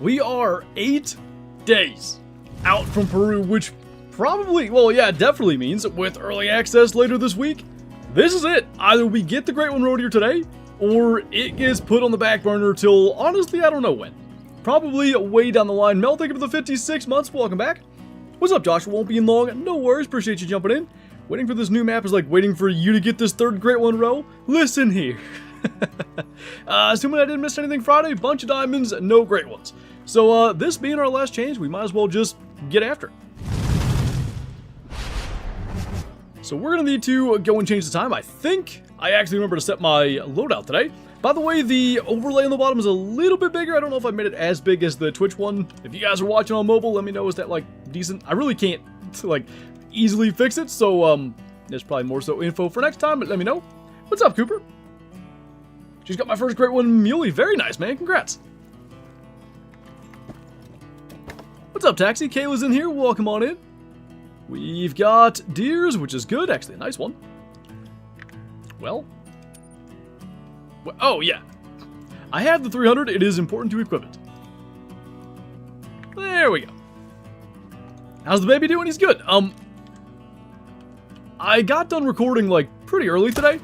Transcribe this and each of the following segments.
We are 8 days out from Peru, which probably, well, yeah, definitely means with early access later this week, this is it. Either we get the Great One Road here today, or it gets put on the back burner till, honestly, I don't know when. Probably way down the line. Mel, thank you for the 56 months. Welcome back. What's up, Josh? Won't be in long. No worries. Appreciate you jumping in. Waiting for this new map is like waiting for you to get this third Great One row. Listen here. Assuming I didn't miss anything Friday, bunch of diamonds, no Great Ones. So this being our last change, we might as well just get after it. So we're going to need to go and change the time. I think I actually remember to set my loadout today. By the way, the overlay on the bottom is a little bit bigger. I don't know if I made it as big as the Twitch one. If you guys are watching on mobile, let me know, is that like decent? I really can't like easily fix it, so there's probably more so info for next time, but let me know. What's up, Cooper? She's got my first Great One Muley. Very nice, man. Congrats. What's up, Taxi? Kayla's in here. Welcome on in. We've got deers, which is good. Actually, a nice one. Well, oh, yeah. I have the 300. It is important to equip it. There we go. How's the baby doing? He's good. I got done recording, like, pretty early today.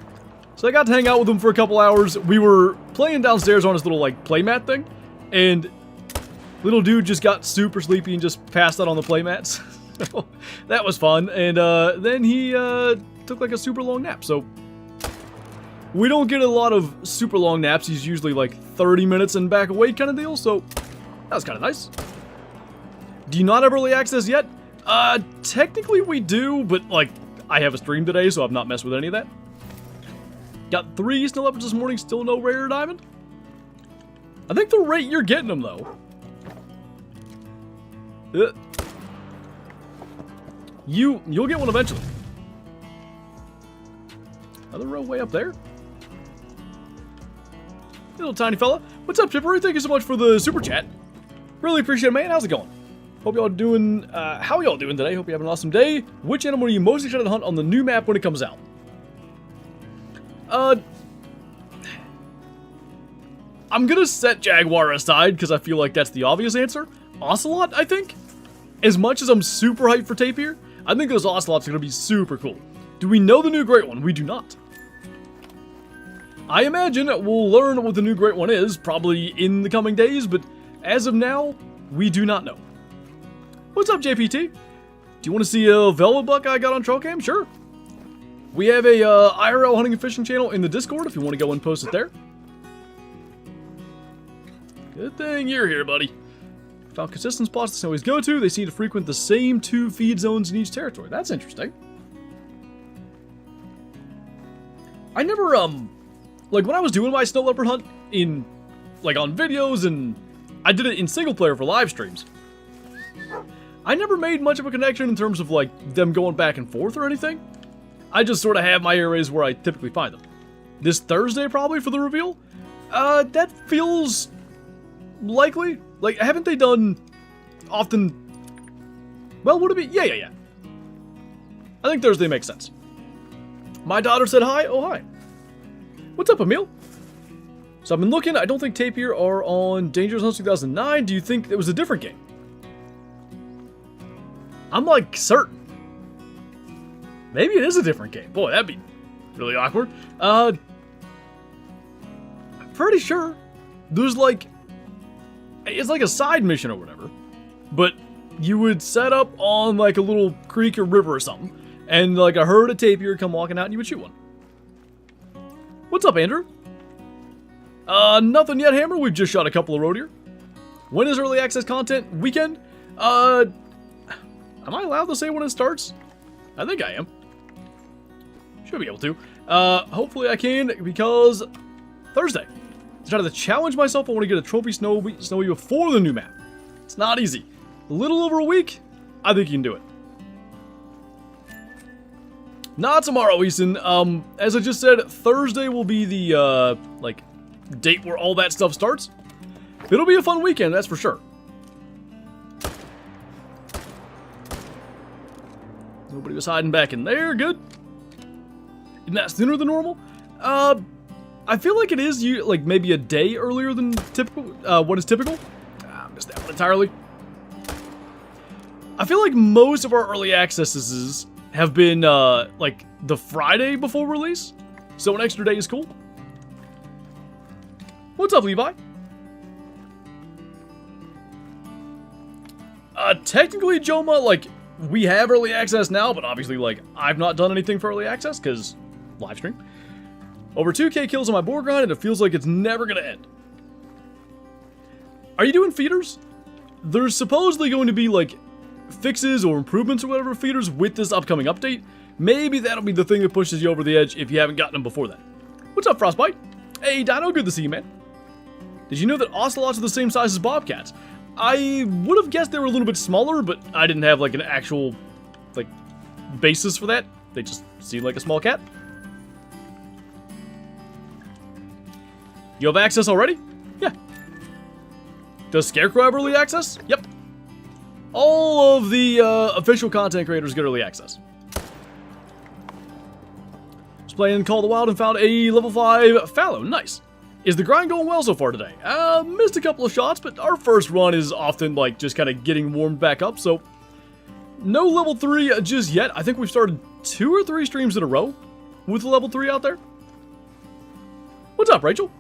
So I got to hang out with him for a couple hours. We were playing downstairs on his little, like, playmat thing. And little dude just got super sleepy and just passed out on the playmats. That was fun. And then he took, like, a super long nap. So we don't get a lot of super long naps. He's usually, like, 30 minutes and back awake kind of deal. So that was kind of nice. Do you not have early access yet? Technically we do, but, like, I have a stream today, so I've not messed with any of that. Got 3 snow leopards this morning, still no rare diamond. I think the rate you're getting them, though. You'll get one eventually. Another row way up there. Little tiny fella. What's up, Chippery? Thank you so much for the super chat. Really appreciate it, man. How's it going? Hope y'all doing, how y'all doing today? Hope you have an awesome day. Which animal are you most excited to hunt on the new map when it comes out? I'm gonna set Jaguar aside because I feel like that's the obvious answer. Ocelot, I think. As much as I'm super hyped for Tapir, I think those Ocelots are gonna be super cool. Do we know the new Great One? We do not. I imagine we'll learn what the new Great One is, probably in the coming days, but as of now, we do not know. What's up, JPT? Do you want to see a Velvet Buck I got on trail cam? Sure. We have a IRL hunting and fishing channel in the Discord if you want to go and post it there. Good thing you're here, buddy. Found consistent spots to always go to. They seem to frequent the same 2 feed zones in each territory. That's interesting. I never, like when I was doing my snow leopard hunt in, like on videos, and I did it in single player for live streams, I never made much of a connection in terms of like them going back and forth or anything. I just sort of have my areas where I typically find them. This Thursday probably for the reveal? That feels likely. Like, haven't they done often? Well, would it be? Yeah. I think Thursday makes sense. My daughter said hi. Oh, hi. What's up, Emil? So I've been looking. I don't think Tapir are on Dangerous Hunts 2009. Do you think it was a different game? I'm like certain. Maybe it is a different game. Boy, that'd be really awkward. I'm pretty sure there's like, it's like a side mission or whatever, but you would set up on like a little creek or river or something, and like a herd of tapir come walking out and you would shoot one. What's up, Andrew? Nothing yet, Hammer. We've just shot a couple of road here. When is early access content? Weekend? Am I allowed to say when it starts? I think I am. Should be able to. Hopefully I can, because Thursday. To try to challenge myself, I want to get a trophy snowy before the new map. It's not easy. A little over a week, I think you can do it. Not tomorrow, Easton. As I just said, Thursday will be the, like, date where all that stuff starts. It'll be a fun weekend, that's for sure. Nobody was hiding back in there. Good. Isn't that sooner than normal? I feel like it is like maybe a day earlier than typical. What is typical? Missed entirely. I feel like most of our early accesses have been, like, the Friday before release. So an extra day is cool. What's up, Levi? Technically, Joma, like, we have early access now, but obviously, like, I've not done anything for early access, because live stream. Over 2k kills on my board grind, and it feels like it's never gonna end. Are you doing feeders? There's supposedly going to be, like, fixes or improvements or whatever feeders with this upcoming update. Maybe that'll be the thing that pushes you over the edge if you haven't gotten them before that. What's up, Frostbite? Hey, Dino, good to see you, man. Did you know that ocelots are the same size as bobcats? I would have guessed they were a little bit smaller, but I didn't have, like, an actual, like, basis for that. They just seem like a small cat. You have access already? Yeah. Does Scarecrow have early access? Yep. All of the official content creators get early access. Was playing Call of the Wild and found a level 5 fallow. Nice. Is the grind going well so far today? Missed a couple of shots, but our first run is often, like, just kind of getting warmed back up, so no level 3 just yet. I think we've started 2 or 3 streams in a row with level 3 out there. What's up, Rachel?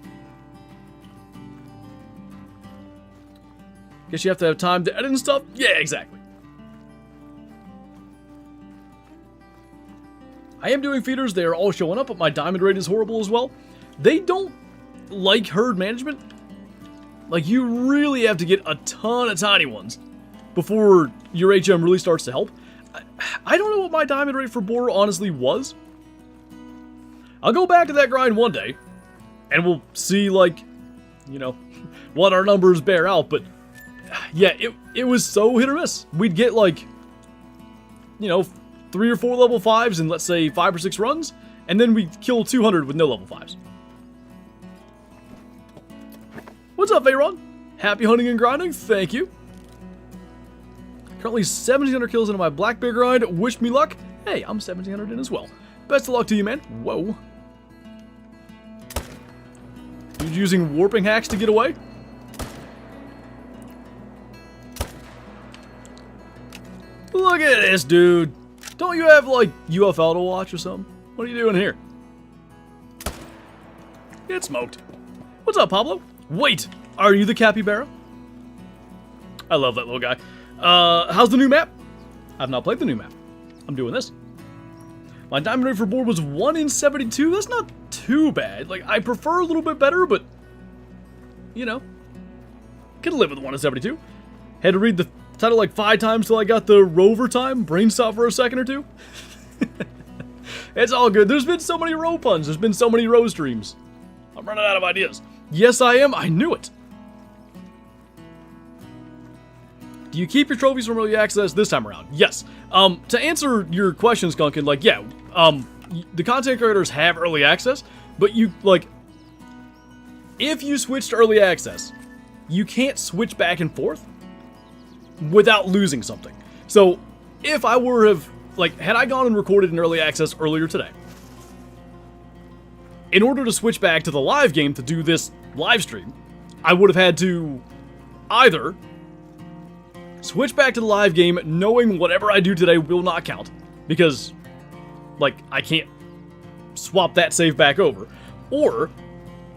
Guess you have to have time to edit and stuff? Yeah, exactly. I am doing feeders. They are all showing up, but my diamond rate is horrible as well. They don't like herd management. Like, you really have to get a ton of tiny ones before your HM really starts to help. I don't know what my diamond rate for boar honestly was. I'll go back to that grind one day, and we'll see, like, you know, what our numbers bear out, but yeah, it was so hit or miss. We'd get, like, you know, 3 or 4 level 5s in, let's say, 5 or 6 runs, and then we'd kill 200 with no level 5s. What's up, Veyron? Happy hunting and grinding, thank you. Currently 1,700 kills into my black bear grind. Wish me luck. Hey, I'm 1,700 in as well. Best of luck to you, man. Whoa. You using warping hacks to get away? Look at this, dude. Don't you have, like, UFL to watch or something? What are you doing here? Get smoked. What's up, Pablo? Wait, are you the capybara? I love that little guy. How's the new map? I've not played the new map. I'm doing this. My diamond rate for board was 1 in 72. That's not too bad. Like, I prefer a little bit better, but, you know, could live with 1 in 72. Had to read the title like 5 times till I got the ROEvertime. Brain stop for a second or two. It's all good. There's been so many row puns. There's been so many row streams. I'm running out of ideas. Yes, I am. I knew it. Do you keep your trophies from early access this time around? Yes. To answer your question, Skunkin, like, yeah, the content creators have early access, but you, like, if you switch to early access, you can't switch back and forth without losing something. So, if I were have, like, had I gone and recorded an early access earlier today, in order to switch back to the live game to do this live stream, I would have had to either switch back to the live game knowing whatever I do today will not count, because, like, I can't swap that save back over, or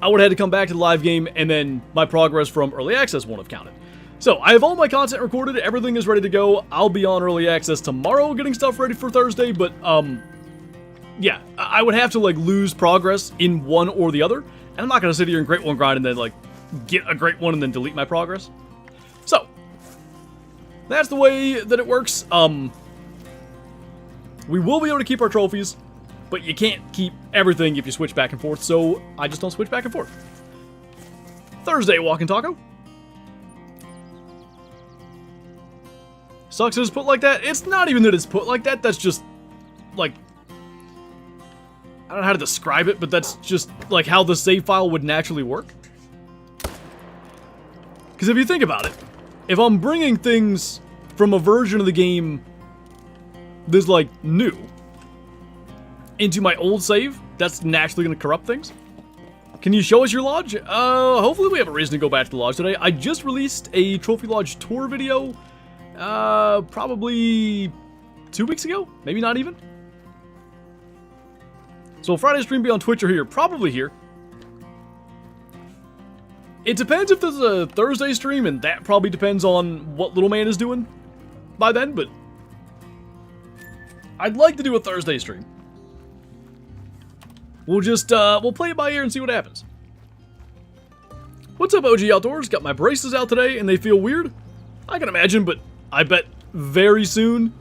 I would have had to come back to the live game and then my progress from early access won't have counted. So, I have all my content recorded, everything is ready to go. I'll be on early access tomorrow getting stuff ready for Thursday, but, yeah, I would have to, like, lose progress in one or the other, and I'm not going to sit here and great one grind and then, like, get a great one and then delete my progress. So, that's the way that it works. We will be able to keep our trophies, but you can't keep everything if you switch back and forth, so I just don't switch back and forth. Thursday, Walking Taco. Sucks that it's put like that. It's not even that it's put like that, that's just, like, I don't know how to describe it, but that's just, like, how the save file would naturally work. Because if you think about it, if I'm bringing things from a version of the game that's, like, new into my old save, that's naturally going to corrupt things. Can you show us your lodge? Hopefully we have a reason to go back to the lodge today. I just released a Trophy Lodge tour video, probably 2 weeks ago, maybe not even. So Friday stream be on Twitch or here, probably here. It depends if there's a Thursday stream, and that probably depends on what Little Man is doing by then, but I'd like to do a Thursday stream. We'll just, we'll play it by ear and see what happens. What's up, OG Outdoors? Got my braces out today, and they feel weird. I can imagine, but I bet very soon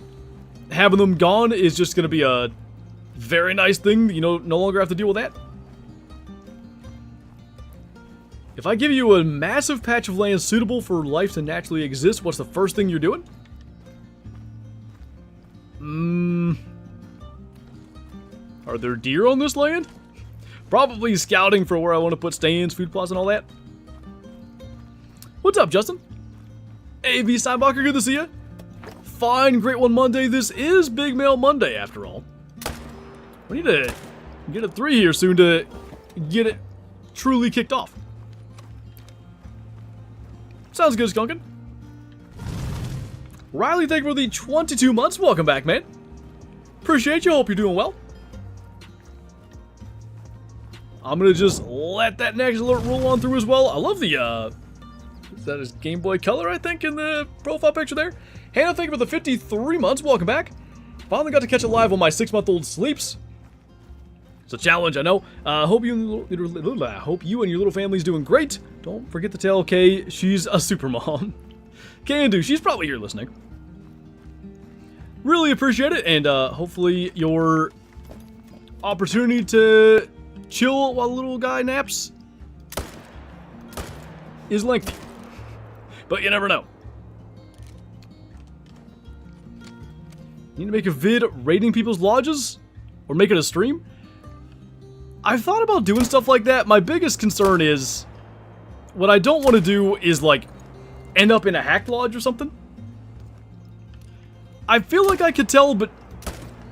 having them gone is just going to be a very nice thing. You know, no longer have to deal with that. If I give you a massive patch of land suitable for life to naturally exist, what's the first thing you're doing? Are there deer on this land? Probably scouting for where I want to put stands, food plots, and all that. What's up, Justin? AV Steinbacher, good to see you. Fine, great one Monday. This is Big Mail Monday, after all. We need to get a 3 here soon to get it truly kicked off. Sounds good, Skunkin. Riley, thank you for the 22 months. Welcome back, man. Appreciate you. Hope you're doing well. I'm going to just let that next alert roll on through as well. I love the, is that his Game Boy Color, I think, in the profile picture there? Hannah, thank you for the 53 months. Welcome back. Finally got to catch it live while my 6-month-old sleeps. It's a challenge, I know. Hope you and your little family's doing great. Don't forget to tell Kay she's a super mom. Can do. She's probably here listening. Really appreciate it, and hopefully your opportunity to chill while the little guy naps is lengthy. But you never know. You need to make a vid raiding people's lodges? Or make it a stream? I've thought about doing stuff like that. My biggest concern is, what I don't want to do is, like, end up in a hacked lodge or something. I feel like I could tell, but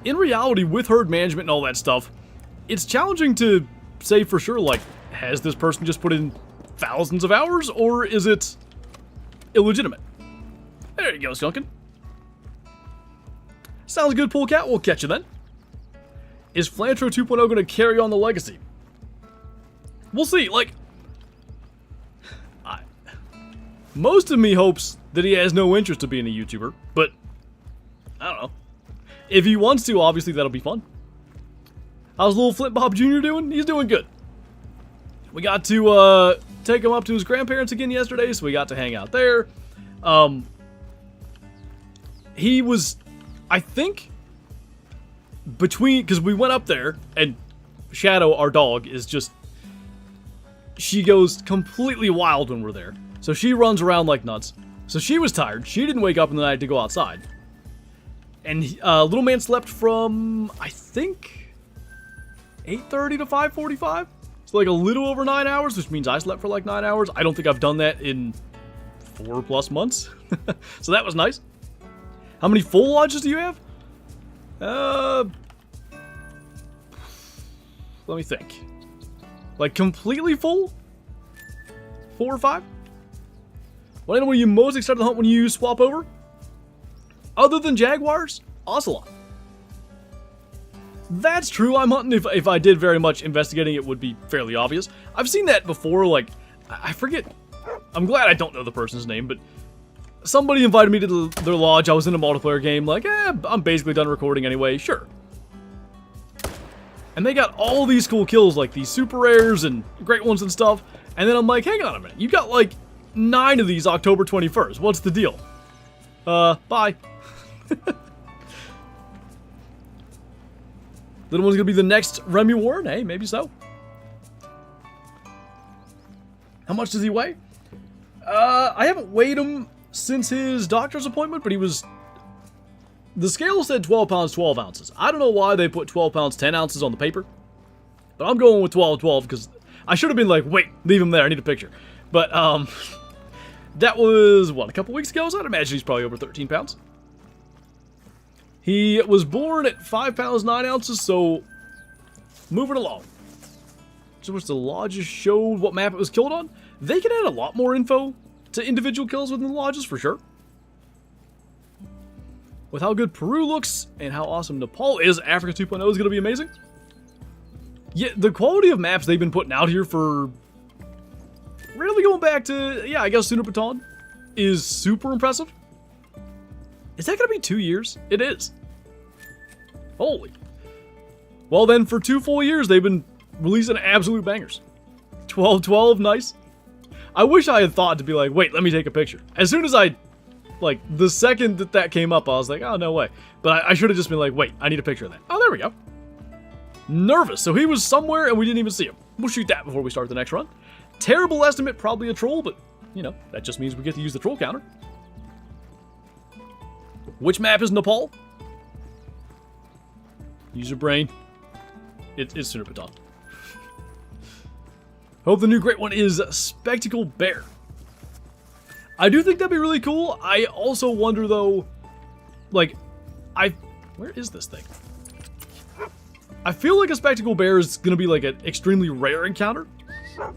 in reality, with herd management and all that stuff, it's challenging to say for sure, like, has this person just put in thousands of hours, or is it illegitimate? There you go, Skunkin. Sounds good, Polecat. We'll catch you then. Is Flinter 2.0 going to carry on the legacy? We'll see. Like, most of me hopes that he has no interest in being a YouTuber, but I don't know. If he wants to, obviously that'll be fun. How's little Flint Bob Jr. doing? He's doing good. We got to take him up to his grandparents again yesterday, so we got to hang out there. He was, I think, between, because we went up there, and Shadow, our dog, is just, she goes completely wild when we're there. So she runs around like nuts. So she was tired. She didn't wake up in the night to go outside. And little man slept from, I think, 8:30 to 5:45. So like a little over 9 hours, which means I slept for like 9 hours. I don't think I've done that in 4+ months. So that was nice. How many full lodges do you have? Let me think. Like completely full? 4 or 5? What animal are you most excited to hunt when you swap over? Other than jaguars? Ocelot. That's true. I'm hunting. If I did very much investigating, it would be fairly obvious. I've seen that before. Like, I forget. I'm glad I don't know the person's name, but somebody invited me to their lodge. I was in a multiplayer game. Like, I'm basically done recording anyway. Sure. And they got all these cool kills, like these super rares and great ones and stuff. And then I'm like, hang on a minute. You got like 9 of these October 21st. What's the deal? Bye. Little one's gonna be the next Remy Warren? Hey, maybe so. How much does he weigh? I haven't weighed him since his doctor's appointment, but he was... The scale said 12 pounds, 12 ounces. I don't know why they put 12 pounds, 10 ounces on the paper. But I'm going with 12, 12, because I should have been like, wait, leave him there, I need a picture. But, that was, what, a couple weeks ago? So I'd imagine he's probably over 13 pounds. He was born at 5 pounds, 9 ounces, so moving along. which the lodges showed what map it was killed on. They can add a lot more info to individual kills within the lodges, for sure. With how good Peru looks and how awesome Nepal is, Africa 2.0 is going to be amazing. Yeah, the quality of maps they've been putting out here for really going back to, yeah, I guess Sunu Baton is super impressive. Is that going to be 2 years? It is. Holy. Well then, for 2 full years, they've been releasing absolute bangers. 12-12, nice. I wish I had thought to be like, wait, let me take a picture. As soon as like, the second that came up, I was like, oh, no way. But I should have just been like, wait, I need a picture of that. Oh, there we go. Nervous. So he was somewhere and we didn't even see him. We'll shoot that before we start the next run. Terrible estimate, probably a troll, but, you know, that just means we get to use the troll counter. Which map is Nepal? Use your brain. It's Sunu Baton. Hope the new great one is Spectacle Bear. I do think that'd be really cool. I also wonder, though, like, where is this thing? I feel like a Spectacle Bear is going to be, like, an extremely rare encounter. I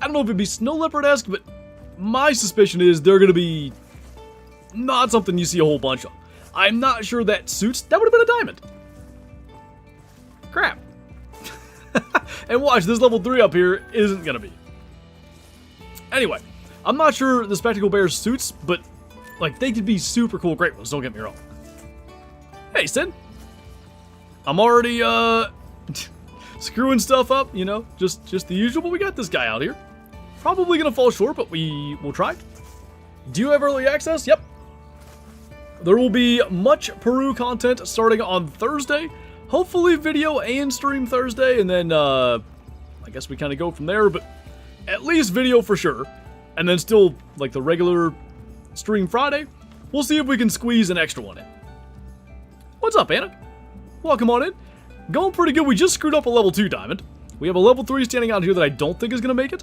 don't know if it'd be Snow Leopard-esque, but my suspicion is they're going to be not something you see a whole bunch of. I'm not sure that suits. That would have been a diamond. Crap. And watch, this level 3 up here isn't going to be. Anyway, I'm not sure the Spectacle Bear suits, but, like, they could be super cool great ones, don't get me wrong. Hey, Sid. I'm already, screwing stuff up, you know, just the usual, but we got this guy out here. Probably going to fall short, but we will try. Do you have early access? Yep. There will be much Peru content starting on Thursday. Hopefully video and stream Thursday, and then, I guess we kind of go from there, but at least video for sure. And then still, like, the regular stream Friday. We'll see if we can squeeze an extra one in. What's up, Anna? Welcome on in. Going pretty good. We just screwed up a level 2 diamond. We have a level 3 standing out here that I don't think is going to make it.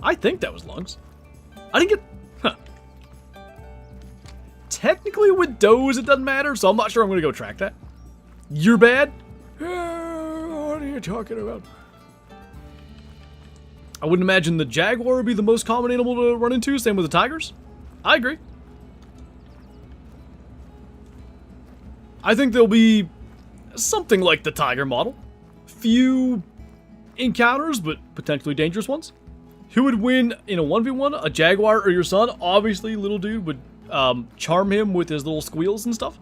I think that was lungs. I didn't get... Huh. Technically, with does, it doesn't matter, so I'm not sure I'm going to go track that. You're bad? What are you talking about? I wouldn't imagine the jaguar would be the most common animal to run into. Same with the tigers. I agree. I think there'll be something like the tiger model. Few encounters, but potentially dangerous ones. Who would win in a 1v1? A jaguar or your son? Obviously, little dude would charm him with his little squeals and stuff.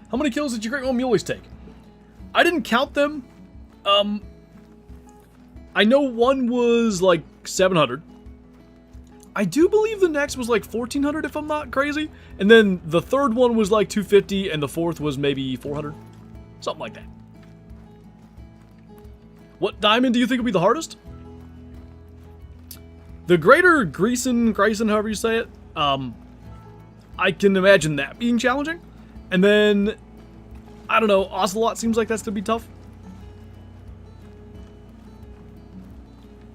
How many kills did your great one muleys take? I didn't count them. I know one was like 700. I do believe the next was like 1400 if I'm not crazy. And then the third one was like 250 and the fourth was maybe 400. Something like that. What diamond do you think will be the hardest? The greater Grayson, however you say it. I can imagine that being challenging. And then, I don't know, Ocelot seems like that's going to be tough.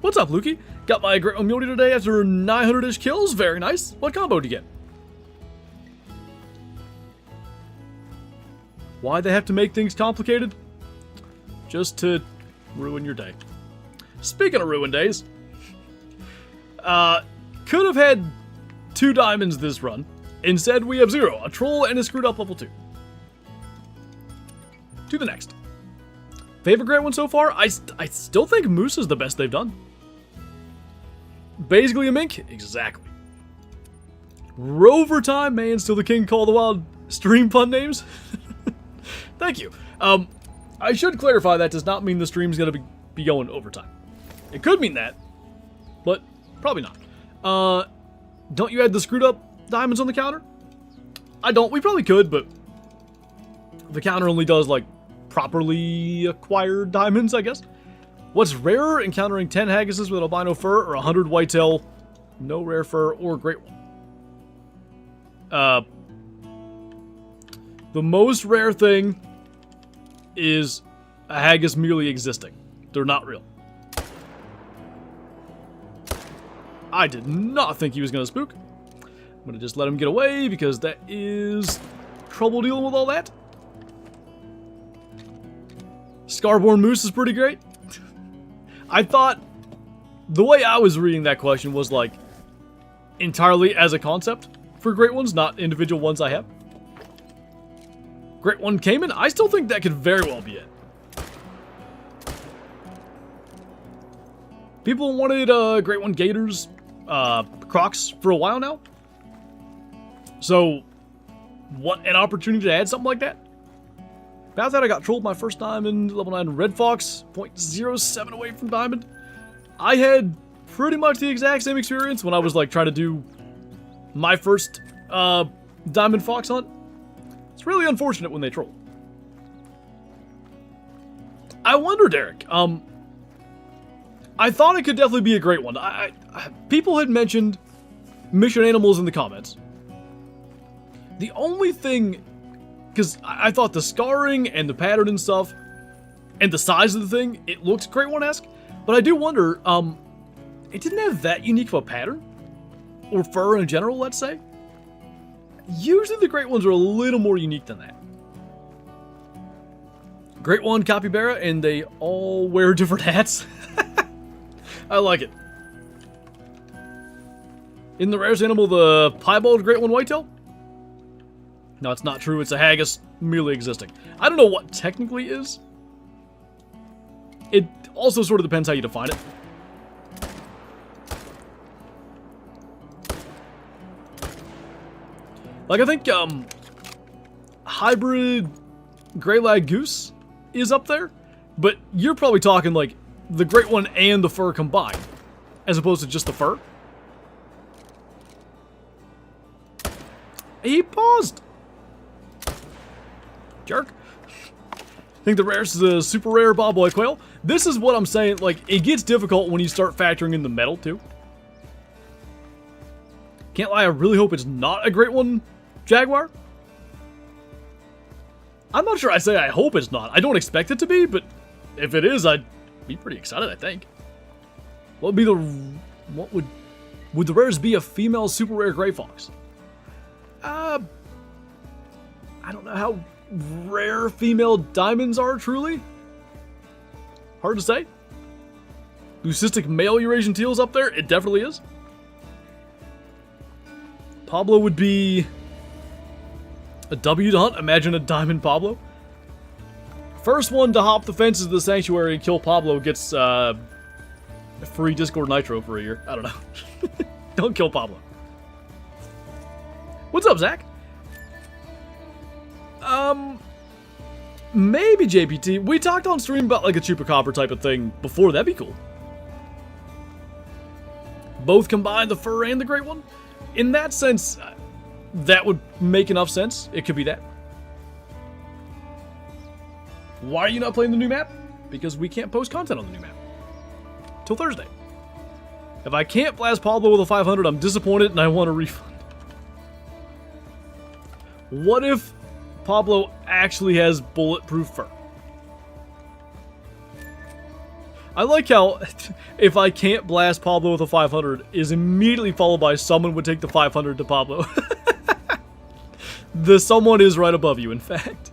What's up, Lukey? Got my great muley today after 900-ish kills. Very nice. What combo did you get? Why they have to make things complicated? Just to ruin your day. Speaking of ruined days, could have had 2 diamonds this run. Instead, we have 0. A troll and a screwed up level 2. To the next. Favorite great one so far? I still think Moose is the best they've done. Basically a mink? Exactly. ROEvertime, man, still the king call the wild stream pun names. Thank you. I should clarify that does not mean the stream's going to be going overtime. It could mean that, but probably not. Don't you add the screwed up diamonds on the counter? I don't. We probably could, but the counter only does, like, properly acquired diamonds, I guess. What's rarer, encountering 10 haggises with albino fur or 100 whitetail, no rare fur, or great one? The most rare thing is a haggis merely existing. They're not real. I did not think he was going to spook. I'm going to just let him get away because that is trouble dealing with all that. Scarborn Moose is pretty great. I thought the way I was reading that question was like entirely as a concept for great ones, not individual ones I have. Great One Cayman, I still think that could very well be it. People wanted Great One Gators, Crocs for a while now. So, what an opportunity to add something like that. About that, I got trolled my first diamond, level 9 Red Fox, 0.07 away from diamond. I had pretty much the exact same experience when I was like trying to do my first diamond fox hunt. It's really unfortunate when they troll. I wonder, Derrick, I thought it could definitely be a great one. People had mentioned mission animals in the comments. The only thing, because I thought the scarring and the pattern and stuff, and the size of the thing, it looked Great One-esque. But I do wonder, it didn't have that unique of a pattern, or fur in general, let's say. Usually the Great Ones are a little more unique than that. Great One capybara, and they all wear different hats. I like it. In the rarest animal, the piebald Great One whitetail? No, it's not true. It's a haggis merely existing. I don't know what technically is. It also sort of depends how you define it. Like, I think, hybrid gray lag goose is up there, but you're probably talking, like, the Great One and the fur combined, as opposed to just the fur. He paused! Jerk. I think the rarest is a super rare bobwhite quail. This is what I'm saying, like, it gets difficult when you start factoring in the metal, too. Can't lie, I really hope it's not a Great One jaguar. I'm not sure I say I hope it's not. I don't expect it to be, but if it is, I'd be pretty excited, I think. What would the rarest be a female super rare gray fox? I don't know how rare female diamonds are, truly. Hard to say. Leucistic male Eurasian teal's up there. It definitely is. Pablo would be a W to hunt. Imagine a diamond Pablo. First one to hop the fences of the sanctuary and kill Pablo gets a free Discord Nitro for a year. I don't know. Don't kill Pablo. What's up, Zach? Maybe JPT. We talked on stream about like a chupacabra type of thing before. That'd be cool. Both combine the fur and the Great One. In that sense, that would make enough sense. It could be that. Why are you not playing the new map? Because we can't post content on the new map till Thursday. If I can't blast Pablo with a 500, I'm disappointed and I want a refund. What if Pablo actually has bulletproof fur? I like how if I can't blast Pablo with a 500 is immediately followed by someone would take the 500 to Pablo. The someone is right above you, in fact.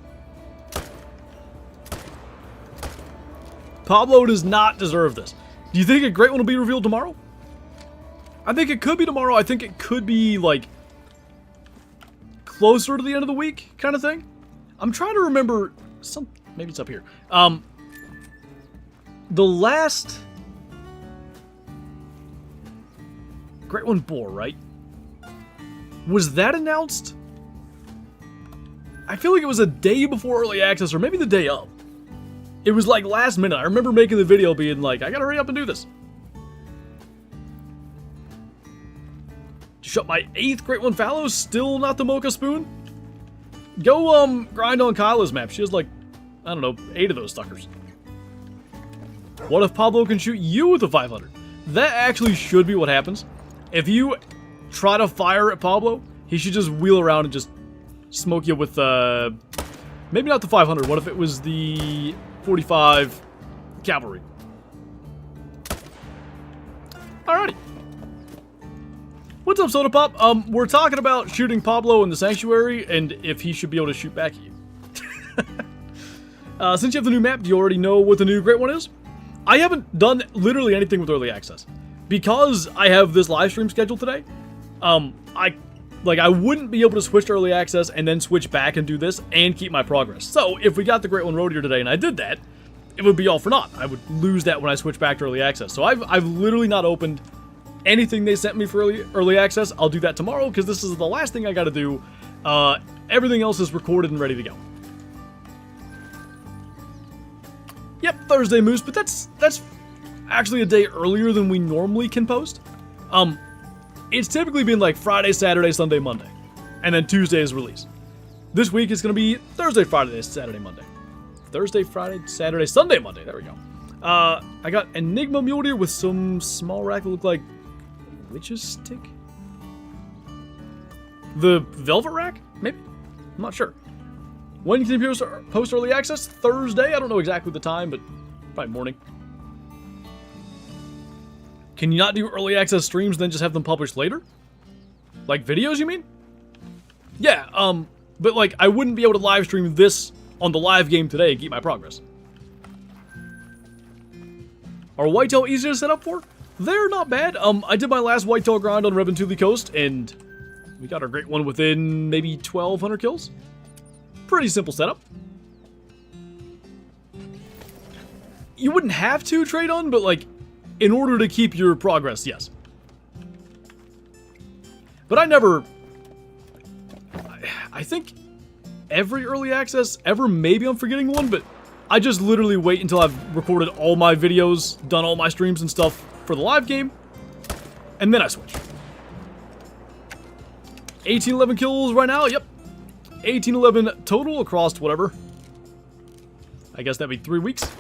Pablo does not deserve this. Do you think a Great One will be revealed tomorrow? I think it could be tomorrow. I think it could be, like, closer to the end of the week kind of thing. I'm trying to remember some, maybe it's up here. The last Great One boar, right? Was that announced? I feel like it was a day before early access, or maybe the day of. It was like last minute. I remember making the video being like, I gotta hurry up and do this. To shut my 8th Great One fallow, still not the Mocha Spoon? Go grind on Kyla's map. She has like, I don't know, 8 of those suckers. What if Pablo can shoot you with a 500? That actually should be what happens. If you try to fire at Pablo, he should just wheel around and just smoke you with, maybe not the 500. What if it was the 45 cavalry? Alrighty. What's up, Soda Pop? We're talking about shooting Pablo in the Sanctuary and if he should be able to shoot back at you. Since you have the new map, do you already know what the new great one is? I haven't done literally anything with early access. Because I have this live stream scheduled today, I wouldn't be able to switch to early access and then switch back and do this and keep my progress. So if we got the great one road here today and I did that, it would be all for naught. I would lose that when I switch back to early access. So I've literally not opened anything they sent me for early access. I'll do that tomorrow because this is the last thing I got to do. Everything else is recorded and ready to go. Yep, Thursday Moose, but that's actually a day earlier than we normally can post. It's typically been like Friday, Saturday, Sunday, Monday, and then Tuesday is release. This week it's going to be Thursday, Friday, Saturday, Monday. Thursday, Friday, Saturday, Sunday, Monday. There we go. I got Enigma Mule Deer with some small rack that look like witch's stick. The Velvet Rack? Maybe? I'm not sure. When can you post early access? Thursday? I don't know exactly the time, but probably morning. Can you not do early access streams then just have them published later? Like videos, you mean? Yeah, but like I wouldn't be able to live stream this on the live game today and keep my progress. Are whitetail easy to set up for? They're not bad. I did my last whitetail grind on Reventuli Coast, and we got our great one within maybe 1,200 kills. Pretty simple setup. You wouldn't have to trade on, but like, in order to keep your progress, yes. But I think every early access ever, maybe I'm forgetting one, but I just literally wait until I've recorded all my videos, done all my streams and stuff for the live game, and then I switch. 1811 kills right now, yep. 1811 total across whatever. I guess that'd be 3 weeks.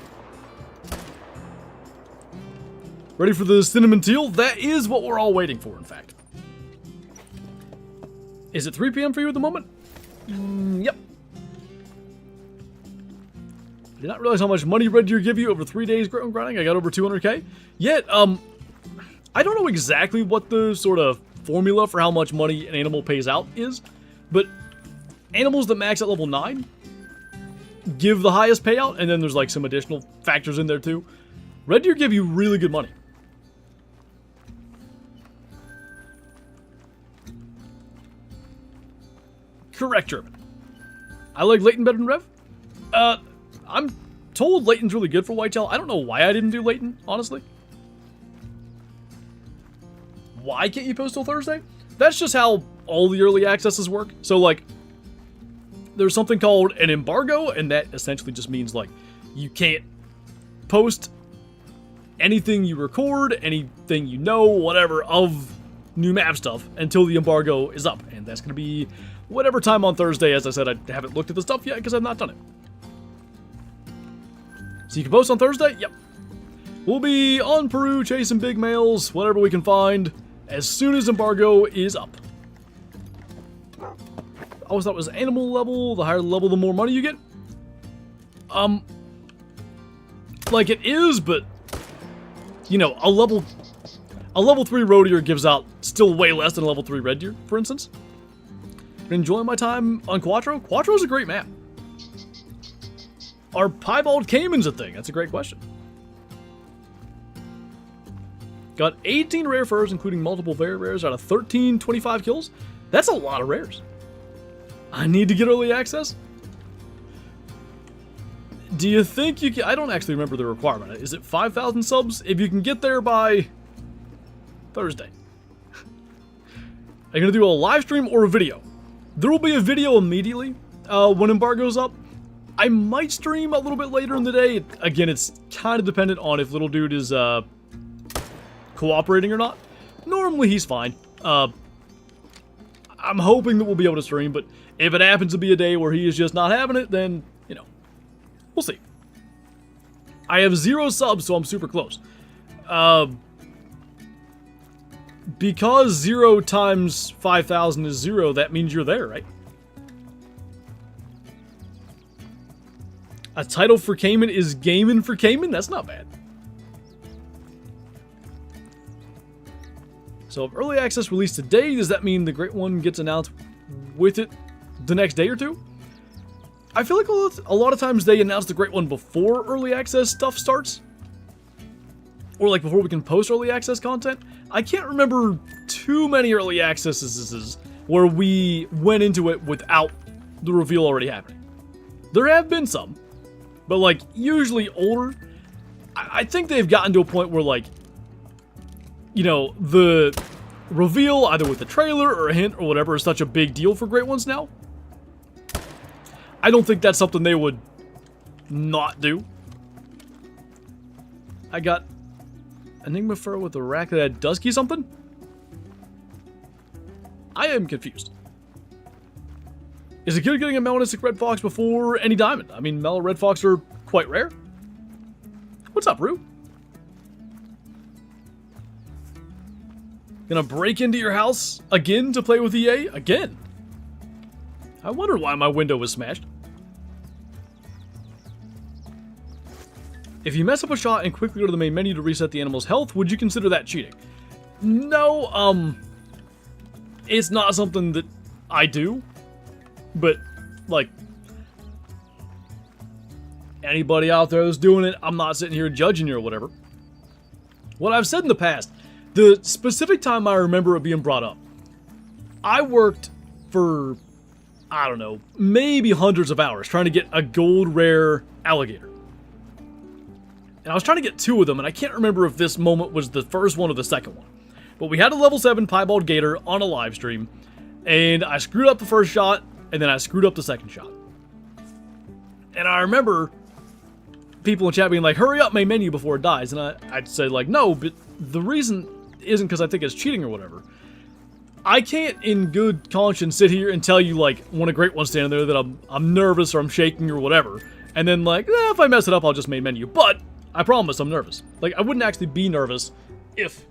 Ready for the cinnamon teal? That is what we're all waiting for, in fact. Is it 3 p.m. for you at the moment? Yep. I did not realize how much money Red Deer give you over 3 days grinding. I got over 200k. Yet, I don't know exactly what the sort of formula for how much money an animal pays out is, but animals that max at level 9 give the highest payout, and then there's like some additional factors in there too. Red Deer give you really good money. Correct, German. I like Leighton better than Rev. I'm told Leighton's really good for whitetail. I don't know why I didn't do Leighton, honestly. Why can't you post till Thursday? That's just how all the early accesses work. So, like, there's something called an embargo, and that essentially just means, like, you can't post anything you record, anything you know, whatever, of new map stuff until the embargo is up. And that's going to be whatever time on Thursday. As I said, I haven't looked at the stuff yet because I've not done it. So you can post on Thursday? Yep. We'll be on Peru chasing big males, whatever we can find, as soon as embargo is up. I always thought it was animal level. The higher the level, the more money you get. Like it is, but you know, a level 3 roe deer gives out still way less than a level 3 red deer, for instance. Been enjoying my time on Quattro. Quattro's a great map. Are piebald caimans a thing? That's a great question. Got 18 rare furs, including multiple very rares, out of 13 25 kills. That's a lot of rares. I need to get early access. Do you think you can... I don't actually remember the requirement. Is it 5,000 subs? If you can get there by Thursday. Are you going to do a live stream or a video? There will be a video immediately when embargo's up. I might stream a little bit later in the day. Again, it's kind of dependent on if little dude is cooperating or not. Normally, he's fine. I'm hoping that we'll be able to stream, but if it happens to be a day where he is just not having it, then, you know, we'll see. I have 0 subs, so I'm super close. Because 0 times 5,000 is 0, that means you're there, right? A title for Cayman is Gamin' for Cayman? That's not bad. So if early access released today, does that mean the Great One gets announced with it the next day or two? I feel like a lot of times they announce the Great One before early access stuff starts. Or like before we can post early access content. I can't remember too many early accesses where we went into it without the reveal already happening. There have been some, but like usually older. I think they've gotten to a point where like, you know, the reveal either with a trailer or a hint or whatever is such a big deal for Great Ones now. I don't think that's something they would not do. I got Enigma Fur with a rack that had Dusky something? I am confused. Is a kid getting a melanistic red fox before any diamond? I mean, mellow red fox are quite rare. What's up, Rue? Gonna break into your house again to play with EA? Again? I wondered why my window was smashed. If you mess up a shot and quickly go to the main menu to reset the animal's health, would you consider that cheating? No, it's not something that I do. But, like, anybody out there that's doing it, I'm not sitting here judging you or whatever. What I've said in the past, the specific time I remember it being brought up, I worked for, I don't know, maybe hundreds of hours trying to get a gold rare alligator. And I was trying to get 2 of them, and I can't remember if this moment was the first one or the second one. But we had a level 7 piebald gator on a live stream, and I screwed up the first shot, and then I screwed up the second shot. And I remember people in chat being like, hurry up, main menu before it dies. And I'd say like, no, but the reason isn't because I think it's cheating or whatever. I can't in good conscience sit here and tell you like when a Great One's standing there that I'm nervous or I'm shaking or whatever. And then like, if I mess it up, I'll just main menu. But I promise I'm nervous. Like I wouldn't actually be nervous if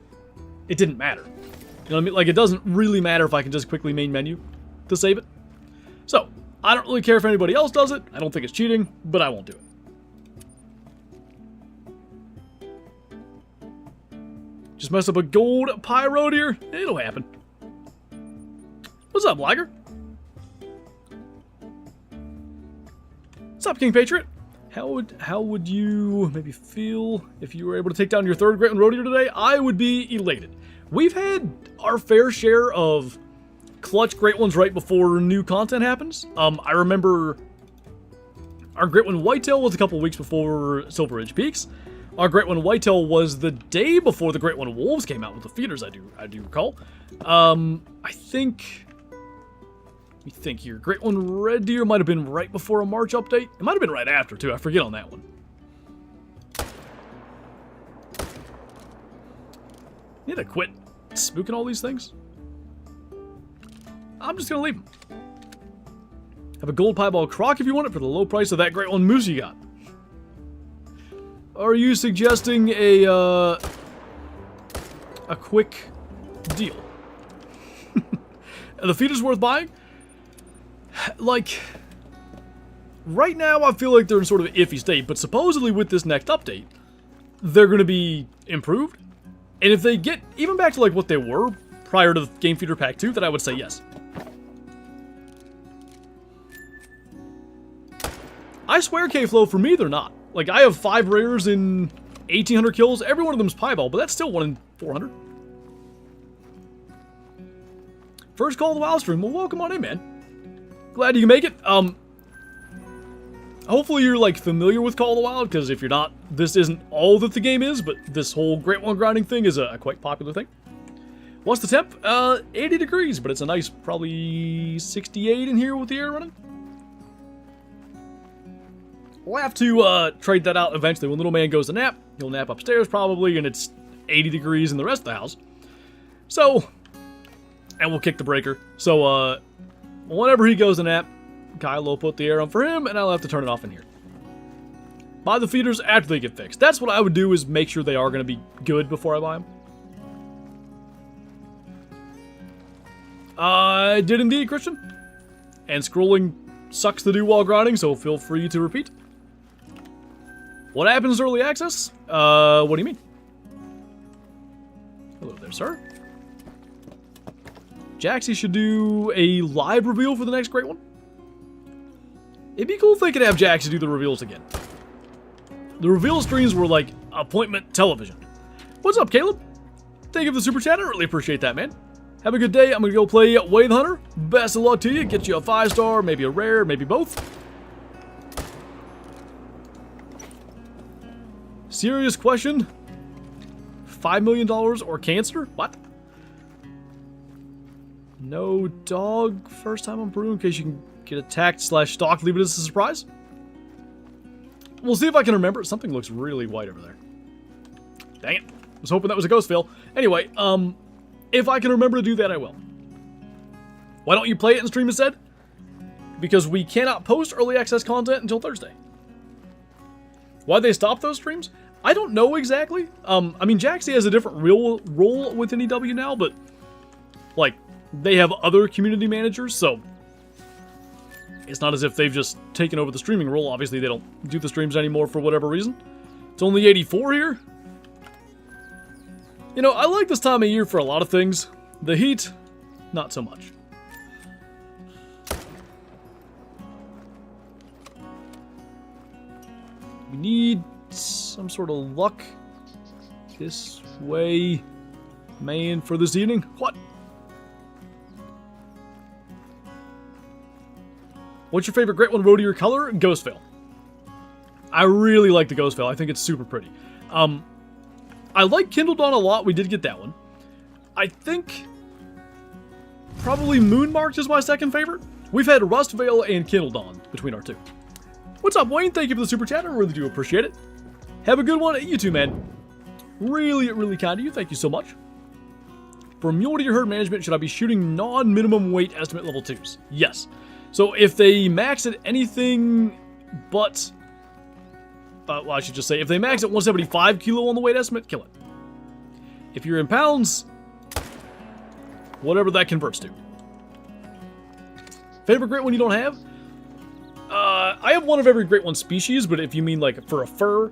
it didn't matter. You know what I mean? Like it doesn't really matter if I can just quickly main menu to save it. So, I don't really care if anybody else does it. I don't think it's cheating, but I won't do it. Just messed up a gold pyro deer. It'll happen. What's up, Liger? What's up, King Patriot? How would you maybe feel if you were able to take down your 3rd Great One Roadie today? I would be elated. We've had our fair share of clutch Great Ones right before new content happens. I remember our Great One Whitetail was a couple weeks before Silver Ridge Peaks. Our Great One Whitetail was the day before the Great One Wolves came out with the feeders, I do recall. I think... Let me think here. Great One Red Deer might have been right before a March update. It might have been right after, too. I forget on that one. You need to quit spooking all these things. I'm just gonna leave them. Have a gold piebald croc if you want it for the low price of that Great One moose you got. Are you suggesting a quick deal? The feeder's worth buying? Like, right now I feel like they're in sort of an iffy state, but supposedly with this next update, they're gonna be improved. And if they get even back to like what they were prior to the Game Feeder Pack 2, then I would say yes. I swear, K-Flow, for me, they're not. Like, I have 5 rares in 1,800 kills. Every one of them's piebald, but that's still 1 in 400. First Call of the Wild stream. Well, welcome on in, man. Glad you can make it. Hopefully you're, like, familiar with Call of the Wild, because if you're not, this isn't all that the game is, but this whole Great One grinding thing is a quite popular thing. What's the temp? 80 degrees, but it's a nice, probably 68 in here with the air running. We'll have to trade that out eventually. When little man goes to nap, he'll nap upstairs probably, and it's 80 degrees in the rest of the house. So, and we'll kick the breaker. So, whenever he goes to nap, Kyle will put the air on for him, and I'll have to turn it off in here. Buy the feeders after they get fixed. That's what I would do, is make sure they are going to be good before I buy them. I did indeed, Christian. And scrolling sucks to do while grinding, so feel free to repeat. What happens early access? What do you mean? Hello there, sir. Jaxy should do a live reveal for the next great one. It'd be cool if they could have Jaxy do the reveals again. The reveal streams were like appointment television. What's up, Caleb? Thank you for the super chat. I really appreciate that, man. Have a good day. I'm going to go play Way the Hunter. Best of luck to you. Get you a 5-star, maybe a rare, maybe both. Serious question. $5 million or cancer? What? No dog. First time on Peru in case you can get attacked / stalked. Leave it as a surprise. We'll see if I can remember. Something looks really white over there. Dang it. I was hoping that was a ghost fail. Anyway, if I can remember to do that, I will. Why don't you play it in stream instead? Because we cannot post early access content until Thursday. Why'd they stop those streams? I don't know exactly. I mean, Jaxy has a different real role within EW now, but like they have other community managers, so it's not as if they've just taken over the streaming role. Obviously, they don't do the streams anymore for whatever reason. It's only 84 here. You know, I like this time of year for a lot of things. The heat, not so much. We need some sort of luck this way, man, for this evening. What? What's your favorite Great One Road to your color? Ghost Veil. I really like the Ghost Veil. I think it's super pretty. I like Kindle Dawn a lot. We did get that one. I think probably Moonmarked is my second favorite. We've had Rust Veil and Kindle Dawn between our two. What's up, Wayne? Thank you for the super chat. I really do appreciate it. Have a good one. You too, man. Really, really kind of you. Thank you so much. For mule deer herd management, should I be shooting non-minimum weight estimate level 2s? Yes. So if they max at anything but... well, I should just say, if they max at 175 kilo on the weight estimate, kill it. If you're in pounds, whatever that converts to. Favorite Great One you don't have? I have one of every Great One species, but if you mean like for a fur,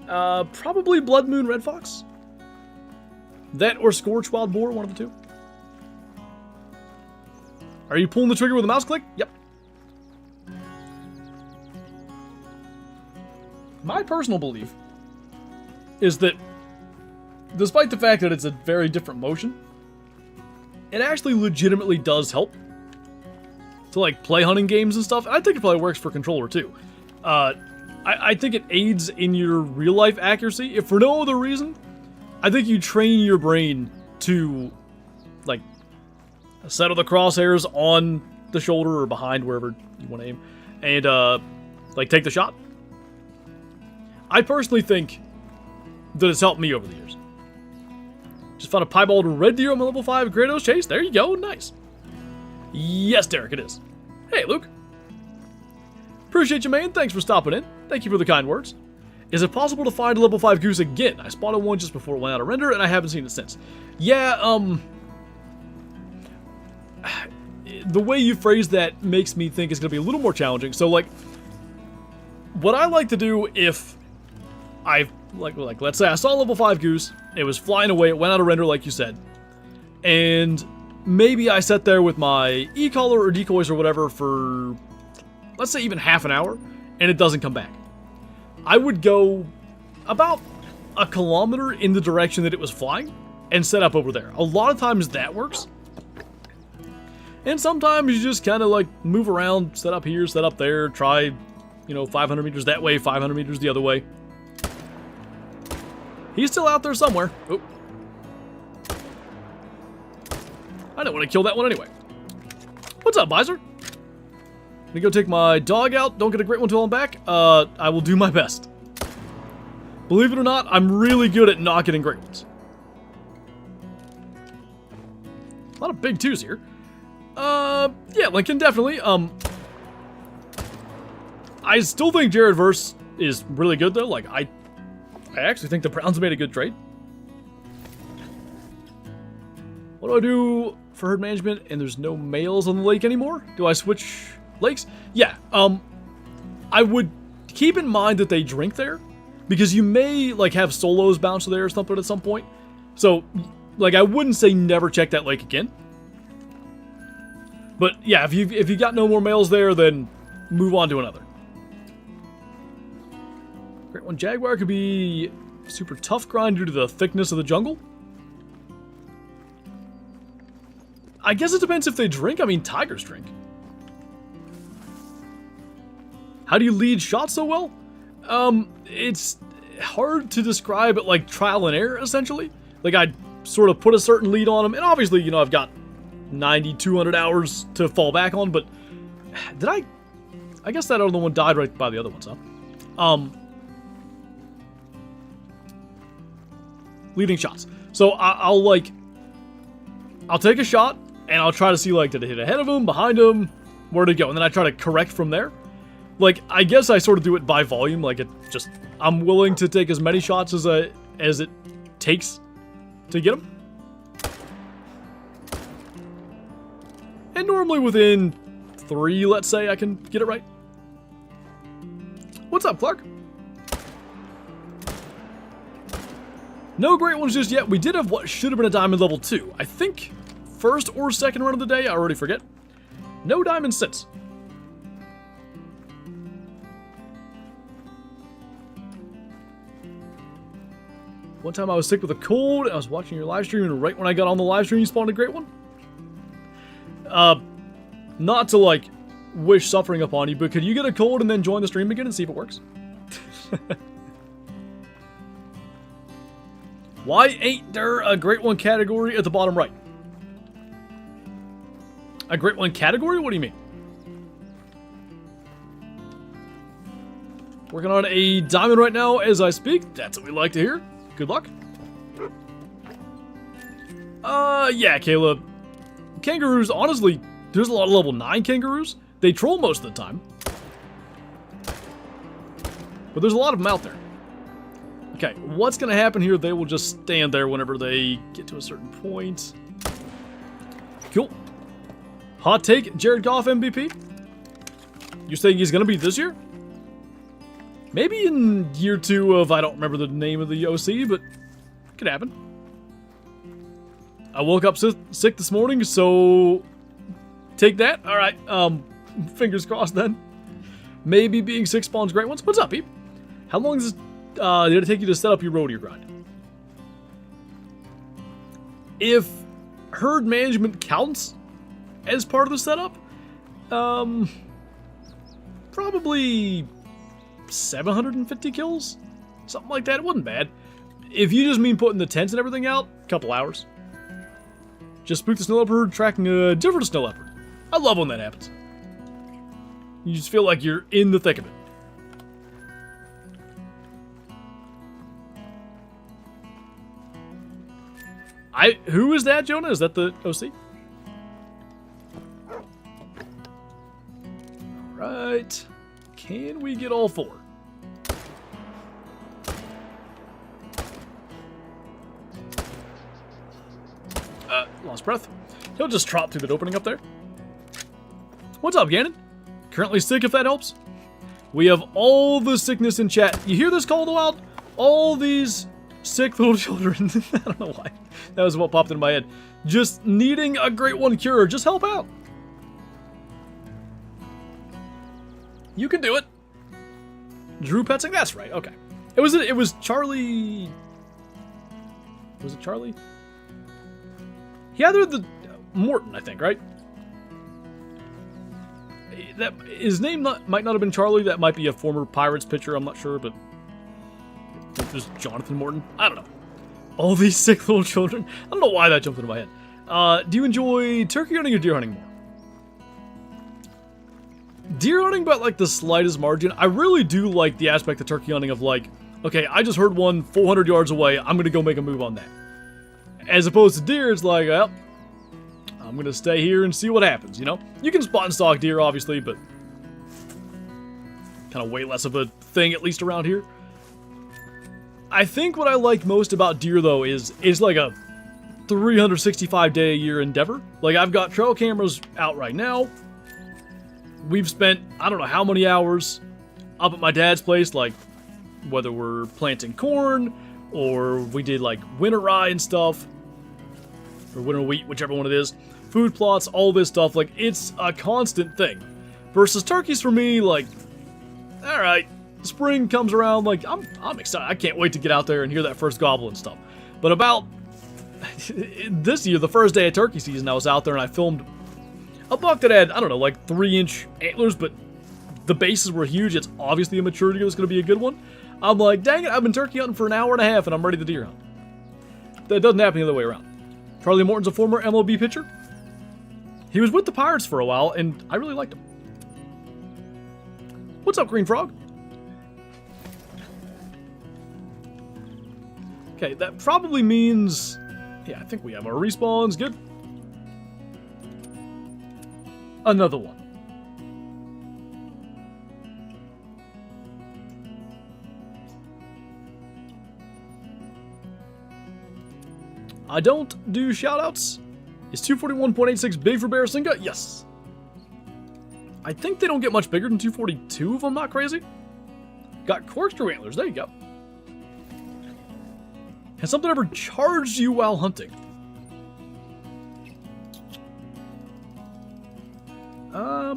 probably Blood Moon Red Fox. That or Scorch Wild Boar, one of the two. Are you pulling the trigger with a mouse click? Yep. My personal belief is that despite the fact that it's a very different motion, it actually legitimately does help to like play hunting games and stuff. I think it probably works for controller too. I think it aids in your real life accuracy. If for no other reason, I think you train your brain to like settle the crosshairs on the shoulder or behind wherever you want to aim and like take the shot. I personally think that it's helped me over the years. Just found a piebald red deer on my level 5 Kratos chase. There you go. Nice. Yes, Derrick, it is. Hey, Luke. Appreciate you, man. Thanks for stopping in. Thank you for the kind words. Is it possible to find a level 5 goose again? I spotted one just before it went out of render, and I haven't seen it since. Yeah, the way you phrase that makes me think it's going to be a little more challenging. So, like, what I like to do if I, like let's say I saw a level 5 goose, it was flying away, it went out of render like you said, and maybe I sat there with my e-collar or decoys or whatever for, let's say even half an hour, and it doesn't come back. I would go about a kilometer in the direction that it was flying and set up over there. A lot of times that works. And sometimes you just kind of like move around, set up here, set up there, try, 500 meters that way, 500 meters the other way. He's still out there somewhere. Oh. I don't want to kill that one anyway. What's up, Miser? I'm gonna go take my dog out. Don't get a great one till I'm back. I will do my best. Believe it or not, I'm really good at not getting great ones. A lot of big twos here. Yeah, Lincoln, definitely. I still think Jared Verse is really good, though. Like, I actually think the Browns made a good trade. What do I do for herd management and there's no males on the lake anymore? Do I switch lakes? Yeah, I would keep in mind that they drink there, because you may, like, have solos bounce there or something at some point. So, like, I wouldn't say never check that lake again. But yeah, if you got no more males there, then move on to another. Great one Jaguar could be super tough grind due to the thickness of the jungle. I guess it depends if they drink. I mean, tigers drink. How do you lead shots so well? It's hard to describe it, like trial and error, essentially. Like, I sort of put a certain lead on them, and obviously, you know, I've got 90, 200 hours to fall back on, but did I guess that other one died right by the other ones, huh? Leading shots. So I'll take a shot, and I'll try to see, like, did it hit ahead of him, behind him, where did it go? And then I try to correct from there. Like, I guess I sort of do it by volume, like, I'm willing to take as many shots as it takes to get them. And normally within 3, let's say, I can get it right. What's up, Clark? No great ones just yet. We did have what should have been a diamond level 2. I think first or second run of the day, I already forget. No diamonds since. One time I was sick with a cold, and I was watching your live stream, and right when I got on the live stream, you spawned a great one. Not to, like, wish suffering upon you, but could you get a cold and then join the stream again and see if it works? Why ain't there a great one category at the bottom right? A great one category? What do you mean? Working on a diamond right now as I speak. That's what we like to hear. Good luck. Yeah, Caleb. Kangaroos, honestly, there's a lot of level 9 kangaroos. They troll most of the time. But there's a lot of them out there. Okay, what's going to happen here? They will just stand there whenever they get to a certain point. Cool. Hot take, Jared Goff MVP? You're saying he's going to be this year? Maybe in year 2 of, I don't remember the name of the OC, but it could happen. I woke up sick this morning, so take that. All right, fingers crossed then. Maybe being sick spawns great ones. What's up, Peep? How long did it take you to set up your road to your grind? If herd management counts as part of the setup, probably 750 kills? Something like that. It wasn't bad. If you just mean putting the tents and everything out, a couple hours. Just spook the snow leopard, tracking a different snow leopard. I love when that happens. You just feel like you're in the thick of it. Who is that, Jonah? Is that the OC? Alright. Can we get all 4? Lost breath. He'll just trot through that opening up there. What's up, Gannon? Currently sick, if that helps. We have all the sickness in chat. You hear this, Call of the Wild? All these sick little children. I don't know why. That was what popped into my head. Just needing a great one cure. Just help out. You can do it. Drew Petsing? That's right. Okay. It was Charlie. Was it Charlie? He either the Morton, I think, right? That his name might not have been Charlie. That might be a former Pirates pitcher. I'm not sure, but just Jonathan Morton. I don't know. All these sick little children. I don't know why that jumped into my head. Do you enjoy turkey hunting or deer hunting more? Deer hunting, but like the slightest margin. I really do like the aspect of turkey hunting of like, okay, I just heard one 400 yards away. I'm gonna go make a move on that. As opposed to deer, it's like, well, I'm gonna stay here and see what happens, you know? You can spot and stalk deer, obviously, but kind of way less of a thing, at least around here. I think what I like most about deer, though, is it's like a 365-day-a-year endeavor. Like, I've got trail cameras out right now. We've spent, I don't know how many hours up at my dad's place, like, whether we're planting corn, or we did, like, winter rye and stuff, or winter wheat, whichever one it is. food plots, all this stuff. Like, it's a constant thing. Versus turkeys for me, like, all right, spring comes around, like, I'm excited. I can't wait to get out there and hear that first gobble and stuff. But about this year, the first day of turkey season, I was out there and I filmed a buck that had, I don't know, like 3-inch antlers, but the bases were huge. It's obviously a maturity. It was going to be a good one. I'm like, dang it, I've been turkey hunting for an hour and a half and I'm ready to deer hunt. That doesn't happen the other way around. Charlie Morton's a former MLB pitcher. He was with the Pirates for a while and I really liked him. What's up, Green Frog? Okay, that probably means... Yeah, I think we have our respawns. Good. Another one. I don't do shoutouts. Is 241.86 big for Barasinga? Yes. I think they don't get much bigger than 242 if I'm not crazy. Got corkscrew antlers. There you go. Has something ever charged you while hunting? I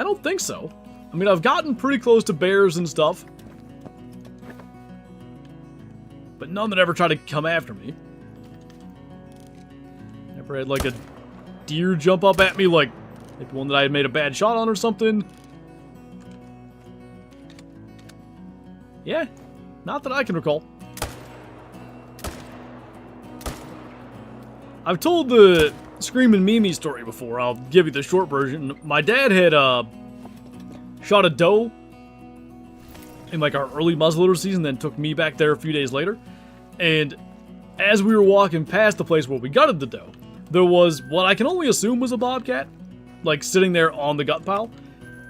don't think so. I mean, I've gotten pretty close to bears and stuff. But none that ever tried to come after me. Never had like a deer jump up at me like one that I had made a bad shot on or something. Yeah, not that I can recall. I've told the Screamin' Mimi story before. I'll give you the short version. My dad had shot a doe in like our early muzzleloader season, then took me back there a few days later. And as we were walking past the place where we gutted the doe, there was what I can only assume was a bobcat, like sitting there on the gut pile,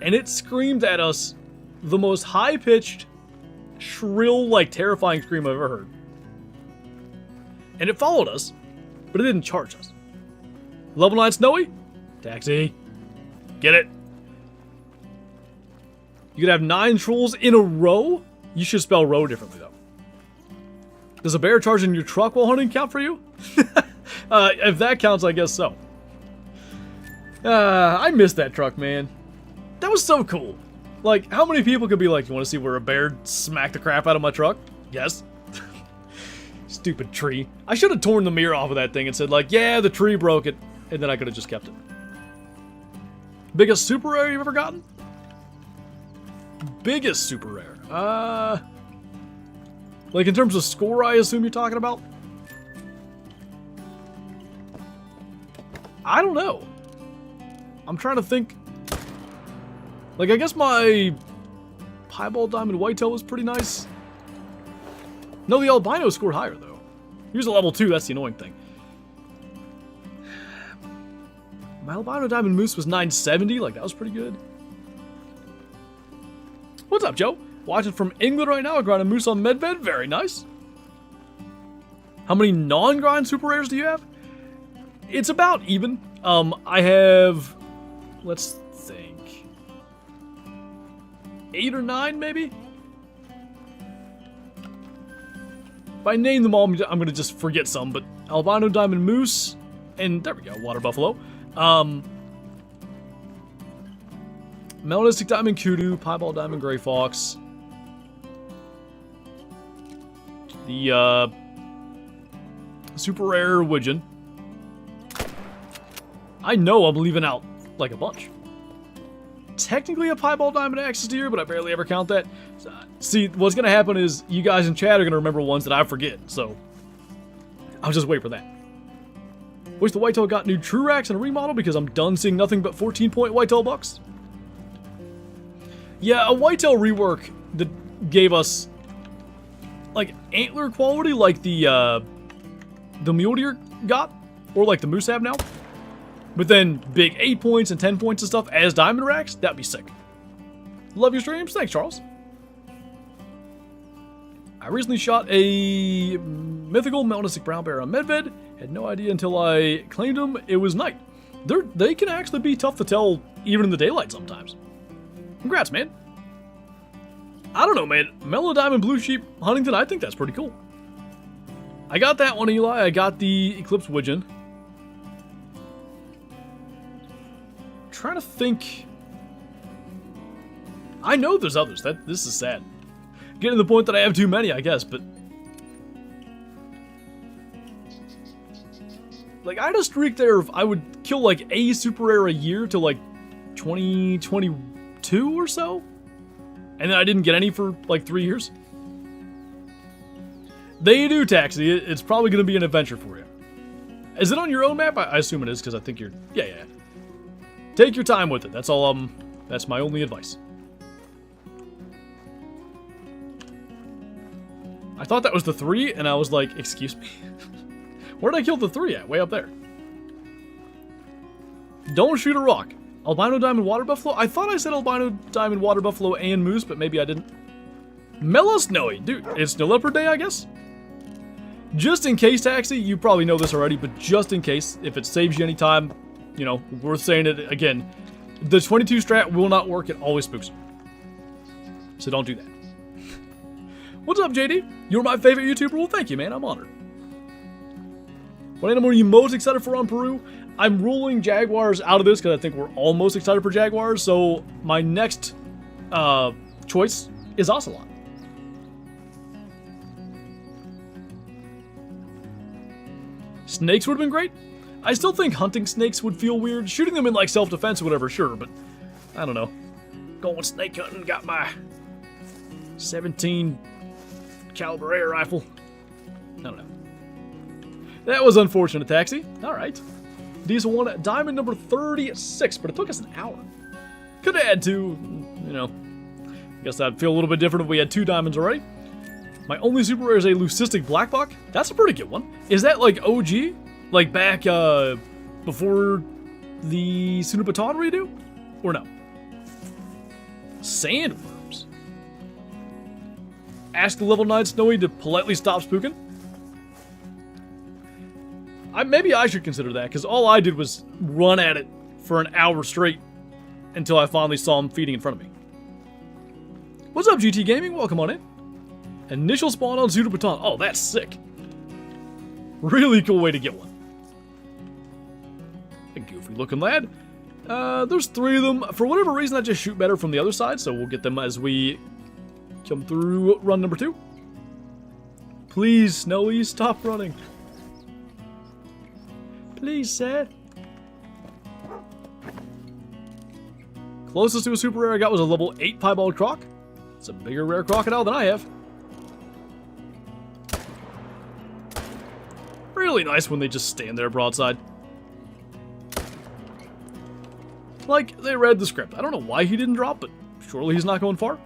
and it screamed at us the most high-pitched, shrill, like terrifying scream I've ever heard. And it followed us, but it didn't charge us. Level 9 Snowy? Taxi. Get it? You could have 9 trolls in a row? You should spell row differently, though. Does a bear charging your truck while hunting count for you? If that counts, I guess so. I missed that truck, man. That was so cool. Like, how many people could be like, you want to see where a bear smacked the crap out of my truck? Yes. Stupid tree. I should have torn the mirror off of that thing and said, like, yeah, the tree broke it. And then I could have just kept it. Biggest super rare you've ever gotten? Biggest super rare. Like in terms of score, I assume you're talking about? I don't know. I'm trying to think. Like, I guess my piebald diamond whitetail was pretty nice. No, the albino scored higher, though. He was a level 2, that's the annoying thing. My albino diamond moose was 970, like, that was pretty good. What's up, Joe? Watching from England right now, I grind a moose on medbed. Very nice. How many non-grind super rares do you have? It's about even. I have, let's think, 8 or 9 maybe? If I name them all, I'm going to just forget some, but albino diamond moose, and there we go, water buffalo. Melanistic diamond kudu, piebald diamond gray fox. The super rare widgeon. I know I'm leaving out like a bunch. Technically a piebald diamond axis deer, but I barely ever count that. See, what's gonna happen is you guys in chat are gonna remember ones that I forget, so I'll just wait for that. Wish the whitetail got new true racks and a remodel because I'm done seeing nothing but 14-point whitetail bucks. Yeah, a whitetail rework that gave us like antler quality like the mule deer got, or like the moose have now. But then big 8 points and 10 points and stuff as diamond racks, that'd be sick. Love your streams. Thanks, Charles. I recently shot a mythical melanistic brown bear on medved. Had no idea until I claimed them. It was night. They can actually be tough to tell even in the daylight sometimes. Congrats, man. I don't know, man. Mellow Diamond Blue Sheep Huntington, I think that's pretty cool. I got that one, Eli. I got the Eclipse Widgeon. trying to think. I know there's others. This is sad. Getting to the point that I have too many, I guess, but like I had a streak there of I would kill like a super rare a year to like 2022 or so, and then I didn't get any for like 3 years. They do, Taxi. It's probably going to be an adventure for you. Is it on your own map? I assume it is, because I think you're... Yeah. Take your time with it. That's all, that's my only advice. I thought that was the 3, and I was like, excuse me? Where did I kill the 3 at? Way up there. Don't shoot a rock. Albino diamond water buffalo? I thought I said albino diamond water buffalo and moose, but maybe I didn't. Mellow snowy. Dude, it's Snow Leopard Day, I guess? Just in case, Taxi, you probably know this already, but just in case, if it saves you any time, you know, worth saying it again, the 22 strat will not work. It always spooks. So don't do that. What's up, JD? You're my favorite YouTuber. Well, thank you, man. I'm honored. What animal are you most excited for on Peru? I'm ruling Jaguars out of this because I think we're all most excited for Jaguars. So my next choice is Ocelot. Snakes would have been great. I still think hunting snakes would feel weird. Shooting them in like self-defense or whatever, sure, but I don't know. Going snake hunting, got my 17 caliber air rifle. I don't know. That was unfortunate, Taxi. All right. Diesel 1, diamond number 36, but it took us an hour. Could have had 2, you know. I guess that'd feel a little bit different if we had 2 diamonds already. My only super rare is a leucistic black buck. That's a pretty good one. Is that like OG? Like back before the Sunabaton redo? Or no? Sandworms. Ask the level 9 Snowy to politely stop spooking. Maybe I should consider that, because all I did was run at it for an hour straight until I finally saw him feeding in front of me. What's up, GT Gaming? Welcome on in. Initial spawn on Pseudo Baton. Oh, that's sick. Really cool way to get one. A goofy looking lad. There's 3 of them. For whatever reason, I just shoot better from the other side, so we'll get them as we come through run number 2. Please, Snowy, stop running. Please, sir. Closest to a super rare I got was a level 8 piebald croc. It's a bigger rare crocodile than I have. Really nice when they just stand there broadside. Like, they read the script. I don't know why he didn't drop, but surely he's not going far.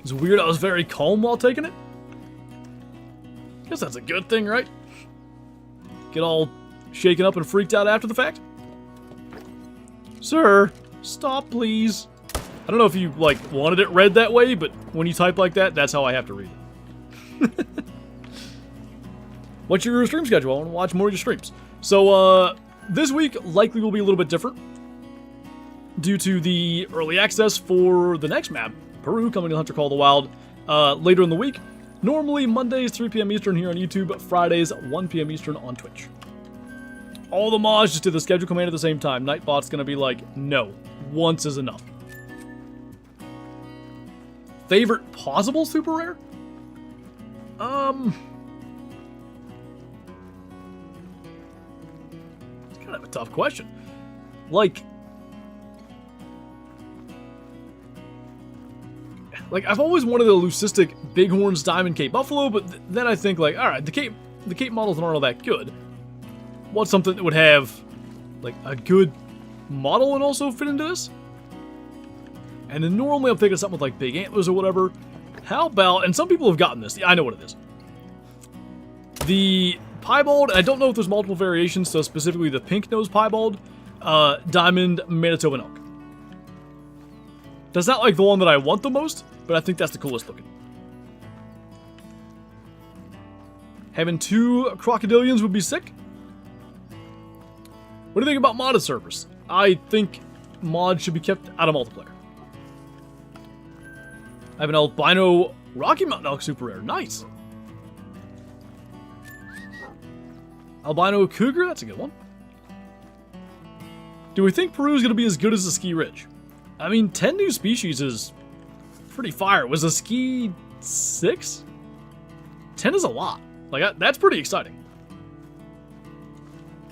It's weird I was very calm while taking it. Guess that's a good thing, right? Get all shaken up and freaked out after the fact. Sir, stop, please. I don't know if you, like, wanted it read that way, but when you type like that, that's how I have to read it. What's your stream schedule? I want to watch more of your streams. So, this week likely will be a little bit different due to the early access for the next map, Peru, coming to Hunter Call the Wild, later in the week. Normally, Mondays, 3 p.m. Eastern here on YouTube, Fridays, 1 p.m. Eastern on Twitch. All the mods just did the schedule command at the same time. Nightbot's gonna be like, no, once is enough. Favorite possible super rare? It's kind of a tough question. Like I've always wanted a leucistic bighorns diamond Cape Buffalo, but then I think like, all right, the Cape models aren't all that good. What's something that would have like a good model and also fit into this? And then normally I'm thinking something with like big antlers or whatever. How about, and some people have gotten this, I know what it is. The piebald, I don't know if there's multiple variations, so specifically the pink nose piebald, diamond Manitoban elk. That's not like the one that I want the most, but I think that's the coolest looking. Having 2 crocodilians would be sick. What do you think about modded servers? I think mods should be kept out of multiplayer. I have an albino Rocky Mountain elk super rare. Nice. Albino cougar, that's a good one. Do we think Peru is going to be as good as the Ski Ridge? I mean, 10 new species is pretty fire. Was the Ski 6? 10 is a lot. Like, that's pretty exciting.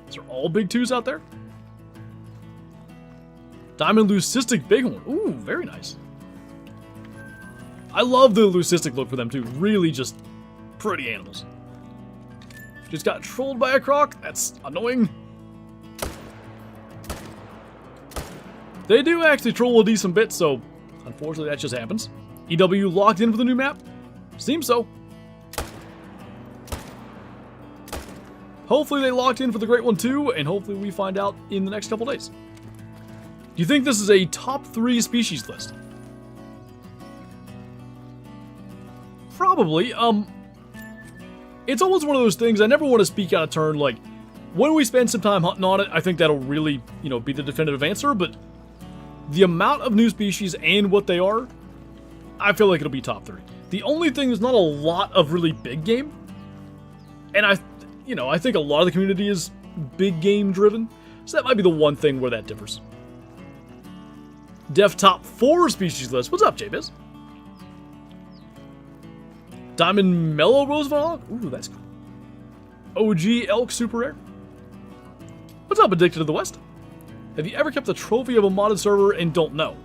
Is there all big 2s out there? Diamond Leucistic Bighorn. Ooh, very nice. I love the leucistic look for them too. Really just pretty animals. Just got trolled by a croc. That's annoying. They do actually troll a decent bit, so unfortunately that just happens. EW locked in for the new map? Seems so. Hopefully they locked in for the great one too, and hopefully we find out in the next couple days. Do you think this is a top 3 species list? Probably. It's almost one of those things, I never want to speak out of turn, like, when we spend some time hunting on it, I think that'll really, be the definitive answer, but the amount of new species and what they are, I feel like it'll be top 3. The only thing, there's not a lot of really big game, and I think a lot of the community is big game driven, so that might be the one thing where that differs. Def top 4 species list. What's up, JaxyBeard? Diamond Mellow Roosevelt. Ooh, that's cool. OG Elk Super Rare. What's up, Addicted to the West? Have you ever kept a trophy of a modded server and don't know?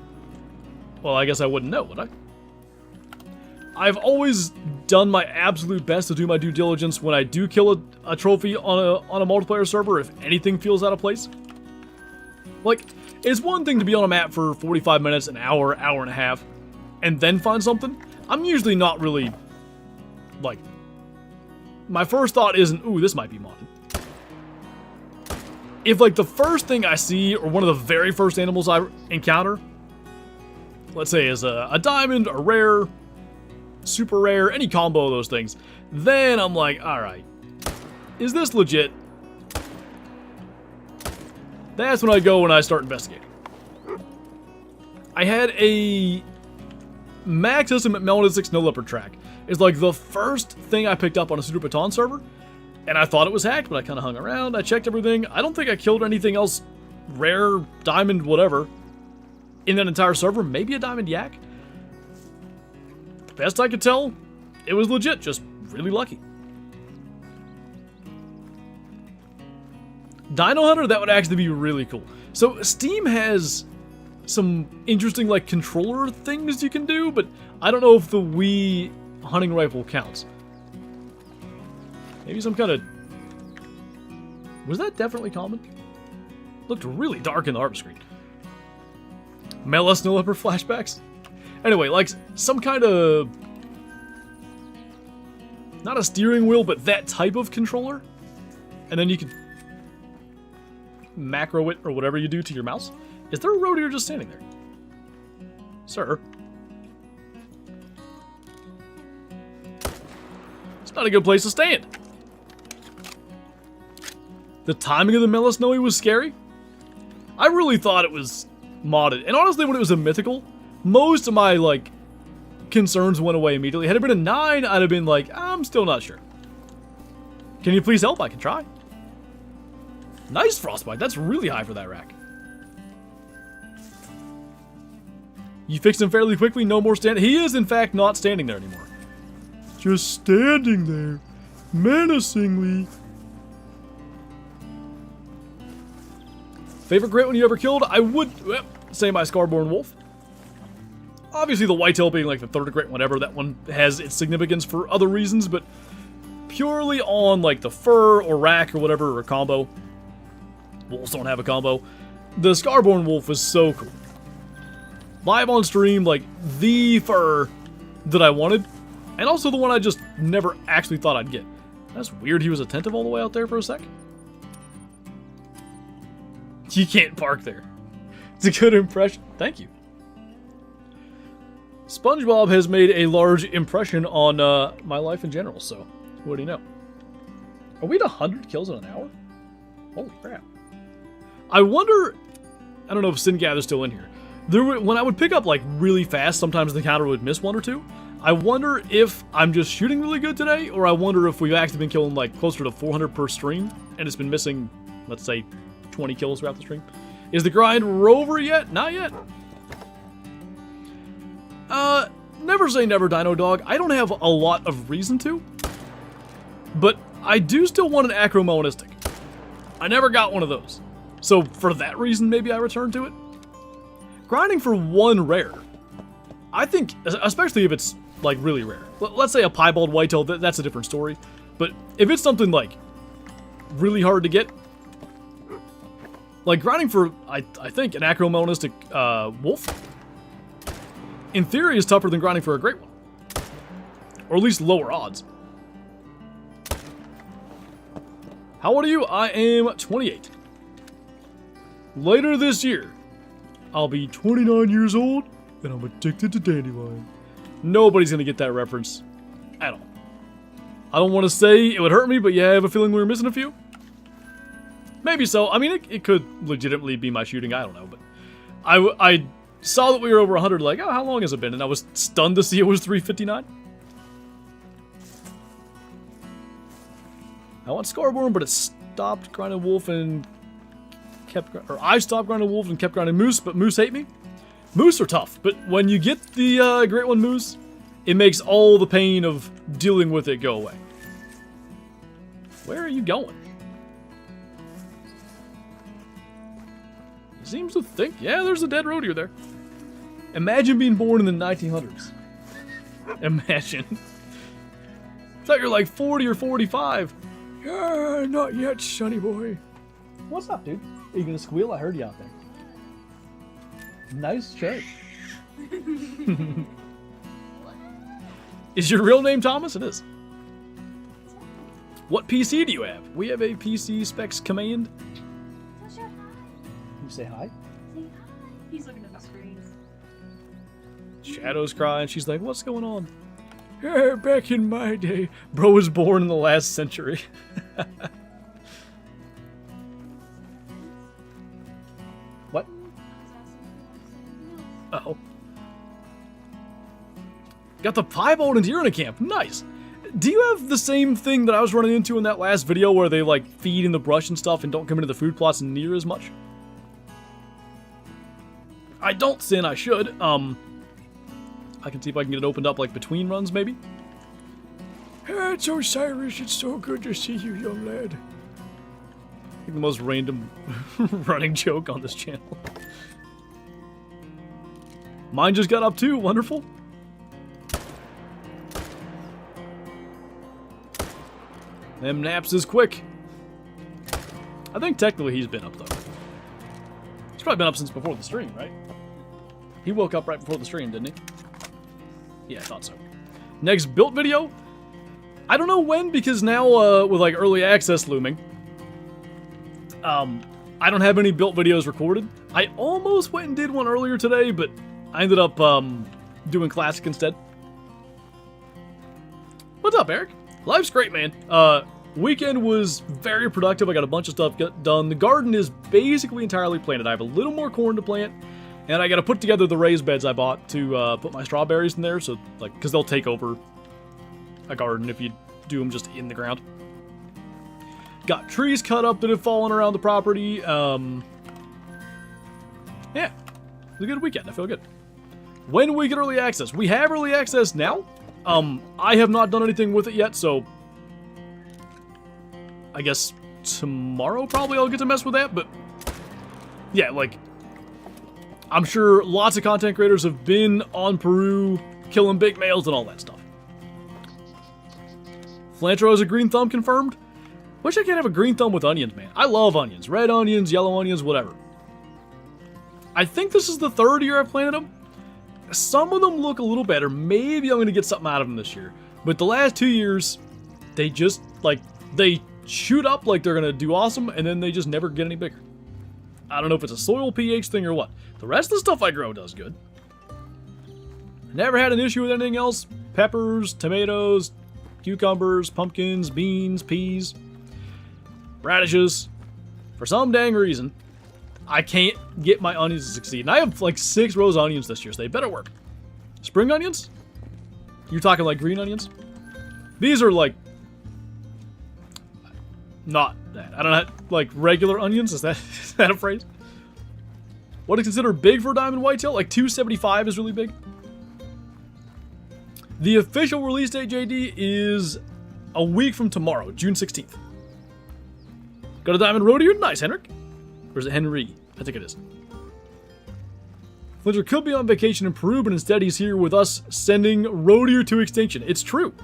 Well, I guess I wouldn't know, would I? I've always done my absolute best to do my due diligence when I do kill a trophy on a multiplayer server if anything feels out of place. Like, it's one thing to be on a map for 45 minutes, an hour, hour and a half, and then find something. I'm usually not really, like, my first thought isn't, ooh, this might be modded. If, like, the first thing I see, or one of the very first animals I encounter, let's say is a diamond, a rare, super rare, any combo of those things, then I'm like, alright, is this legit? That's when I go and I start investigating. I had a max estimate melanatic snow leopard track. It's like the first thing I picked up on a Super Baton server, and I thought it was hacked, but I kind of hung around, I checked everything. I don't think I killed anything else, rare, diamond, whatever, in that entire server. Maybe a diamond yak. The best I could tell, it was legit, just really lucky. Dino Hunter, that would actually be really cool. So Steam has some interesting, like, controller things you can do, but I don't know if the Wii hunting rifle counts. Maybe some kind of... Was that definitely common? Looked really dark in the art screen. Mela Snow Leopard flashbacks? Anyway, like, some kind of... Not a steering wheel, but that type of controller. And then you can macro it or whatever you do to your mouse. Is there a road here just standing there? Sir? It's not a good place to stand. The timing of the Mela Snowy was scary. I really thought it was modded. And honestly, when it was a mythical, most of my, like, concerns went away immediately. Had it been a 9, I'd have been like, I'm still not sure. Can you please help? I can try. Nice frostbite. That's really high for that rack. You fixed him fairly quickly. No more standing. He is, in fact, not standing there anymore. Just standing there. Menacingly. Favorite great one you ever killed? I would say my Scarborn Wolf. Obviously, the whitetail being like the third great whatever. That one has its significance for other reasons, but purely on like the fur or rack or whatever, or combo. Wolves don't have a combo. The Scarborn Wolf was so cool. Live on stream, like, the fur that I wanted, and also the one I just never actually thought I'd get. That's weird he was attentive all the way out there for a sec. You can't park there. It's a good impression. Thank you. SpongeBob has made a large impression on my life in general, so what do you know? Are we at 100 kills in an hour? Holy crap. I wonder, I don't know if Singather's still in here. When I would pick up like really fast, sometimes the counter would miss 1 or 2. I wonder if I'm just shooting really good today, or I wonder if we've actually been killing like closer to 400 per stream, and it's been missing, let's say, 20 kills throughout the stream. Is the grind over yet? Not yet. Never say never, Dino Dog. I don't have a lot of reason to. But I do still want an acromonistic. I never got one of those. So for that reason, maybe I return to it. Grinding for one rare. I think, especially if it's like really rare. Let's say a piebald whitetail, that's a different story. But if it's something like really hard to get, like grinding for, I think, an acromonistic wolf, in theory is tougher than grinding for a great one. Or at least lower odds. How old are you? I am 28. Later this year, I'll be 29 years old, and I'm addicted to dandelion. Nobody's gonna get that reference at all. I don't want to say it would hurt me, but yeah, I have a feeling we were missing a few. Maybe so. I mean, it could legitimately be my shooting. I don't know, but I saw that we were over 100. Like, oh, how long has it been? And I was stunned to see it was 3:59. I want Scarborn, but it stopped grinding wolf and kept, or I stopped grinding wolf and kept grinding moose, but moose hate me. Moose are tough, but when you get the great one moose, it makes all the pain of dealing with it go away. Where are you going? He seems to think, yeah, there's a dead road deer there. Imagine being born in the 1900s. Imagine. Thought you're like 40 or 45. Yeah, not yet, sonny boy. What's up, dude? Are you gonna squeal? I heard you out there. Nice shirt. Is your real name Thomas? It is. What PC do you have? We have a PC specs command. You say hi? Say hi. He's looking at the screen. Shadow's crying. She's like, what's going on? Yeah, back in my day. Bro was born in the last century. What? Uh-oh. Got the piebald and deer in a camp. Nice. Do you have the same thing that I was running into in that last video where they like feed in the brush and stuff and don't come into the food plots near as much? I don't, Sin. I should. I can see if I can get it opened up like between runs maybe. It's Osiris. It's so good to see you, young lad. I think the most random running joke on this channel. Mine just got up too. Wonderful. Them naps is quick. I think technically he's been up though. He's probably been up since before the stream, right? He woke up right before the stream, didn't he? Yeah, I thought so. Next built video? I don't know when, because now with like early access looming, I don't have any built videos recorded. I almost went and did one earlier today, but I ended up doing classic instead. What's up, Eric? Life's great, man. Weekend was very productive. I got a bunch of stuff done. The garden is basically entirely planted. I have a little more corn to plant, and I got to put together the raised beds I bought to put my strawberries in there. So, like, because they'll take over a garden if you do them just in the ground. Got trees cut up that have fallen around the property. Yeah, it was a good weekend. I feel good. When we get early access, we have early access now. I have not done anything with it yet, so I guess tomorrow probably I'll get to mess with that, but yeah, like, I'm sure lots of content creators have been on Peru, killing big males and all that stuff. Flinter has a green thumb confirmed. Wish I could have a green thumb with onions, man. I love onions. Red onions, yellow onions, whatever. I think this is the third year I've planted them. Some of them look a little better. Maybe I'm going to get something out of them this year. But the last 2 years, they just, like, they shoot up like they're going to do awesome, and then they just never get any bigger. I don't know if it's a soil pH thing or what. The rest of the stuff I grow does good. Never had an issue with anything else. Peppers, tomatoes, cucumbers, pumpkins, beans, peas, radishes. For some dang reason, I can't get my onions to succeed. And I have like 6 rows of onions this year, so they better work. Spring onions? You're talking like green onions? These are like not that. I don't know, like regular onions? Is that a phrase? What is considered big for a diamond whitetail? Like 275 is really big. The official release date, JD, is a week from tomorrow, June 16th. Got a diamond road here? Nice, Henrik. Or is it Henry? I think it is. Flinter could be on vacation in Peru, but instead he's here with us, sending Roadier to extinction. It's true.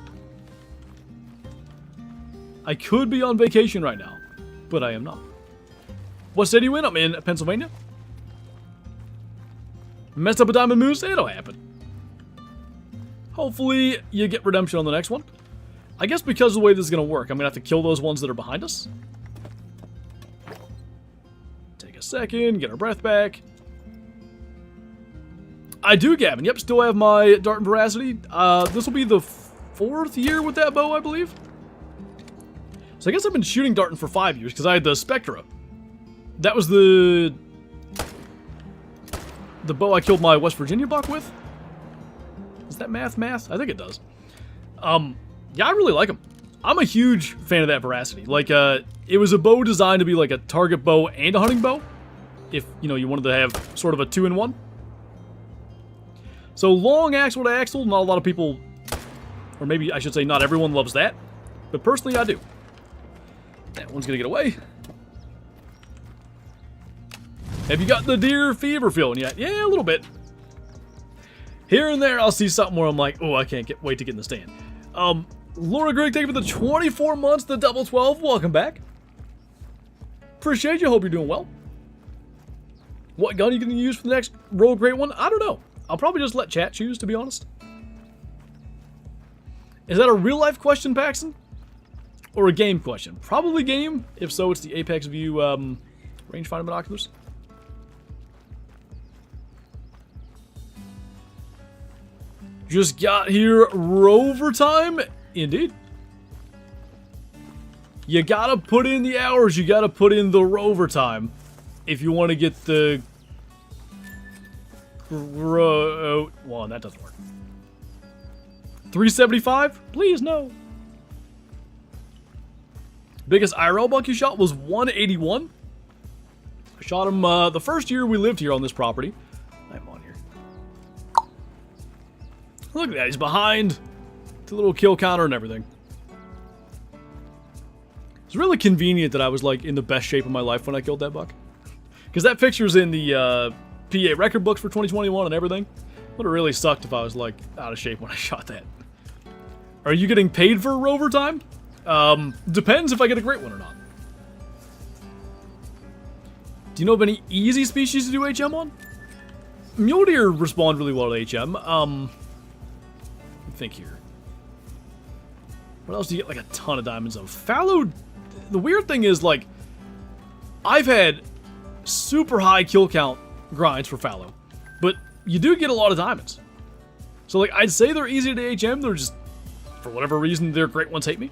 I could be on vacation right now, but I am not. What state are you in? I'm in Pennsylvania. Messed up a diamond moose? It'll happen. Hopefully you get redemption on the next one. I guess because of the way this is going to work, I'm going to have to kill those ones that are behind us. Take a second, get our breath back. I do, Gavin. Yep, still have my dart and veracity. This will be the 4th year with that bow, I believe. So I guess I've been shooting darting for 5 years because I had the Spectra. That was the bow I killed my West Virginia buck with. Does that math? I think it does. Yeah, I really like them. I'm a huge fan of that veracity. Like, it was a bow designed to be like a target bow and a hunting bow. If, you know, you wanted to have sort of a 2-in-1. So long axle to axle, not a lot of people, or maybe I should say not everyone loves that. But personally, I do. That one's gonna get away. Have you got the deer fever feeling yet? Yeah, a little bit. Here and there, I'll see something where I'm like, oh, I can't wait to get in the stand. Laura Greg, thank you for the 24 months, the double 12. Welcome back. Appreciate you. Hope you're doing well. What gun are you going to use for the next Royal Great one? I don't know. I'll probably just let chat choose, to be honest. Is that a real-life question, Paxton? Or a game question? Probably game. If so, it's the Apex View rangefinder binoculars. Just got here, ROEvertime. Indeed. You gotta put in the hours. You gotta put in the ROEvertime if you want to get the well, that doesn't work. 375? Please, no. Biggest IRL buck you shot was 181. I shot him the first year we lived here on this property. I'm on here. Look at that, he's behind the little kill counter and everything. It's really convenient that I was like in the best shape of my life when I killed that buck. Because that picture's in the PA record books for 2021 and everything. Would have really sucked if I was like out of shape when I shot that. Are you getting paid for ROEvertime? Depends if I get a great one or not. Do you know of any easy species to do HM on? Mule deer respond really well to HM. Let me think here. What else do you get like a ton of diamonds of? Fallow, the weird thing is like, I've had super high kill count grinds for fallow, but you do get a lot of diamonds. So like, I'd say they're easy to HM, they're just, for whatever reason, their great ones hate me.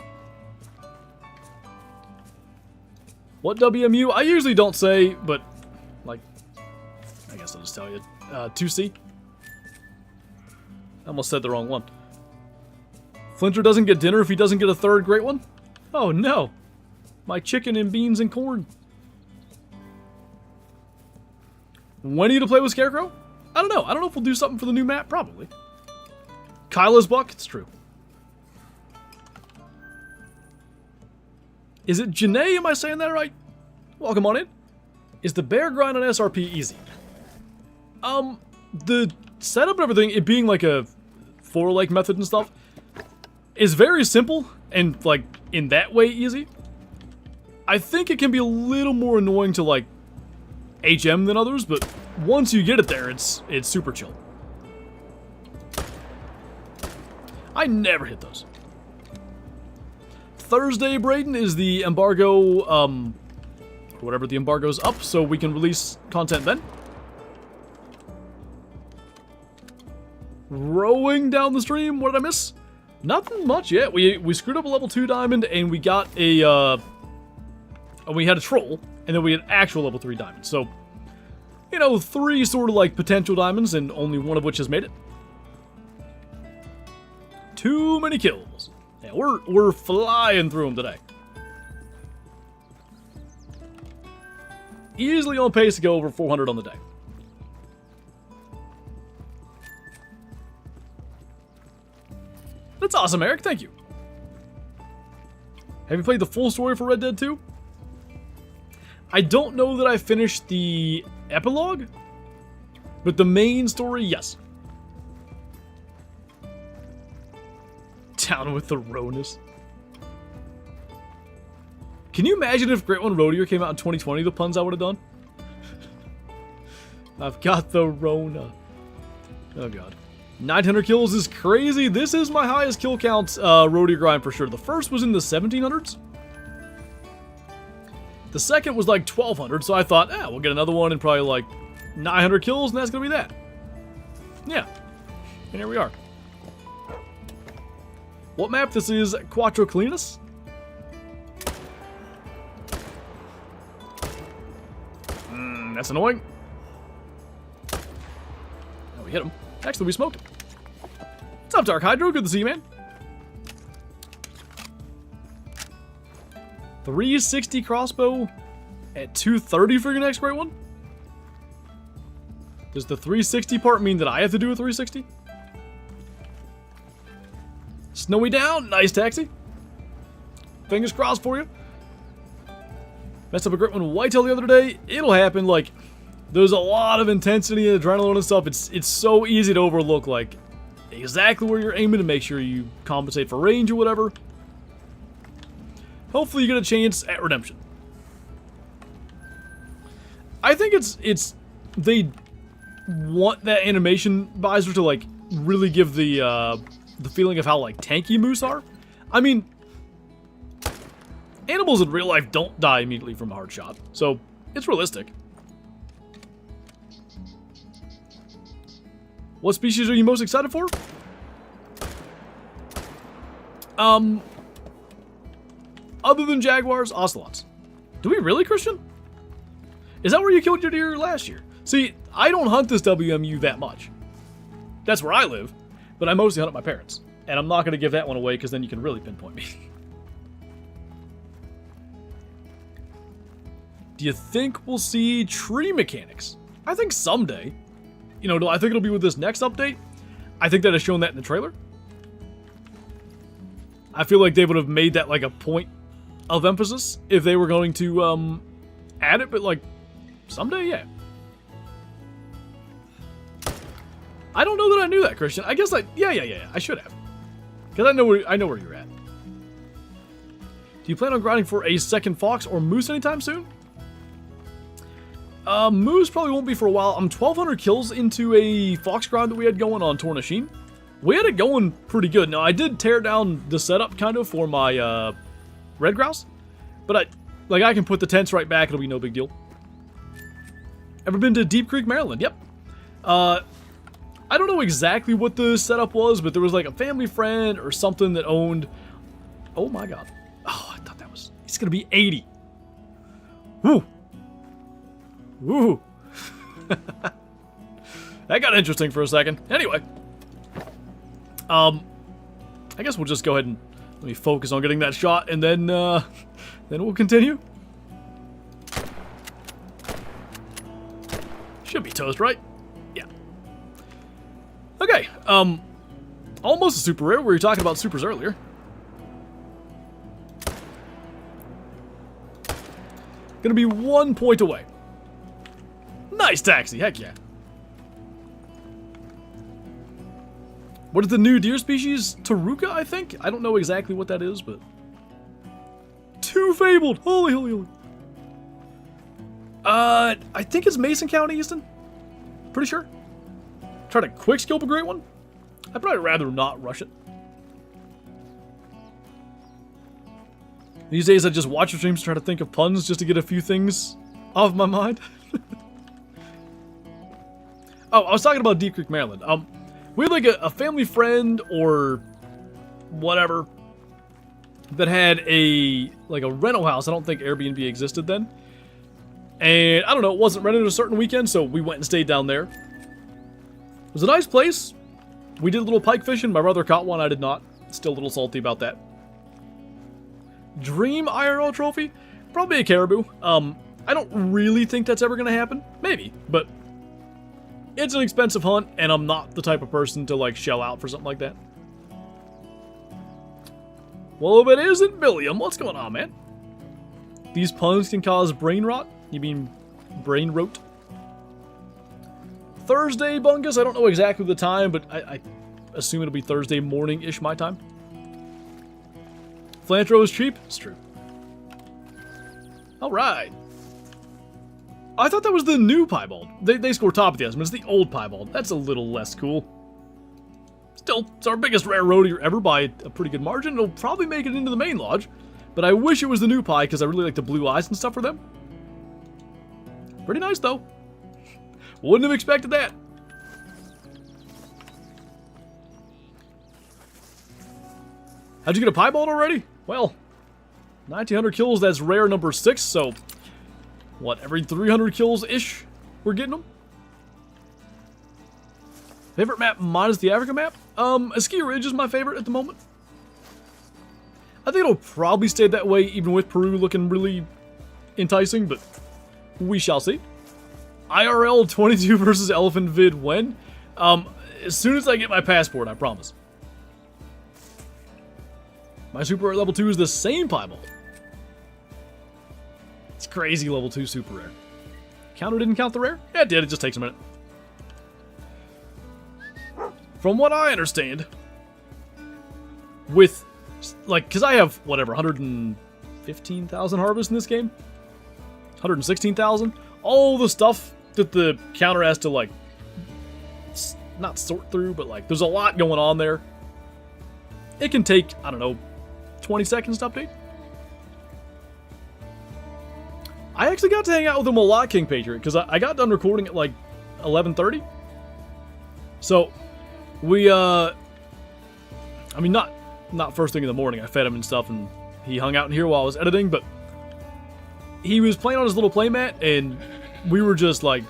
What WMU? I usually don't say, but like, I guess I'll just tell you. 2C. I almost said the wrong one. Flinter doesn't get dinner if he doesn't get a third great one? Oh no. My chicken and beans and corn. When are you to play with Scarecrow? I don't know. I don't know if we'll do something for the new map. Probably. Kyla's buck? It's true. Is it Janae? Am I saying that right? Welcome on in. Is the bear grind on SRP easy? The setup and everything, it being like a 4-leg method and stuff, is very simple and like in that way easy. I think it can be a little more annoying to like HM than others, but once you get it there, it's super chill. I never hit those. Thursday, Braden, is the embargo, or whatever the embargo's up, so we can release content then. Rowing down the stream, what did I miss? Nothing much yet. We screwed up a level 2 diamond, and we got a, we had a troll, and then we had actual level 3 diamond. So, you know, 3 sort of like potential diamonds, and only one of which has made it. Too many kills. Yeah, we're flying through them today. Easily on pace to go over 400 on the day. That's awesome, Eric. Thank you. Have you played the full story for Red Dead 2? I don't know that I finished the epilogue, but the main story, yes. Down with the Ronus. Can you imagine if Great One Roadier came out in 2020, the puns I would have done? I've got the Rona. Oh god. 900 kills is crazy. This is my highest kill count Roadier grind for sure. The first was in the 1700s. The second was like 1200, so I thought, we'll get another one in probably like 900 kills, and that's gonna be that. Yeah. And here we are. What map? This is Quattro Colinas. That's annoying. Oh, we hit him. Actually, we smoked him. What's up, Dark Hydro? Good to see you, man. 360 crossbow at 230 for your next Great One? Does the 360 part mean that I have to do a 360? Snowy down. Nice taxi. Fingers crossed for you. Messed up a Great One Whitetail the other day. It'll happen. Like, there's a lot of intensity and adrenaline and stuff. It's so easy to overlook, like, exactly where you're aiming to make sure you compensate for range or whatever. Hopefully you get a chance at redemption. I think it's they want that animation visor to, like, really give the feeling of how, like, tanky moose are. I mean, animals in real life don't die immediately from a hard shot, so it's realistic. What species are you most excited for? Other than jaguars, ocelots. Do we really, Christian? Is that where you killed your deer last year? See, I don't hunt this WMU that much. That's where I live, but I mostly hunt at my parents'. And I'm not going to give that one away because then you can really pinpoint me. Do you think we'll see tree mechanics? I think someday. You know, I think it'll be with this next update. I think that has shown that in the trailer. I feel like they would have made that like a point of emphasis if they were going to add it, but like someday, yeah. I don't know that I knew that, Christian. I guess like yeah. I should have, because I know where you're at. Do you plan on grinding for a second fox or moose anytime soon? Moose probably won't be for a while. I'm 1,200 kills into a fox grind that we had going on Tornasheen. We had it going pretty good. Now, I did tear down the setup kind of for my red grouse, but I can put the tents right back. It'll be no big deal. Ever been to Deep Creek, Maryland? Yep. I don't know exactly what the setup was, but there was like a family friend or something that owned. Oh my god. Oh, I thought that was. It's gonna be 80. Woo. Woo! That got interesting for a second. Anyway, I guess we'll just go ahead and let me focus on getting that shot, and then we'll continue. Should be toast, right? Yeah. Okay. Almost a super rare. We were talking about supers earlier. Gonna be 1 point away. Nice taxi, heck yeah. What is the new deer species? Taruka, I think? I don't know exactly what that is, but... Two fabled! Holy, holy, holy. I think it's Mason County, Easton. Pretty sure. Try to quick scope a Great One? I'd probably rather not rush it. These days I just watch your streams, try to think of puns just to get a few things off my mind. Oh, I was talking about Deep Creek, Maryland. We had like a family friend or whatever that had a rental house. I don't think Airbnb existed then. And I don't know, it wasn't rented a certain weekend, so we went and stayed down there. It was a nice place. We did a little pike fishing. My brother caught one, I did not. Still a little salty about that. Dream IRL trophy? Probably a caribou. I don't really think that's ever going to happen. Maybe, but it's an expensive hunt, and I'm not the type of person to, like, shell out for something like that. Well, if it isn't Billiam, what's going on, man? These puns can cause brain rot? You mean brain rot? Thursday, Bungus? I don't know exactly the time, but I assume it'll be Thursday morning-ish my time. Flinter is cheap? It's true. Alright. I thought that was the new piebald. They score top of the estimate. It's the old piebald. That's a little less cool. Still, it's our biggest rare roadie ever by a pretty good margin. It'll probably make it into the main lodge. But I wish it was the new pie because I really like the blue eyes and stuff for them. Pretty nice, though. Wouldn't have expected that. How'd you get a piebald already? Well, 1900 kills, that's rare number 6, so what, every 300 kills-ish we're getting them? Favorite map minus the Africa map? Ski Ridge is my favorite at the moment. I think it'll probably stay that way even with Peru looking really enticing, but we shall see. IRL 22 versus Elephant vid when? As soon as I get my passport, I promise. My super rare level 2 is the same piebald. It's crazy level 2 super rare. Counter didn't count the rare? Yeah, it did. It just takes a minute. From what I understand, with, like, because I have, whatever, 115,000 harvests in this game? 116,000? All the stuff that the counter has to, like, not sort through, but, like, there's a lot going on there. It can take, I don't know, 20 seconds to update. I actually got to hang out with him a lot, King Patriot, because I got done recording at like 11:30. So we, I mean, not first thing in the morning. I fed him and stuff, and he hung out in here while I was editing. But he was playing on his little playmat, and we were just like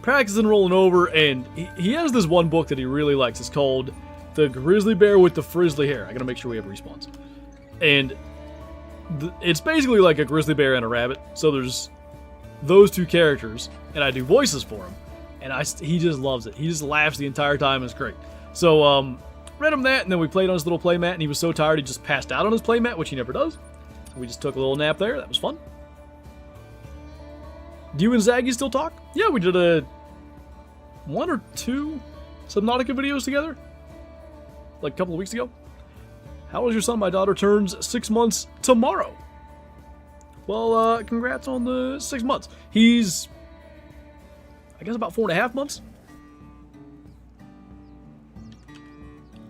practicing rolling over. And he has this one book that he really likes. It's called The Grizzly Bear with the Frizzly Hair. I gotta make sure we have response. And it's basically like a grizzly bear and a rabbit. So there's those two characters, and I do voices for him. And he just loves it. He just laughs the entire time. It's great. So, read him that, and then we played on his little playmat, and he was so tired he just passed out on his playmat, which he never does. We just took a little nap there. That was fun. Do you and Zaggy still talk? Yeah, we did a 1 or 2 Subnautica videos together. Like a couple of weeks ago. How is your son? My daughter turns 6 months tomorrow. Well, congrats on the 6 months. He's, I guess, about 4.5 months.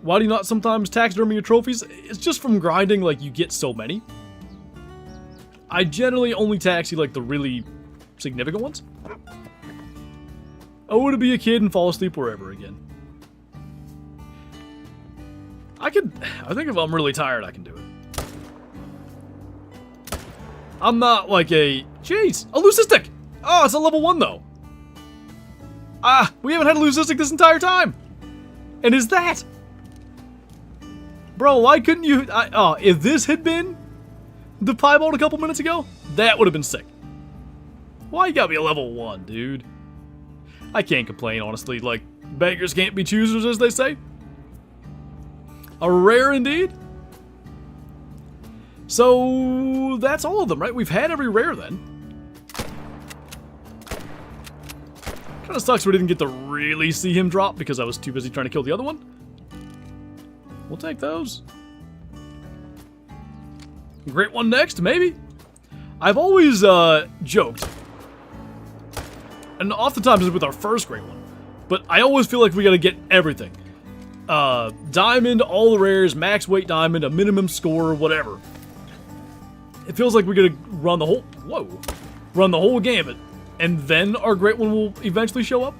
Why do you not sometimes taxidermy your trophies? It's just from grinding, like, you get so many. I generally only taxi, like, the really significant ones. Oh, to be a kid and fall asleep wherever again. I think if I'm really tired, I can do it. I'm not like a, jeez, a leucistic! Oh, it's a level 1 though. Ah, we haven't had a leucistic this entire time! And is that? Bro, why couldn't you, if this had been the piebald a couple minutes ago, that would have been sick. Why you gotta be a level 1, dude? I can't complain, honestly, like, beggars can't be choosers, as they say. A rare indeed. So that's all of them, right? We've had every rare then. Kind of sucks we didn't get to really see him drop because I was too busy trying to kill the other one. We'll take those. Great one next, maybe. I've always joked, and oftentimes it's with our first great one, but I always feel like we gotta get everything. Diamond, all the rares, max weight diamond, a minimum score, whatever. It feels like we gotta run the whole gamut, and then our great one will eventually show up.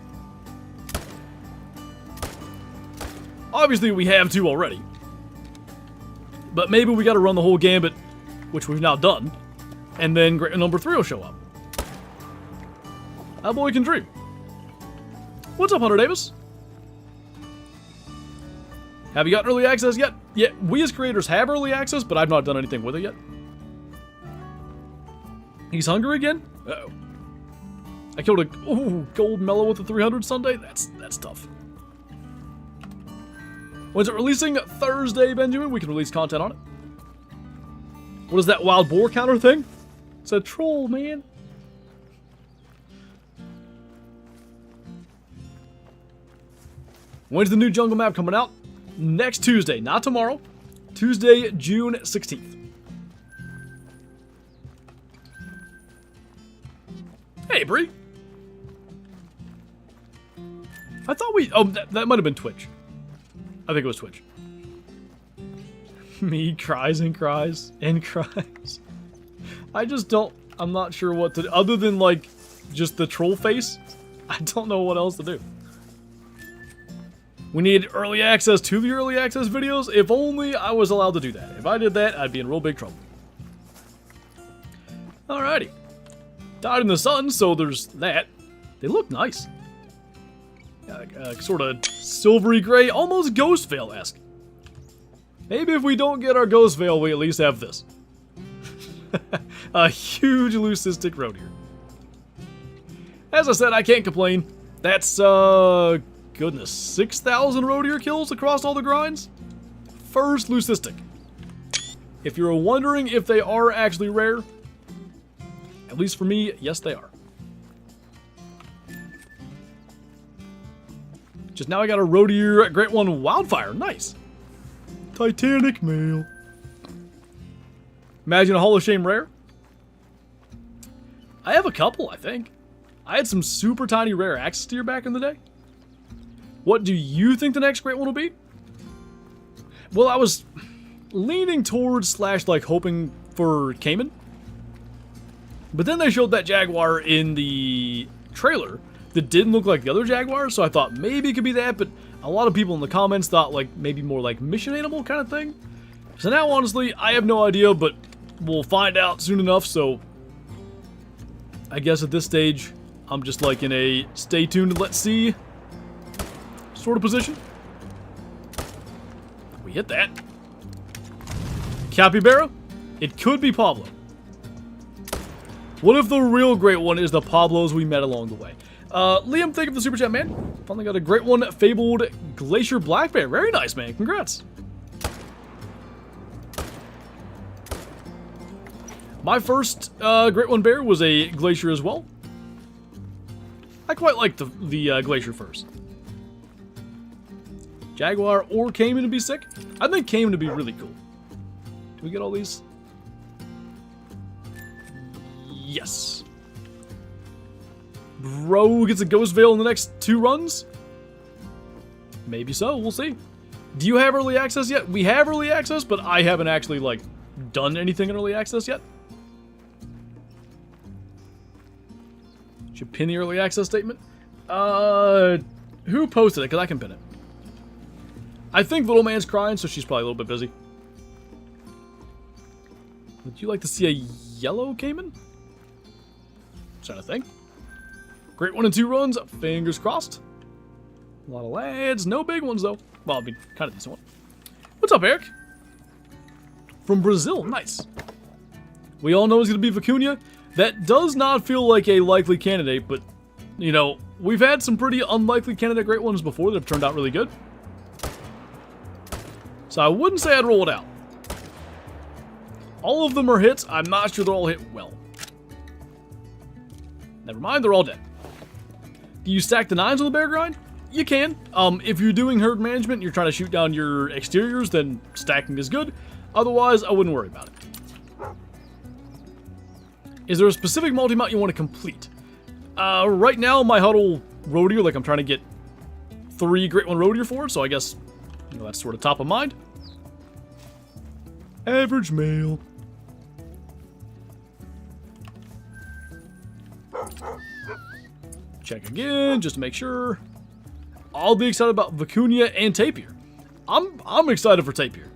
Obviously, we have 2 already, but maybe we gotta run the whole gambit, which we've now done, and then great number 3 will show up. That boy can dream. What's up, Hunter Davis? Have you gotten early access yet? Yeah, we as creators have early access, but I've not done anything with it yet. He's hungry again? Uh-oh. I killed a gold mellow with a 300 Sunday? That's tough. When's it releasing? Thursday, Benjamin. We can release content on it. What is that wild boar counter thing? It's a troll, man. When's the new jungle map coming out? Next Tuesday, not tomorrow. Tuesday, June 16th. Hey, Bree. I thought we... Oh, that might have been Twitch. I think it was Twitch. Me cries and cries and cries. I just don't... I'm not sure what to... Other than, like, just the troll face, I don't know what else to do. We need early access to the early access videos. If only I was allowed to do that. If I did that, I'd be in real big trouble. Alrighty. Died in the sun, so there's that. They look nice. Sort of silvery gray, almost Ghost Veil-esque. Maybe if we don't get our Ghost Veil, we at least have this. A huge leucistic road here. As I said, I can't complain. That's, goodness, 6,000 road deer kills across all the grinds? First leucistic. If you're wondering if they are actually rare, at least for me, yes they are. Just now I got a road deer Great One Wildfire. Nice. Titanic male. Imagine a Hall of Shame rare. I have a couple, I think. I had some super tiny rare Axis deer back in the day. What do you think the next Great One will be? Well, I was leaning towards / like hoping for Cayman. But then they showed that Jaguar in the trailer that didn't look like the other Jaguars, so I thought maybe it could be that, but a lot of people in the comments thought like maybe more like mission animal kind of thing. So now, honestly, I have no idea, but we'll find out soon enough, so I guess at this stage, I'm just like in a stay tuned, let's see sort of position. We hit that. Capybara? It could be Pablo. What if the real Great One is the Pablos we met along the way? Liam, thank you for the super chat, man. Finally got a Great One Fabled Glacier Black Bear. Very nice, man. Congrats. My first Great One Bear was a Glacier as well. I quite like the Glacier first. Jaguar or Cayman to be sick? I think Cayman to be really cool. Do we get all these? Yes. Bro gets a Ghost Veil in the next 2 runs? Maybe so, we'll see. Do you have early access yet? We have early access, but I haven't actually, like, done anything in early access yet. Should pin the early access statement? Who posted it? Because I can pin it. I think Little Man's crying, so she's probably a little bit busy. Would you like to see a yellow Cayman? Trying to think. Great One in 2 runs. Fingers crossed. A lot of lads. No big ones, though. Well, I mean, kind of decent one. What's up, Eric? From Brazil. Nice. We all know it's going to be Vicuña. That does not feel like a likely candidate, but, you know, we've had some pretty unlikely candidate Great Ones before that have turned out really good. So I wouldn't say I'd roll it out. All of them are hits. I'm not sure they're all hit well. Never mind, they're all dead. Do you stack the 9s on the bear grind? You can. If you're doing herd management and you're trying to shoot down your exteriors, then stacking is good. Otherwise, I wouldn't worry about it. Is there a specific multi-mount you want to complete? Right now, my huddle road deer, like I'm trying to get 3 Great One road deer for, so I guess, you know, that's sort of top of mind. Average male. Check again, just to make sure. I'll be excited about Vicuña and Tapir. I'm excited for Tapir.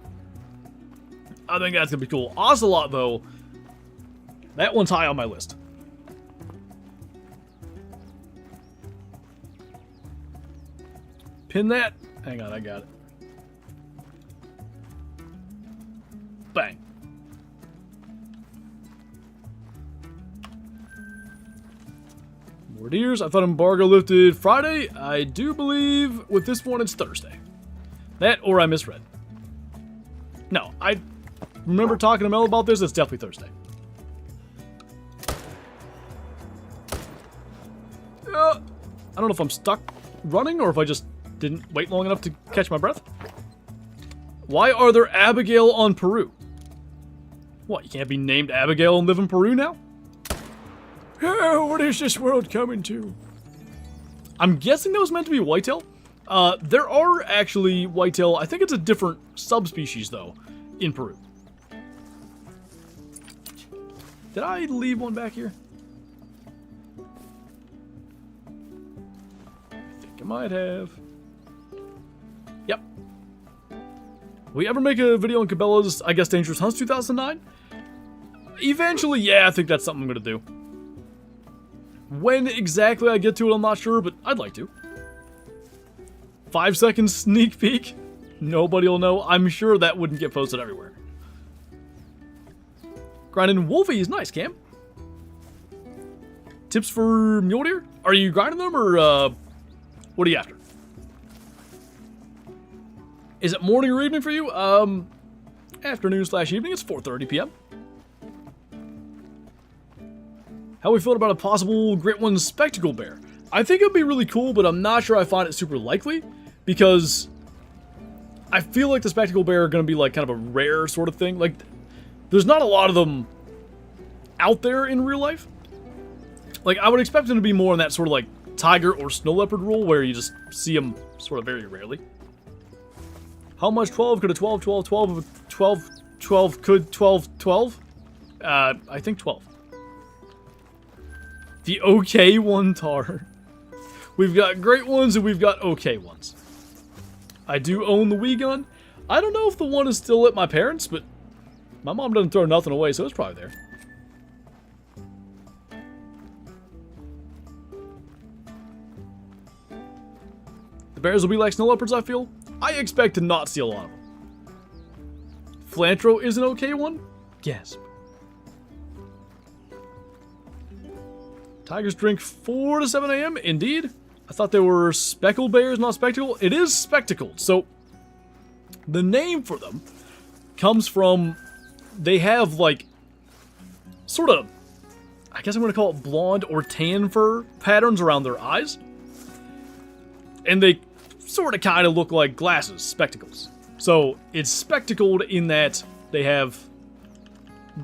I think that's gonna be cool. Ocelot, though, that one's high on my list. Pin that. Hang on, I got it. Bang. More deers. I thought embargo lifted Friday. I do believe with this one it's Thursday. That, or I misread. No, I remember talking to Mel about this. It's definitely Thursday. I don't know if I'm stuck running or if I just didn't wait long enough to catch my breath. Why are there Abigail on Peru? What, you can't be named Abigail and live in Peru now? Oh, what is this world coming to? I'm guessing that was meant to be whitetail. There are actually whitetail, I think it's a different subspecies though, in Peru. Did I leave one back here? I think I might have. Yep. We ever make a video on Cabela's, I guess, Dangerous Hunts 2009? Eventually, yeah, I think that's something I'm gonna do. When exactly I get to it, I'm not sure, but I'd like to. 5 seconds sneak peek. Nobody will know. I'm sure that wouldn't get posted everywhere. Grinding Wolfie is nice, Cam. Tips for mule deer? Are you grinding them or what are you after? Is it morning or evening for you? Afternoon/evening. It's 4:30 p.m. How we feel about a possible Great One spectacle bear? I think it'd be really cool, but I'm not sure I find it super likely because I feel like the spectacle bear are going to be like kind of a rare sort of thing. Like, there's not a lot of them out there in real life. Like, I would expect them to be more in that sort of like tiger or snow leopard role where you just see them sort of very rarely. How much 12 could a 12, 12, 12, 12, 12 could 12, 12? I think 12. The okay one tar. We've got great ones and we've got okay ones. I do own the Wii gun. I don't know if the one is still at my parents', but my mom doesn't throw nothing away, so it's probably there. The bears will be like snow leopards, I feel. I expect to not see a lot of them. Flinter is an okay one? Gasp. Tigers drink 4 to 7 a.m. Indeed. I thought they were speckled bears, not spectacle. It is spectacled. So, the name for them comes from, they have like, sort of, I guess I'm going to call it blonde or tan fur patterns around their eyes. And they sort of kind of look like glasses, spectacles. So, it's spectacled in that they have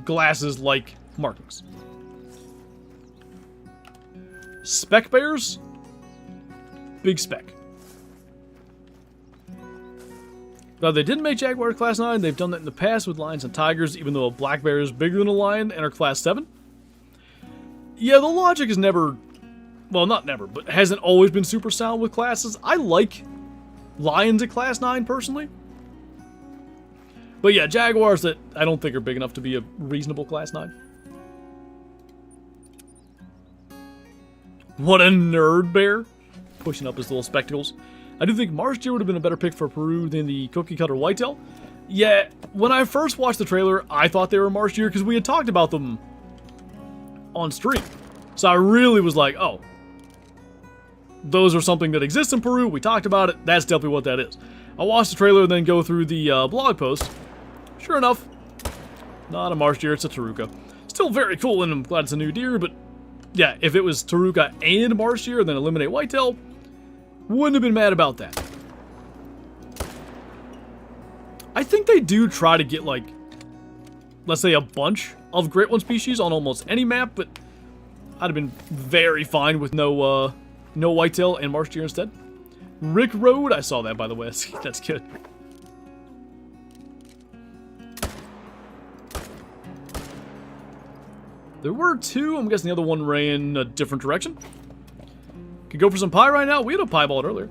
glasses-like markings. Spec bears? Big spec. Now, they didn't make Jaguar Class 9. They've done that in the past with lions and tigers, even though a black bear is bigger than a lion and are Class 7. Yeah, the logic is never... Well, not never, but hasn't always been super sound with classes. I like lions at Class 9, personally. But yeah, jaguars that I don't think are big enough to be a reasonable Class 9. What a nerd bear. Pushing up his little spectacles. I do think marsh deer would have been a better pick for Peru than the cookie cutter whitetail. Yeah, when I first watched the trailer, I thought they were marsh deer because we had talked about them on stream. So I really was like, oh, those are something that exists in Peru. We talked about it. That's definitely what that is. I watched the trailer and then go through the blog post. Sure enough, not a marsh deer, it's a taruka. Still very cool, and I'm glad it's a new deer, but yeah, if it was taruka and marsh deer, then eliminate whitetail, wouldn't have been mad about that. I think they do try to get, like, let's say a bunch of Great One species on almost any map, but I'd have been very fine with no whitetail and marsh deer instead. Rick Road, I saw that, by the way. That's good. There were two. I'm guessing the other one ran a different direction. Could go for some pie right now. We had a pie ball earlier.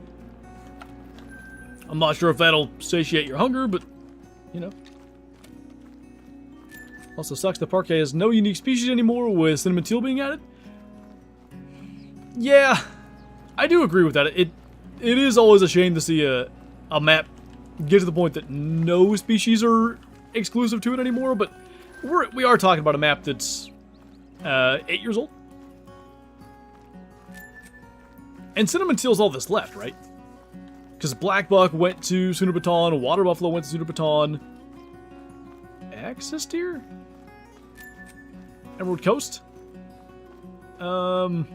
I'm not sure if that'll satiate your hunger, but, you know. Also sucks the parquet has no unique species anymore with cinnamon teal being added. Yeah, I do agree with that. It is always a shame to see a map get to the point that no species are exclusive to it anymore, but we are talking about a map that's 8 years old. And cinnamon teal's all that's left, right? Because Black Buck went to Sooner Baton, Water Buffalo went to Sooner Baton. Axis Deer? Emerald Coast? Mule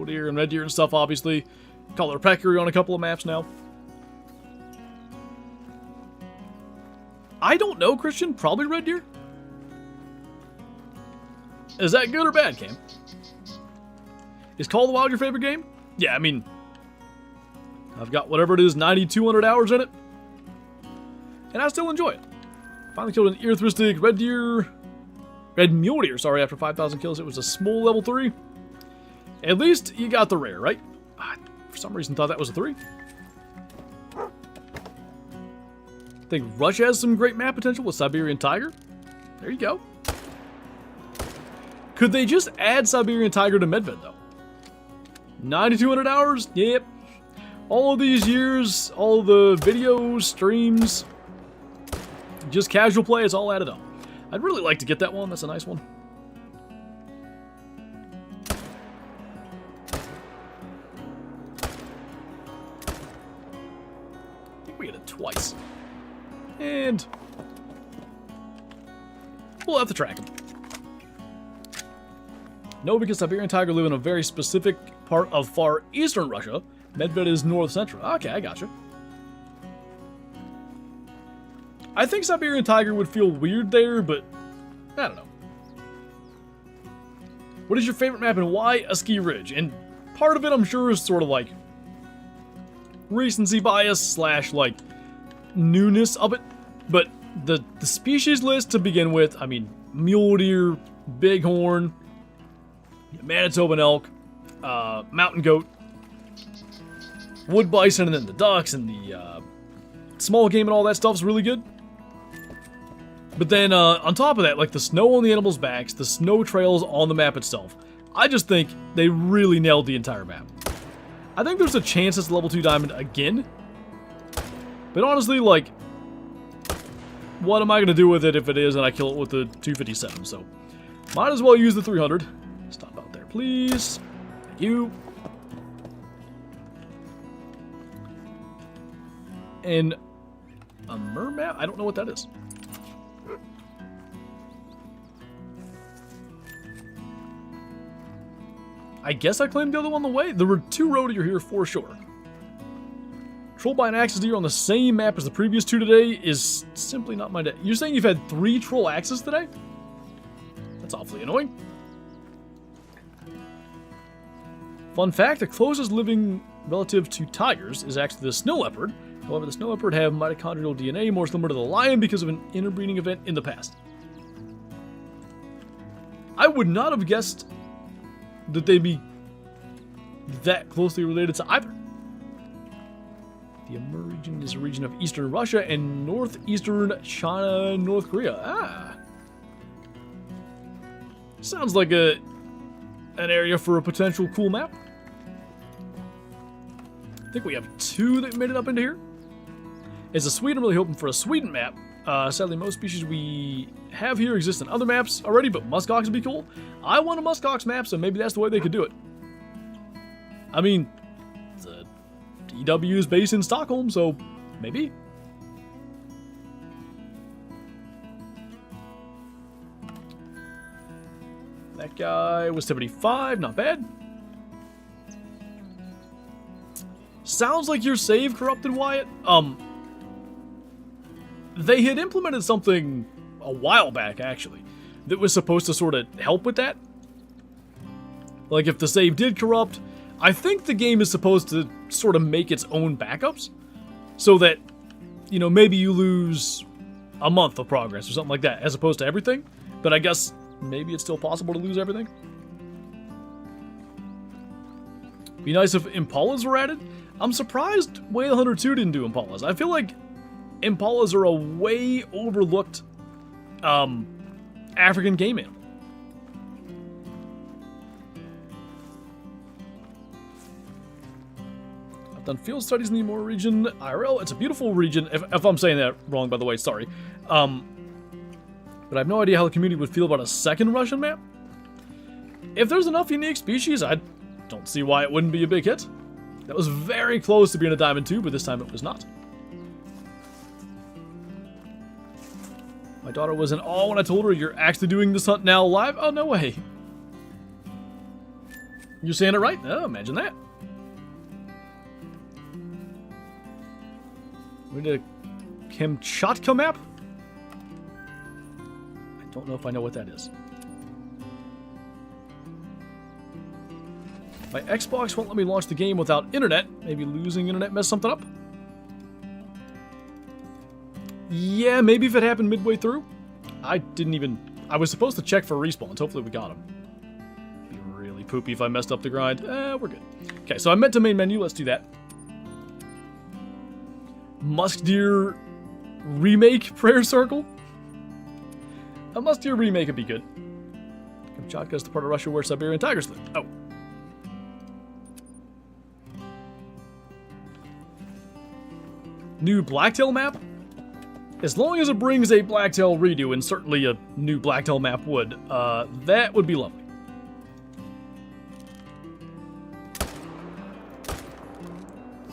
Deer and Red Deer and stuff, obviously. Color Peccary on a couple of maps now. I don't know, Christian. Probably Red Deer. Is that good or bad, Cam? Is Call of the Wild your favorite game? Yeah, I mean, I've got whatever it is, 9,200 hours in it. And I still enjoy it. Finally killed an earthristic red mule deer, sorry, after 5,000 kills. It was a small level 3. At least you got the rare, right? For some reason thought that was a 3. I think Russia has some great map potential with Siberian Tiger. There you go. Could they just add Siberian Tiger to Medved, though? 9,200 hours? Yep. All of these years, all the videos, streams, just casual play, it's all added up. I'd really like to get that one. That's a nice one. I think we hit it twice. And we'll have to track him. No, because Siberian Tiger live in a very specific part of far eastern Russia. Medved is north central. Okay, I gotcha. I think Siberian Tiger would feel weird there, but I don't know. What is your favorite map and why? A Ski Ridge. And part of it, I'm sure, is sort of like recency bias slash like newness of it. But the species list to begin with, I mean, mule deer, bighorn, Manitoban elk, mountain goat, wood bison, and then the ducks and the small game and all that stuff's really good. But then on top of that, like the snow on the animals' backs, the snow trails on the map itself, I just think they really nailed the entire map. I think there's a chance it's level 2 diamond again. But honestly, like, what am I going to do with it if it is and I kill it with the 257? So, might as well use the 300. Stop out there, please. Thank you. And a mermap? I don't know what that is. I guess I claimed the other one the way. There were 2 roe deer here for sure. Troll by an axis deer on the same map as the previous 2 today is simply not my day. You're saying you've had 3 troll axes today? That's awfully annoying. Fun fact, the closest living relative to tigers is actually the snow leopard. However, the snow leopard have mitochondrial DNA more similar to the lion because of an interbreeding event in the past. I would not have guessed that they'd be that closely related to either. The Amur region is a region of eastern Russia and northeastern China and North Korea. Ah. Sounds like an area for a potential cool map. I think we have 2 that made it up into here. As a Swede, I'm really hoping for a Sweden map. Sadly, most species we have here exist in other maps already, but muskox would be cool. I want a muskox map, so maybe that's the way they could do it. I mean, the DW is based in Stockholm, so maybe. That guy was 75, not bad. Sounds like your save corrupted, Wyatt. They had implemented something a while back, actually, that was supposed to sort of help with that. Like, if the save did corrupt, I think the game is supposed to sort of make its own backups, so that, you know, maybe you lose a month of progress or something like that, as opposed to everything. But I guess maybe it's still possible to lose everything. Be nice if Impalas were added. I'm surprised Whale Hunter 2 didn't do Impalas. I feel like Impalas are a way overlooked African game animal. I've done field studies in the Amur region. IRL, it's a beautiful region. If I'm saying that wrong, by the way, sorry. But I have no idea how the community would feel about a second Russian map. If there's enough unique species, I don't see why it wouldn't be a big hit. That was very close to being a Diamond 2, but this time it was not. My daughter was in awe when I told her you're actually doing this hunt now live. Oh, no way. You're saying it right? Oh, imagine that. We did a Kamchatka map? I don't know if I know what that is. My Xbox won't let me launch the game without internet. Maybe losing internet messed something up? Yeah, maybe if it happened midway through. I was supposed to check for respawns. Hopefully we got them. Be really poopy if I messed up the grind. We're good. Okay, so I meant to main menu. Let's do that. Musk Deer remake prayer circle. A Musk Deer remake would be good. Kamchatka is the part of Russia where Siberian tigers live. Oh. New Blacktail map? As long as it brings a Blacktail redo, and certainly a new Blacktail map would, that would be lovely.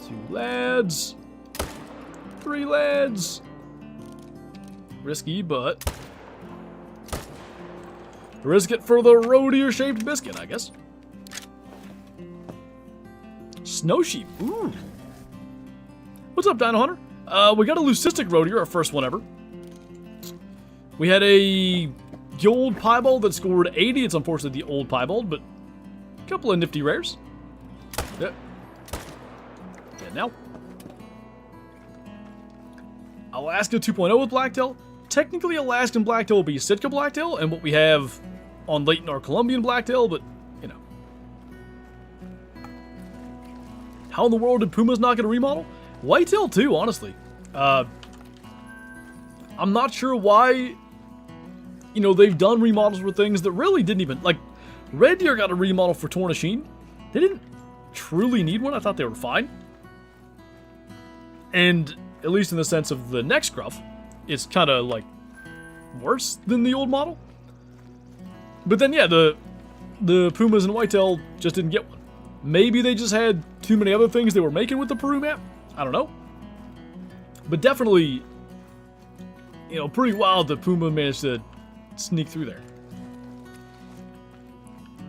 Two lads. Three lads. Risky, but risk it for the roe-deer-shaped biscuit, I guess. Snow sheep. Ooh. What's up, Dino Hunter? We got a leucistic roe-deer, our first one ever. We had a gold piebald that scored 80. It's unfortunately the old piebald, but a couple of nifty rares. Yeah. And now. Alaska 2.0 with Blacktail. Technically, Alaskan Blacktail will be Sitka Blacktail, and what we have on late in our Colombian Blacktail, but, you know. How in the world did Pumas not get a remodel? Whitetail too, honestly. I'm not sure why, you know, they've done remodels for things that really didn't even, like, Red Deer got a remodel for Tornasheen. They didn't truly need one. I thought they were fine. And, at least in the sense of the neck scruff, it's kind of, like, worse than the old model. But then, yeah, the Pumas and Whitetail just didn't get one. Maybe they just had too many other things they were making with the Peru map. I don't know. But definitely, you know, pretty wild that Puma managed to sneak through there.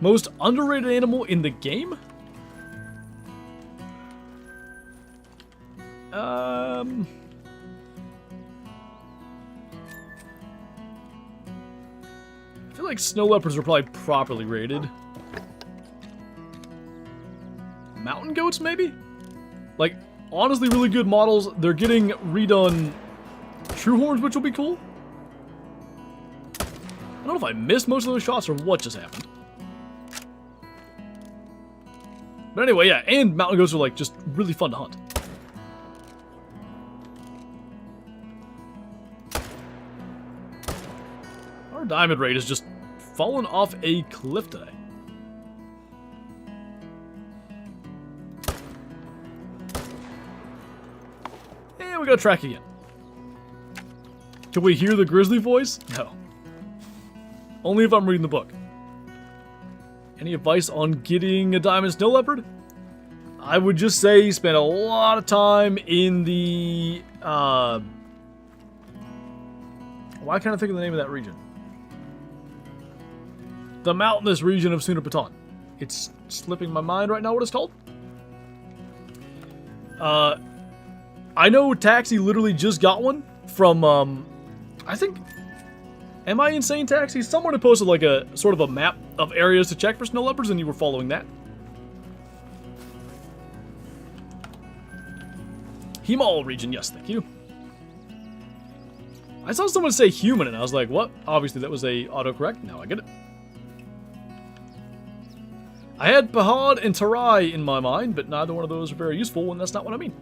Most underrated animal in the game? I feel like snow leopards are probably properly rated. Mountain goats, maybe? Like, honestly, really good models. They're getting redone true horns, which will be cool. I don't know if I missed most of those shots or what just happened. But anyway, yeah, and mountain goats are, like, just really fun to hunt. Our diamond rate has just fallen off a cliff today. And we got a track again. Can we hear the grizzly voice? No. Only if I'm reading the book. Any advice on getting a diamond snow leopard? I would just say spend a lot of time in the... why can't I think of the name of that region? The mountainous region of Sunapatan. It's slipping my mind right now what it's called. I know Taxi literally just got one from, I think... Am I insane, Taxi? Someone had posted like a sort of a map of areas to check for snow leopards, and you were following that. Himal region, yes, thank you. I saw someone say human, and I was like, what? Obviously, that was a autocorrect. Now I get it. I had Pahad and Tarai in my mind, but neither one of those are very useful, and that's not what I mean.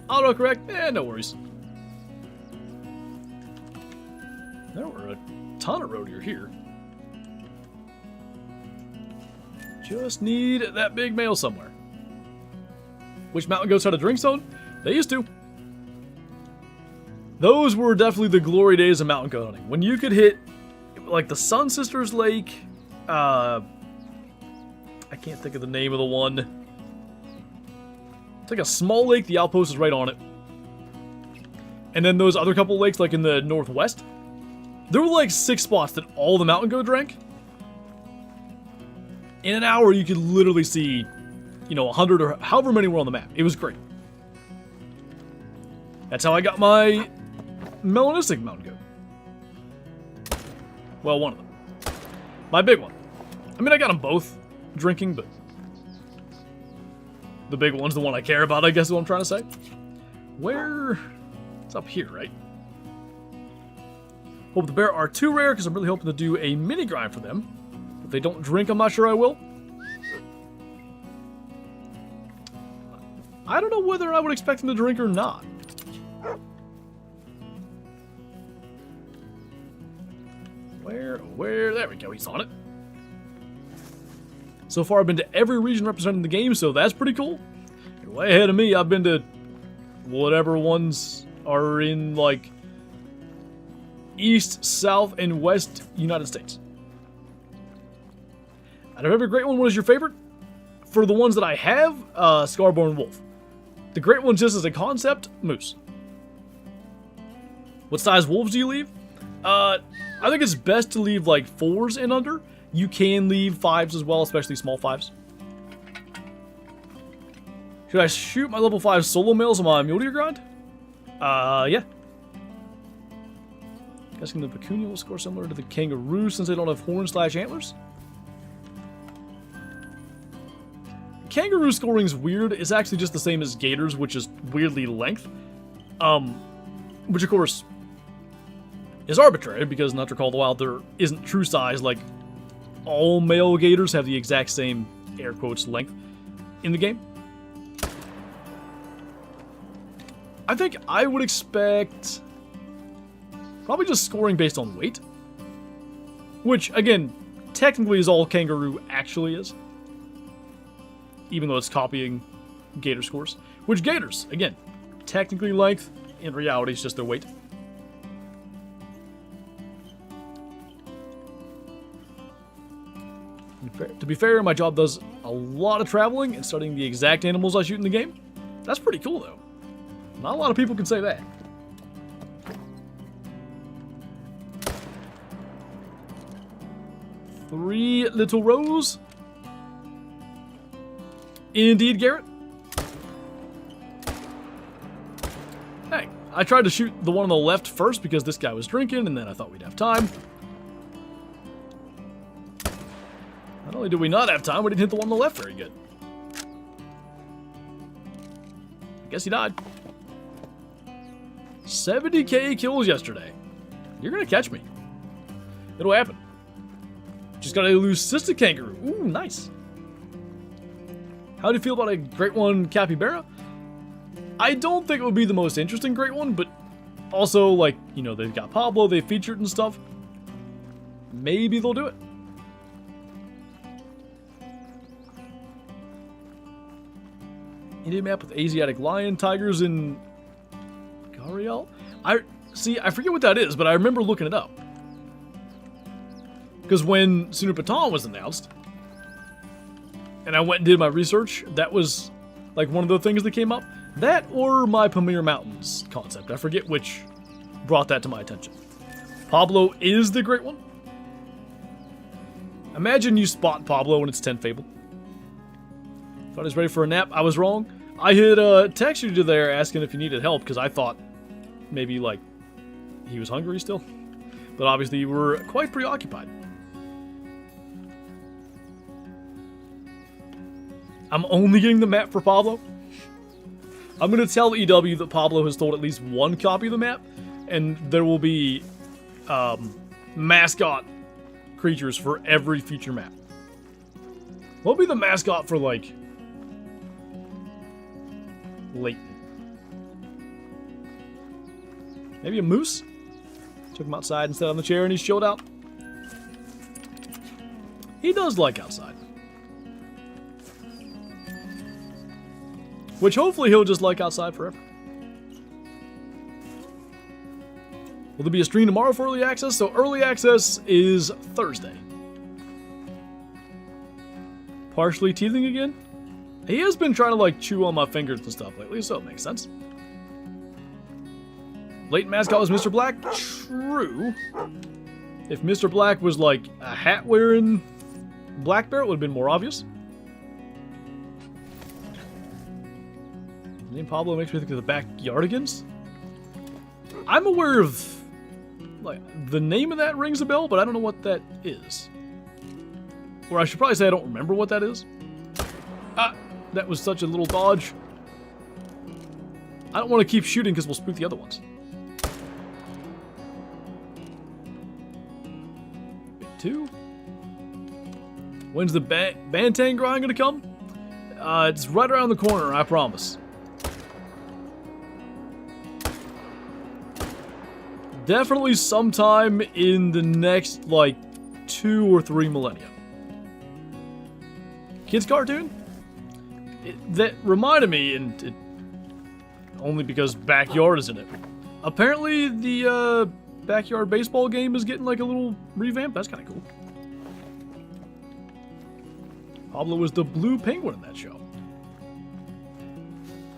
Autocorrect? Eh, no worries. There were a ton of roe deer here. Just need that big male somewhere. Which mountain goats had a drink zone? They used to. Those were definitely the glory days of mountain goat hunting. When you could hit... like the Sun Sisters Lake. I can't think of the name of the one. It's like a small lake. The outpost is right on it. And then those other couple lakes, like in the northwest, there were like 6 spots that all the mountain goat drank. In an hour, you could literally see, 100 or however many were on the map. It was great. That's how I got my melanistic mountain goat. Well, one of them. My big one. I mean, I got them both drinking, but the big one's the one I care about, I guess is what I'm trying to say. Where? It's up here, right? Hope the bear are too rare, because I'm really hoping to do a mini grind for them. If they don't drink, I'm not sure I will. I don't know whether I would expect them to drink or not. Where? There we go, he's on it. So far, I've been to every region represented in the game, so that's pretty cool. You're way ahead of me. I've been to whatever ones are in, like, East, South, and West United States. Out of every great one, what is your favorite? For the ones that I have, Scarborn Wolf. The great one, just as a concept, Moose. What size wolves do you leave? I think it's best to leave like 4s and under. You can leave 5s as well, especially small 5s. Should I shoot my level 5 solo males on my mule deer grind? Yeah. Guessing the vicuña will score similar to the kangaroo since they don't have horns/antlers. Kangaroo scoring is weird. It's actually just the same as gators, which is weirdly length. Which of course is arbitrary because not to call the wild there isn't true size. Like all male gators have the exact same air quotes length in the game. I think I would expect probably just scoring based on weight, which again technically is all kangaroo actually is. Even though it's copying gator scores. Which gators, again, technically length, in reality it's just their weight. To be fair, my job does a lot of traveling and studying the exact animals I shoot in the game. That's pretty cool though. Not a lot of people can say that. Three little rows. Indeed, Garrett. Hey, I tried to shoot the one on the left first because this guy was drinking, and then I thought we'd have time. Not only did we not have time, we didn't hit the one on the left very good. I guess he died. 70k kills yesterday. You're gonna catch me. It'll happen. Just got a leucistic kangaroo. Ooh, nice. How do you feel about a great one capybara? I don't think it would be the most interesting great one, but also, like, they've got Pablo, they featured and stuff. Maybe they'll do it. Indian map with Asiatic lion, tigers, and Gariel? I forget what that is, but I remember looking it up. Because when Sunupatan was announced, and I went and did my research, that was like one of the things that came up. That or my Pamir Mountains concept. I forget which brought that to my attention. Pablo is the great one. Imagine you spot Pablo and it's 10 Fable. Thought he was ready for a nap. I was wrong. I had texted you there asking if you needed help because I thought maybe like he was hungry still. But obviously you were quite preoccupied. I'm only getting the map for Pablo. I'm going to tell EW that Pablo has sold at least one copy of the map, and there will be mascot creatures for every future map. What will be the mascot for, like, Leighton? Maybe a moose? Took him outside and sat on the chair and he's chilled out. He does like outside. Which hopefully he'll just like outside forever. Will there be a stream tomorrow for early access? So early access is Thursday. Partially teething again? He has been trying to like chew on my fingers and stuff lately, so it makes sense. Late mascot was Mr. Black? True. If Mr. Black was like a hat wearing black bear, it would have been more obvious. The name Pablo makes me think of the backyardigans. I'm aware of like the name of that rings a bell, but I don't know what that is. Or I should probably say I don't remember what that is. Ah, that was such a little dodge. I don't want to keep shooting because we'll spook the other ones. Big 2. When's the Bantang grind gonna come? It's right around the corner, I promise. Definitely sometime in the next, like, 2 or 3 millennia. Kids cartoon? That reminded me, and it, only because Backyard is in it. Apparently, the Backyard baseball game is getting, like, a little revamp. That's kind of cool. Pablo was the blue penguin in that show.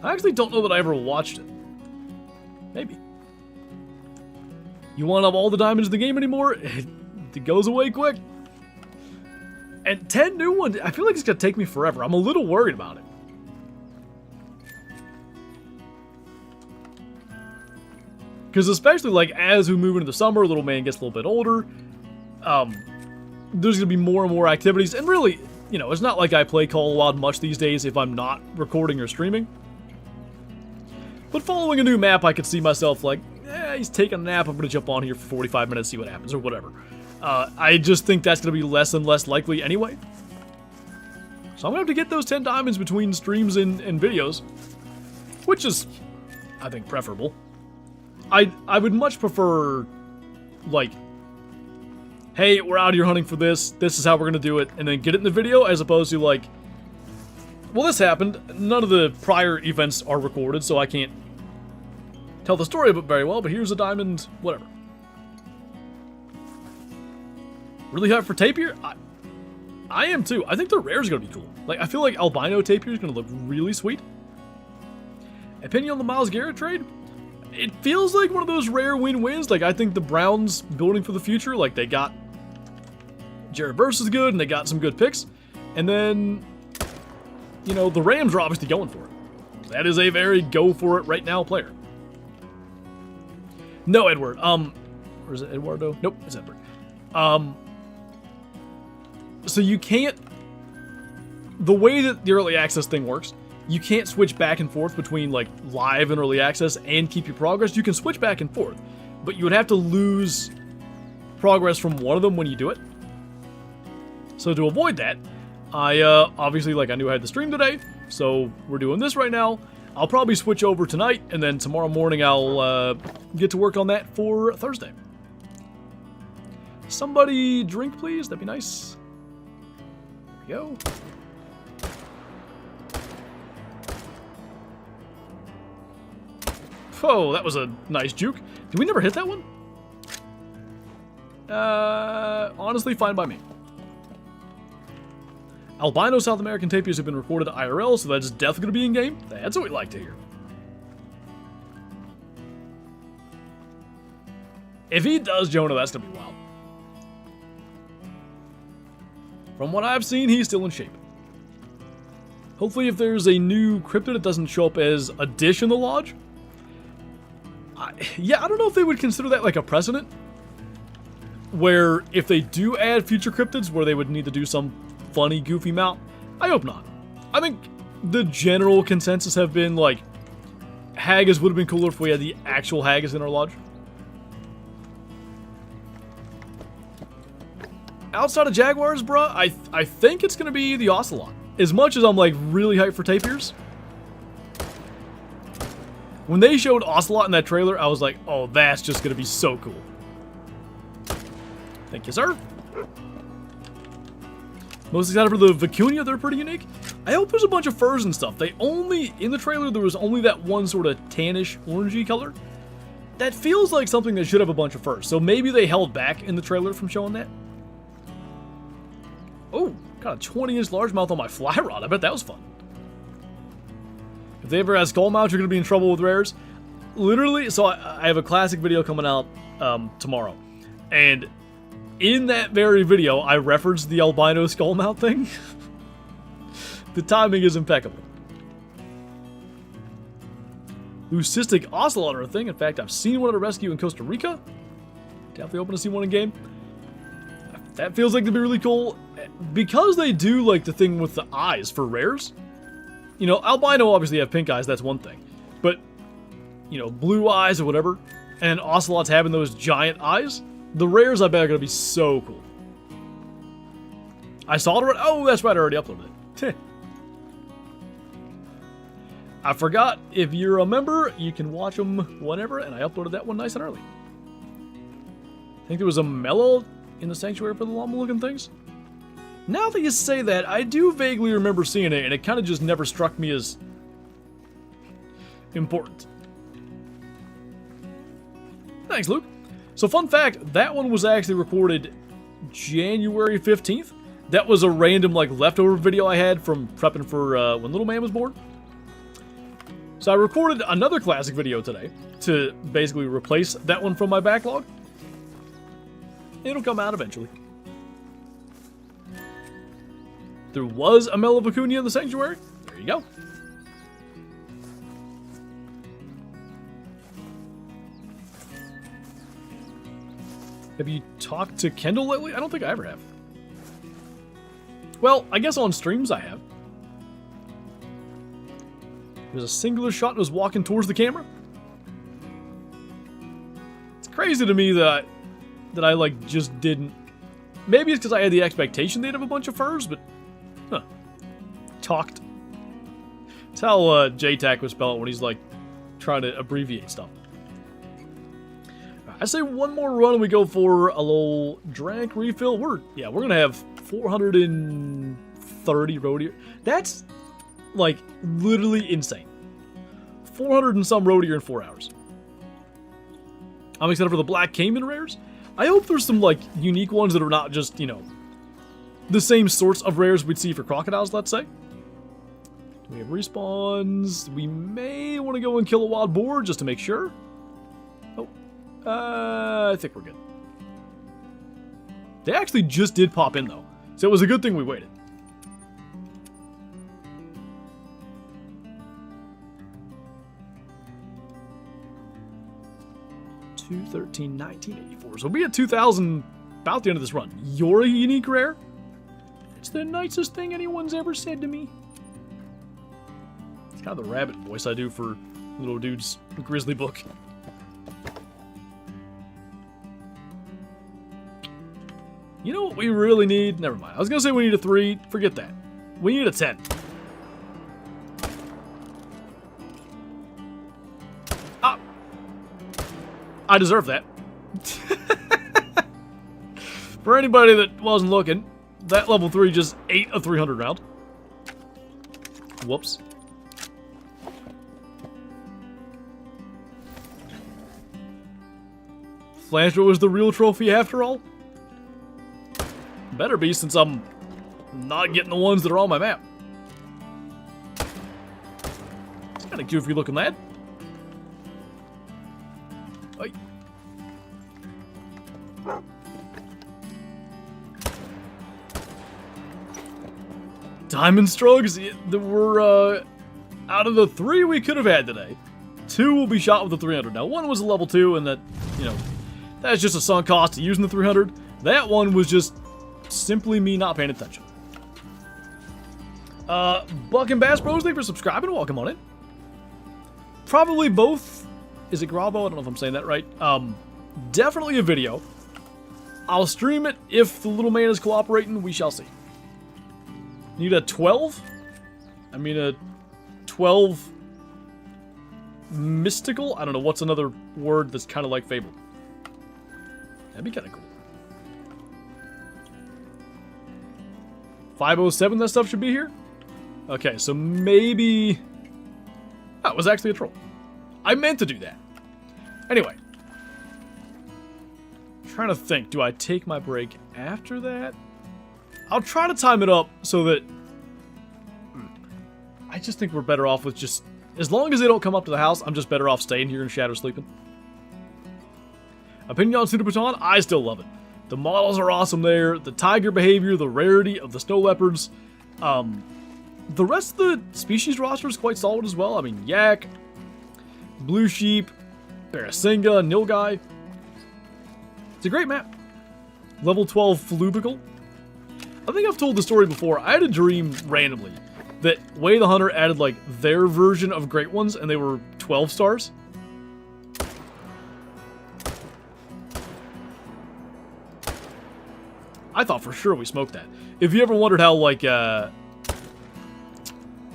I actually don't know that I ever watched it. Maybe. You want up all the diamonds in the game anymore? It goes away quick. And 10 new ones, I feel like it's going to take me forever. I'm a little worried about it. Because especially, like, as we move into the summer, little man gets a little bit older. There's going to be more and more activities. And really, you know, it's not like I play Call of Wild much these days if I'm not recording or streaming. But following a new map, I could see myself like, he's taking a nap, I'm going to jump on here for 45 minutes, see what happens, or whatever. I just think that's going to be less and less likely anyway. So I'm going to have to get those 10 diamonds between streams and videos. Which is, I think, preferable. I would much prefer, like, hey, we're out here hunting for this is how we're going to do it, and then get it in the video, as opposed to, like, well, this happened, none of the prior events are recorded, so I can't tell the story of it very well, but here's a diamond, whatever. Really hyped for tapir? I am too. I think the rare is going to be cool. Like, I feel like albino tapir is going to look really sweet. Opinion on the Myles Garrett trade? It feels like one of those rare win-wins. Like, I think the Browns building for the future, like, they got Jared Verse is good, and they got some good picks. And then, you know, the Rams are obviously going for it. That is a very go-for-it-right-now player. No, Edward. Or is it Eduardo? Nope, it's Edward. So you can't... The way that the early access thing works, you can't switch back and forth between, like, live and early access and keep your progress. You can switch back and forth, but you would have to lose progress from one of them when you do it. So to avoid that, I, obviously, like, I knew I had the stream today, so we're doing this right now. I'll probably switch over tonight, and then tomorrow morning I'll, get to work on that for Thursday. Somebody drink, please. That'd be nice. There we go. Oh, that was a nice juke. Did we never hit that one? Honestly, fine by me. Albino South American tapirs have been recorded IRL, so that's definitely going to be in-game. That's what we like to hear. If he does Jonah, that's going to be wild. From what I've seen, he's still in shape. Hopefully if there's a new cryptid, it doesn't show up as a dish in the lodge. Yeah, I don't know if they would consider that like a precedent. Where if they do add future cryptids, where they would need to do some funny, goofy mount. I hope not. I think the general consensus have been like, Haggis would have been cooler if we had the actual Haggis in our lodge. Outside of Jaguars, bruh, I think it's going to be the Ocelot. As much as I'm like really hyped for tapirs. When they showed Ocelot in that trailer, I was like, oh, that's just going to be so cool. Thank you, sir. Most excited for the Vicuña, they're pretty unique. I hope there's a bunch of furs and stuff. They only, in the trailer, there was only that one sort of tannish, orangey color. that feels like something that should have a bunch of furs. So maybe they held back in the trailer from showing that. Oh, got a 20-inch largemouth on my fly rod. I bet that was fun. If they ever have skull mounts, you're going to be in trouble with rares. Literally, so I have a classic video coming out tomorrow. And in that very video, I referenced the albino skull mount thing. The timing is impeccable. Leucistic ocelot are a thing. In fact, I've seen one at a rescue in Costa Rica. Definitely open to see one in game. That feels like to be really cool. Because they do like the thing with the eyes for rares. You know, albino obviously have pink eyes, that's one thing. But, you know, blue eyes or whatever. And ocelots having those giant eyes. The rares I bet are going to be so cool. I saw it already. Oh, that's right, I already uploaded it. I forgot, if you're a member, you can watch them whenever, and I uploaded that one nice and early. I think there was a mellow in the sanctuary for the llama-looking things. Now that you say that, I do vaguely remember seeing it, and it kind of just never struck me as important. Thanks, Luke. So, fun fact, that one was actually recorded January 15th. That was a random, like, leftover video I had from prepping for when Little Man was born. So I recorded another classic video today to basically replace that one from my backlog. It'll come out eventually. There was a Mel of Vicuña in the sanctuary. There you go. Have you talked to Kendall lately? I don't think I ever have. Well, I guess on streams I have. There's a singular shot and was walking towards the camera. It's crazy to me that I like just didn't. Maybe it's because I had the expectation they'd have a bunch of furs, but huh. Talked. That's how JTAC would spell it when he's like trying to abbreviate stuff. I say one more run and we go for a little drink refill. We're gonna have 430 road here. That's like literally insane. 400 and some road here in 4 hours. I'm excited for the black caiman rares. I hope there's some like unique ones that are not just, you know, the same sorts of rares we'd see for crocodiles, let's say. We have respawns. We may want to go and kill a wild boar just to make sure. Oh, I think we're good. They actually just did pop in though, so it was a good thing we waited. 213, 1984. So we'll be at 2,000 about the end of this run. You're a unique rare? It's the nicest thing anyone's ever said to me. It's kind of the rabbit voice I do for little dude's grizzly book. You know what we really need? Never mind. I was going to say we need a 3. Forget that. We need a 10. Ah! I deserve that. For anybody that wasn't looking, that level 3 just ate a 300 round. Whoops. Flinter was the real trophy after all? Better be, since I'm not getting the ones that are on my map. It's kind of goofy looking lad. Hey. Diamond Strugs, there were, out of the 3 we could have had today, 2 will be shot with the 300. Now, 1 was a level 2, and that, you know, that's just a sunk cost to using the 300. That one was just simply me not paying attention. Buck and Bass Bros, thank you for subscribing. Welcome on in. Probably both. Is it Gravo? I don't know if I'm saying that right. Definitely a video. I'll stream it if the little man is cooperating. We shall see. Need a 12? I mean a 12 mystical? I don't know, what's another word that's kind of like Fable? That'd be kind of cool. 507, that stuff should be here? Okay, so maybe... That was actually a troll. I meant to do that. Anyway, Trying to think, do I take my break after that? I'll try to time it up so that... I just think we're better off with just... As long as they don't come up to the house, I'm just better off staying here in Shadow sleeping. Opinion on Pseudo Baton? I still love it. The models are awesome there. The tiger behavior, the rarity of the snow leopards. The rest of the species roster is quite solid as well. I mean, Yak, Blue Sheep, Barasinga, Nilgai. It's a great map. Level 12 Flubical. I think I've told the story before. I had a dream randomly that Way the Hunter added like their version of Great Ones and they were 12 stars. I thought for sure we smoked that. If you ever wondered how like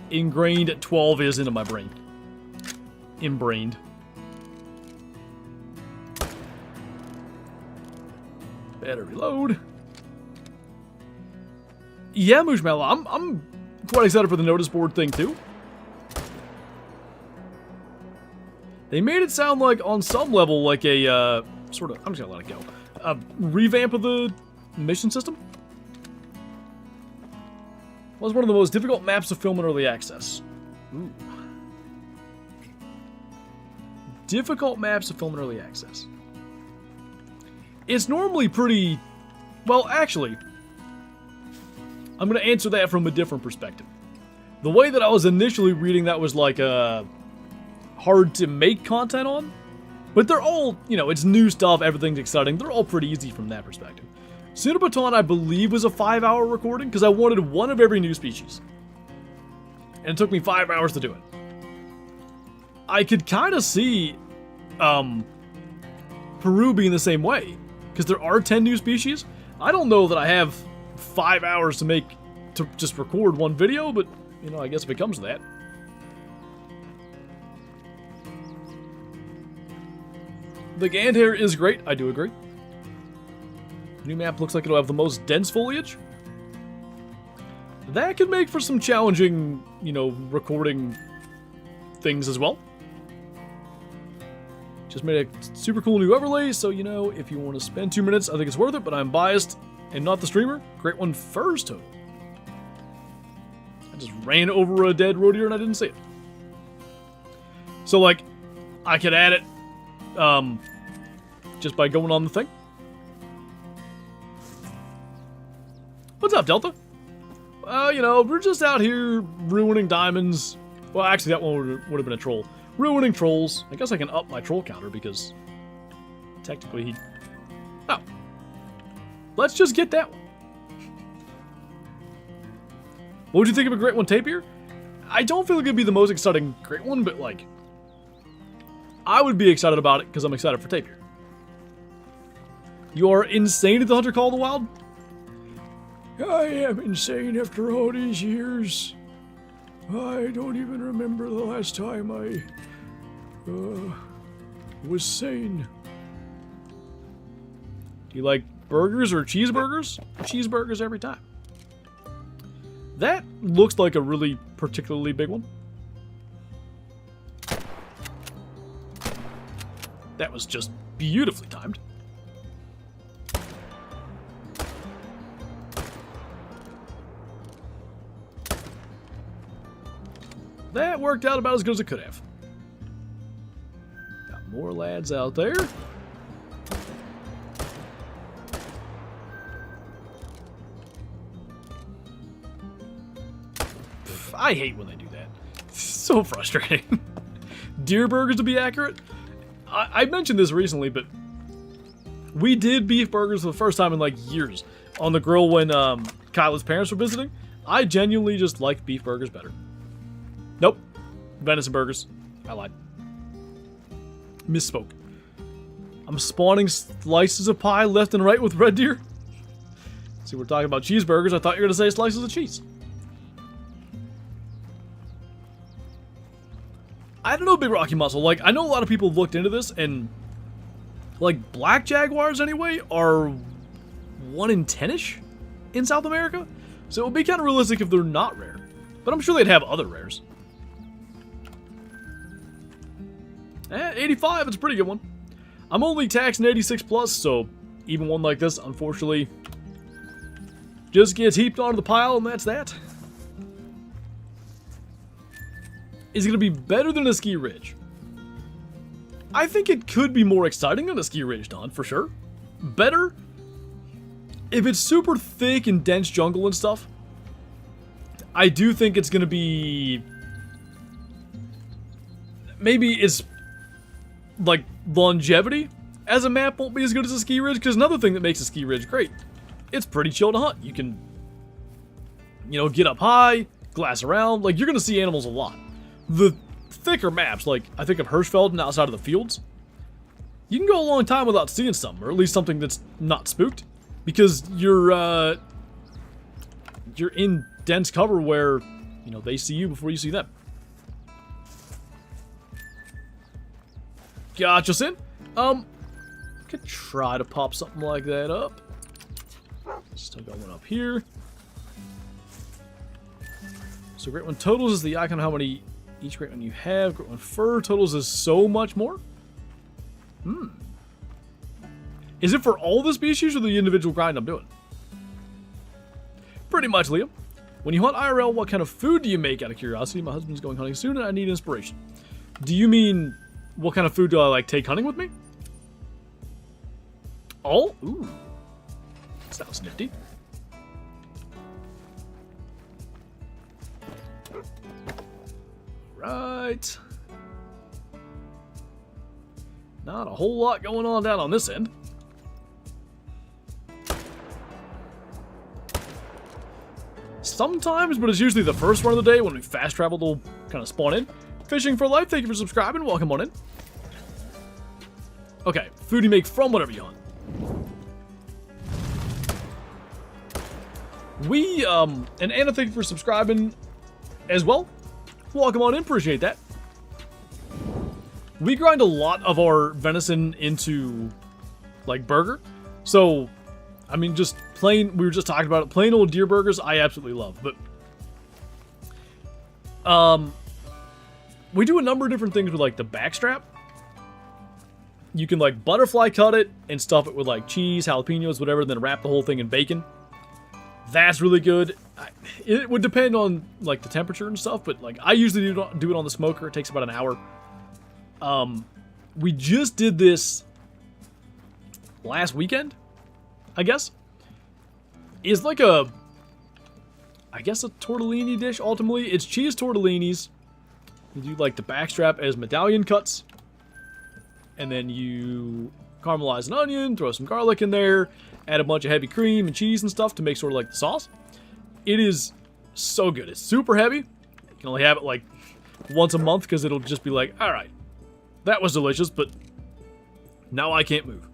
ingrained at 12 is into my brain. Inbrained. Better reload. Yeah, Mushmallow, I'm quite excited for the notice board thing too. They made it sound like on some level like a sort of, I'm just gonna let it go, a revamp of the mission system. Was one of the most difficult maps to film in early access. Ooh. Difficult maps to film in early access. It's normally pretty... Well, actually, I'm going to answer that from a different perspective. The way that I was initially reading that was like hard to make content on. But they're all, you know, it's new stuff, everything's exciting. They're all pretty easy from that perspective. Pseudo Baton, I believe, was a 5-hour recording because I wanted one of every new species. And it took me 5 hours to do it. I could kind of see Peru being the same way. Because there are 10 new species. I don't know that I have 5 hours to just record one video, but, you know, I guess if it comes to that. The Gandhair is great, I do agree. New map looks like it'll have the most dense foliage. That could make for some challenging, you know, recording things as well. Just made a super cool new overlay, so, you know, if you want to spend 2 minutes, I think it's worth it, but I'm biased and not the streamer. Great one first total. I just ran over a dead roe deer and I didn't see it. So, like, I could add it just by going on the thing. What's up, Delta? You know, we're just out here ruining diamonds. Well, actually, that one would have been a troll. Ruining trolls. I guess I can up my troll counter because technically he... Oh. Let's just get that one. What would you think of a Great One Tapir? I don't feel like it'd be the most exciting Great One, but like... I would be excited about it because I'm excited for Tapir. You are insane at the Hunter Call of the Wild? I am insane after all these years. I don't even remember the last time I was sane. Do you like burgers or cheeseburgers? Cheeseburgers every time. That looks like a really particularly big one. That was just beautifully timed. That worked out about as good as it could have. Got more lads out there. I hate when they do that. It's so frustrating. Deer burgers to be accurate. I mentioned this recently, but we did beef burgers for the first time in like years on the grill when Kyla's parents were visiting. I genuinely just like beef burgers better. Nope. Venison burgers. I lied. Misspoke. I'm spawning slices of pie left and right with red deer. See, we're talking about cheeseburgers. I thought you were going to say slices of cheese. I don't know, Big Rocky Muscle. Like, I know a lot of people have looked into this, and like black jaguars anyway are 1 in 10-ish in South America. So it would be kind of realistic if they're not rare. But I'm sure they'd have other rares. 85, it's a pretty good one. I'm only taxing 86 plus, so even one like this, unfortunately, just gets heaped onto the pile, and that's that. Is it going to be better than a ski ridge? I think it could be more exciting than a ski ridge, Don, for sure. Better? If it's super thick and dense jungle and stuff, I do think it's going to be... Maybe it's... like, longevity as a map won't be as good as a ski ridge, because another thing that makes a ski ridge great, it's pretty chill to hunt. You can, you know, get up high, glass around, like, you're going to see animals a lot. The thicker maps, like, I think of Hirschfeld and outside of the fields, you can go a long time without seeing something, or at least something that's not spooked, because you're in dense cover where, you know, they see you before you see them. Gotcha, Sin. Could try to pop something like that up. Still got one up here. So Great One Totals is the icon of how many each Great One you have. Great One Fur Totals is so much more. Is it for all the species or the individual grind I'm doing? Pretty much, Liam. When you hunt IRL, what kind of food do you make out of curiosity? My husband's going hunting soon and I need inspiration. Do you mean... what kind of food do I, like, take hunting with me? All? Ooh. Sounds nifty. Right. Not a whole lot going on down on this end. Sometimes, but it's usually the first one of the day when we fast travel, they'll kind of spawn in. Fishing for Life, thank you for subscribing. Welcome on in. Okay, food you make from whatever you hunt. And Anna, thank you for subscribing as well. Welcome on in, appreciate that. We grind a lot of our venison into, like, burger. So, I mean, just plain, we were just talking about it, plain old deer burgers, I absolutely love. But, we do a number of different things with, like, the backstrap. You can, like, butterfly cut it and stuff it with, like, cheese, jalapenos, whatever, and then wrap the whole thing in bacon. That's really good. It would depend on, like, the temperature and stuff, but, like, I usually do it on the smoker. It takes about an hour. We just did this last weekend, I guess. It's like a, I guess, a tortellini dish, ultimately. It's cheese tortellinis. You do, like, the backstrap as medallion cuts. And then you caramelize an onion, throw some garlic in there, add a bunch of heavy cream and cheese and stuff to make sort of like the sauce. It is so good. It's super heavy. You can only have it, like, once a month because it'll just be like, alright, that was delicious, but now I can't move.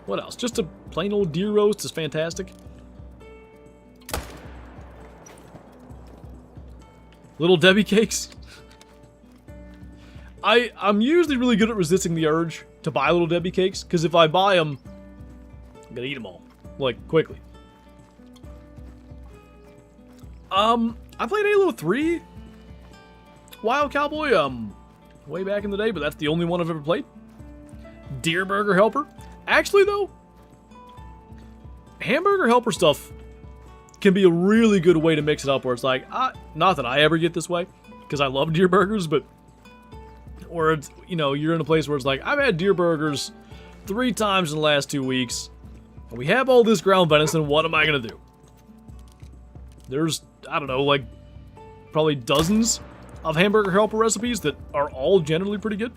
What else? Just a plain old deer roast is fantastic. Little Debbie cakes. I'm usually really good at resisting the urge to buy Little Debbie cakes, because if I buy them, I'm gonna eat them all, like, quickly. I played Halo 3 Wild Cowboy, way back in the day, but that's the only one I've ever played. Deer Burger Helper. Actually, though, Hamburger Helper stuff can be a really good way to mix it up, where it's like, not that I ever get this way, because I love deer burgers, but or it's, you know, you're in a place where it's like, I've had deer burgers 3 times in the last 2 weeks, and we have all this ground venison, what am I gonna do? There's, I don't know, like, probably dozens of Hamburger Helper recipes that are all generally pretty good.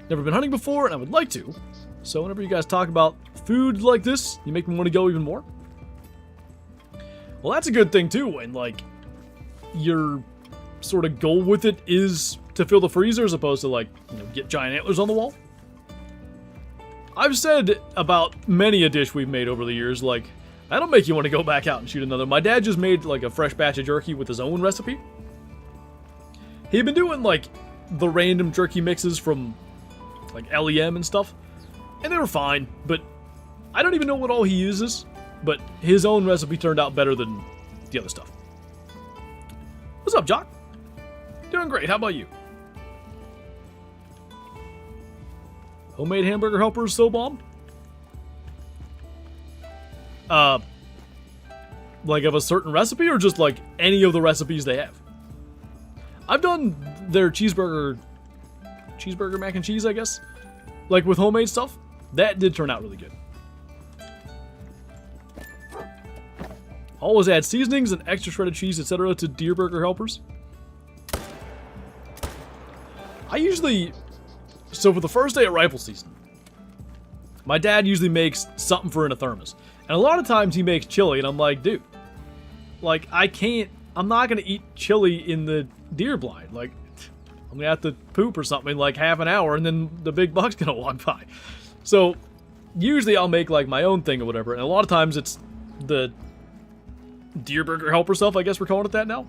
Never been hunting before, and I would like to, so whenever you guys talk about food like this, you make me want to go even more. Well, that's a good thing, too, when, like, your sort of goal with it is to fill the freezer as opposed to, like, you know, get giant antlers on the wall. I've said about many a dish we've made over the years, like, that'll make you want to go back out and shoot another. My dad just made, like, a fresh batch of jerky with his own recipe. He'd been doing, like, the random jerky mixes from, like, LEM and stuff, and they were fine, but I don't even know what all he uses, but his own recipe turned out better than the other stuff. What's up, Jock? Doing great, how about you? Homemade hamburger helper is so bomb. Like of a certain recipe or just like any of the recipes they have? I've done their cheeseburger mac and cheese, I guess. Like with homemade stuff. That did turn out really good. Always add seasonings and extra shredded cheese, etc. to deer burger helpers. I usually... So for the first day of rifle season, my dad usually makes something for in a thermos. And a lot of times he makes chili, and I'm like, dude, like, I'm not going to eat chili in the deer blind. Like, I'm going to have to poop or something in like half an hour, and then the big buck's going to walk by. So, usually I'll make, like, my own thing or whatever. And a lot of times it's the deer burger helper stuff, I guess we're calling it that now.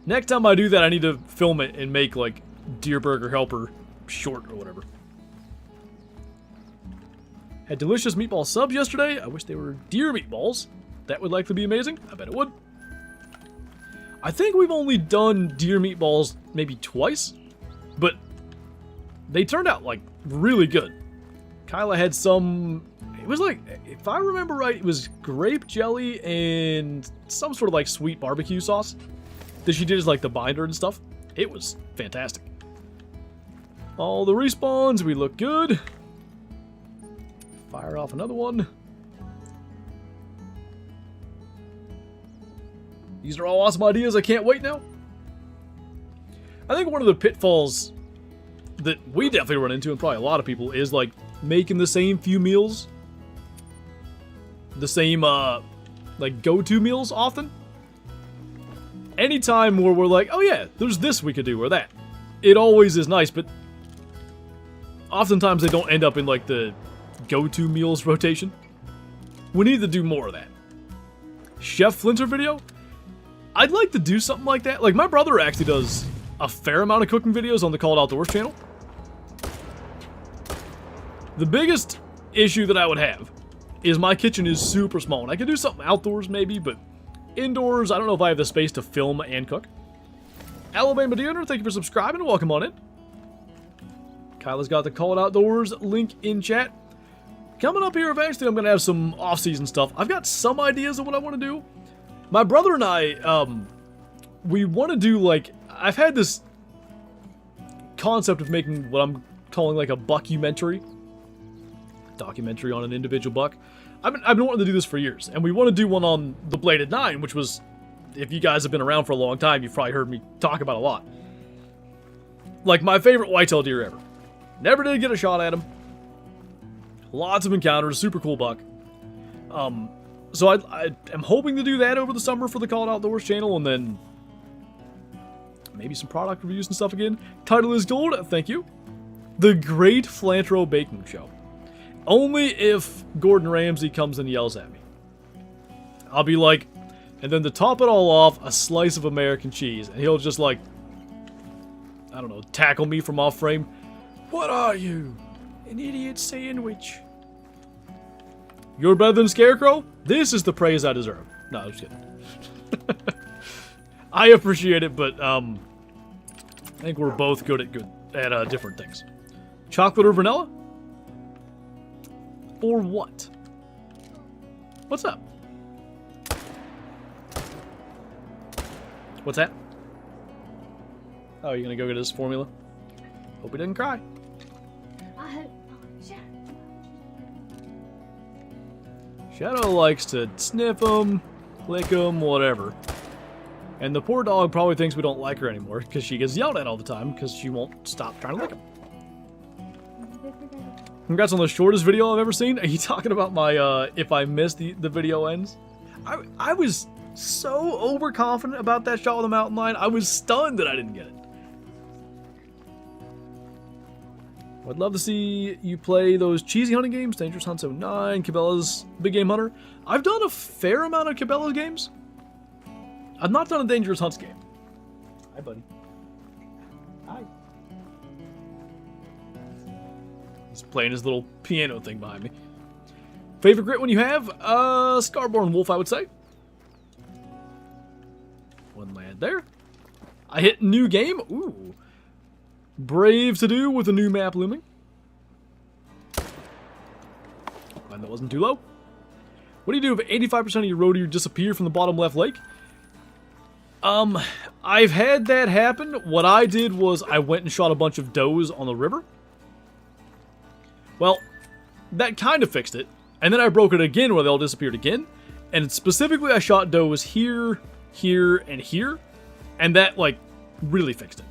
Next time I do that, I need to film it and make, like, deer burger helper short or whatever. Had delicious meatball subs yesterday. I wish they were deer meatballs. That would likely be amazing. I bet it would. I think we've only done deer meatballs maybe twice, but they turned out, like, really good. Kyla had some... It was like, if I remember right, it was grape jelly and some sort of, like, sweet barbecue sauce that she did as, like, the binder and stuff. It was fantastic. All the respawns, we look good. Fire off another one. These are all awesome ideas. I can't wait now. I think one of the pitfalls that we definitely run into, and probably a lot of people, is like making the same few meals. The same, like, go-to meals often. Anytime where we're like, oh yeah, there's this we could do, or that. It always is nice, but oftentimes they don't end up in, like, the go-to meals rotation. We need to do more of that. Chef Flinter video? I'd like to do something like that. Like, my brother actually does a fair amount of cooking videos on the Called Outdoors channel. The biggest issue that I would have is my kitchen is super small. And I could do something outdoors maybe, but indoors, I don't know if I have the space to film and cook. Alabama Dealer, thank you for subscribing. Welcome on in. Kyla's got the Called Outdoors link in chat. Coming up here eventually, I'm going to have some off-season stuff. I've got some ideas of what I want to do. My brother and I, we want to do, like, I've had this concept of making what I'm calling, like, a buckumentary. Documentary on an individual buck. I've been wanting to do this for years, and we want to do one on the Bladed 9, which was, if you guys have been around for a long time, you've probably heard me talk about a lot. Like, my favorite whitetail deer ever. Never did get a shot at him. Lots of encounters, super cool buck. So I am hoping to do that over the summer for the Called Outdoors channel, and then maybe some product reviews and stuff again. Title is gold, thank you. The Great Flantro Baking Show. Only if Gordon Ramsay comes and yells at me. I'll be like, and then to top it all off, a slice of American cheese, and he'll just, like, I don't know, tackle me from off frame. What are you? An idiot sandwich. You're better than Scarecrow? This is the praise I deserve. No, I'm just kidding. I appreciate it, but I think we're both good at different things. Chocolate or vanilla? Or what? What's up? What's that? Oh, you're gonna go get his formula? Hope he doesn't cry. Shadow likes to sniff him, lick him, whatever. And the poor dog probably thinks we don't like her anymore because she gets yelled at all the time because she won't stop trying to lick him. Congrats on the shortest video I've ever seen. Are you talking about my, if I miss the video ends? I was so overconfident about that shot with the mountain lion, I was stunned that I didn't get it. I'd love to see you play those cheesy hunting games, Dangerous Hunts 09, Cabela's Big Game Hunter. I've done a fair amount of Cabela's games. I've not done a Dangerous Hunts game. Hi, buddy. Hi. He's playing his little piano thing behind me. Favorite grit when you have? Scarborn Wolf, I would say. One land there. I hit new game. Ooh. Brave to do with a new map looming. wasn't too low. What do you do if 85% of your roe deer disappear from the bottom left lake? I've had that happen. What I did was I went and shot a bunch of does on the river. Well, that kind of fixed it. And then I broke it again where they all disappeared again. And specifically I shot does here, here, and here. And that, like, really fixed it.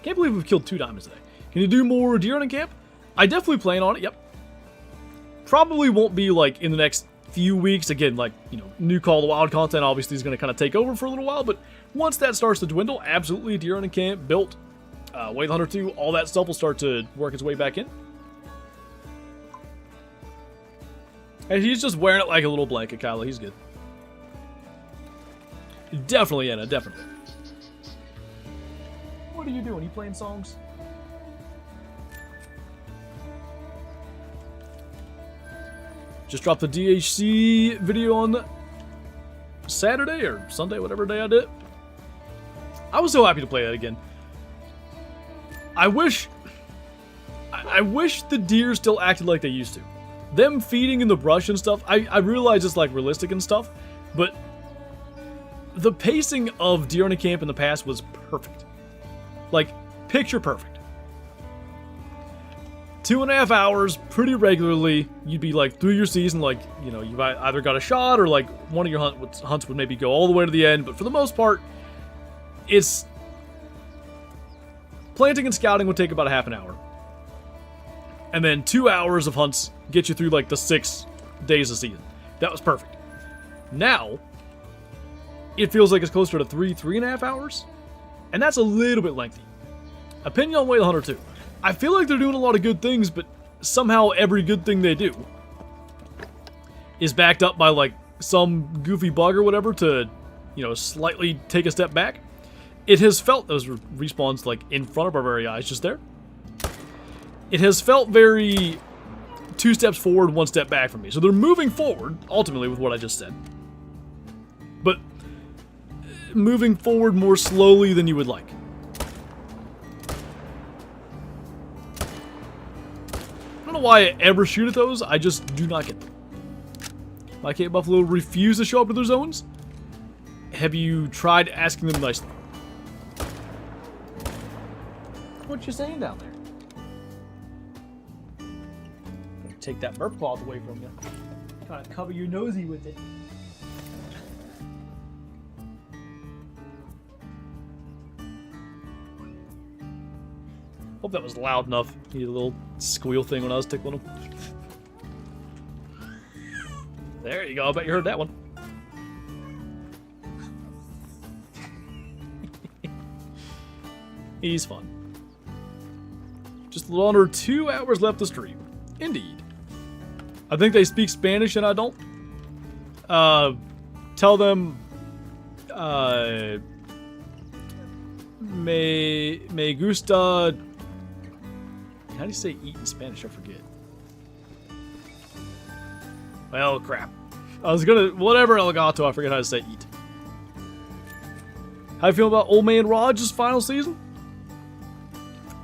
Can't believe we've killed 2 diamonds today. Can you do more deer hunting camp? I definitely plan on it, yep. Probably won't be, like, in the next few weeks. Again, like, you know, new Call of the Wild content obviously is going to kind of take over for a little while. But once that starts to dwindle, absolutely deer hunting camp, built, Way the Hunter 2, all that stuff will start to work its way back in. And he's just wearing it like a little blanket, Kyla. He's good. Definitely, Anna, definitely. What are you doing? You playing songs? Just dropped the DHC video on Saturday or Sunday, whatever day I did. I was so happy to play that again. I wish the deer still acted like they used to. Them feeding in the brush and stuff, I realize it's like realistic and stuff, but the pacing of deer hunting camp in the past was perfect. Like, picture perfect. 2.5 hours, pretty regularly, you'd be like through your season, like, you know, you've either got a shot or like one of your hunts would maybe go all the way to the end, but for the most part, it's planting and scouting would take about a half an hour. And then 2 hours of hunts get you through like the 6 days of season. That was perfect. Now, it feels like it's closer to 3.5 hours. And that's a little bit lengthy. Opinion on Way the Hunter 2. I feel like they're doing a lot of good things, but somehow every good thing they do is backed up by like some goofy bug or whatever to, you know, slightly take a step back. It has felt those respawns like in front of our very eyes just there. It has felt very 2 steps forward, 1 step back from me. So they're moving forward, ultimately, with what I just said. But moving forward more slowly than you would like. I don't know why I ever shoot at those, I just do not get them. My Cape Buffalo refuse to show up to their zones? Have you tried asking them nicely? What you saying down there? Take that burp cloth away from you. Trying to cover your nosy with it. Hope that was loud enough. He did a little squeal thing when I was tickling him. There you go. I bet you heard that one. He's fun. Just a little under 2 hours left to stream. Indeed. I think they speak Spanish and I don't. Tell them me gusta. How do you say eat in Spanish? I forget. Well, crap. I was gonna whatever Elgato. I forget how to say eat. How you feel about Old Man Raj's final season?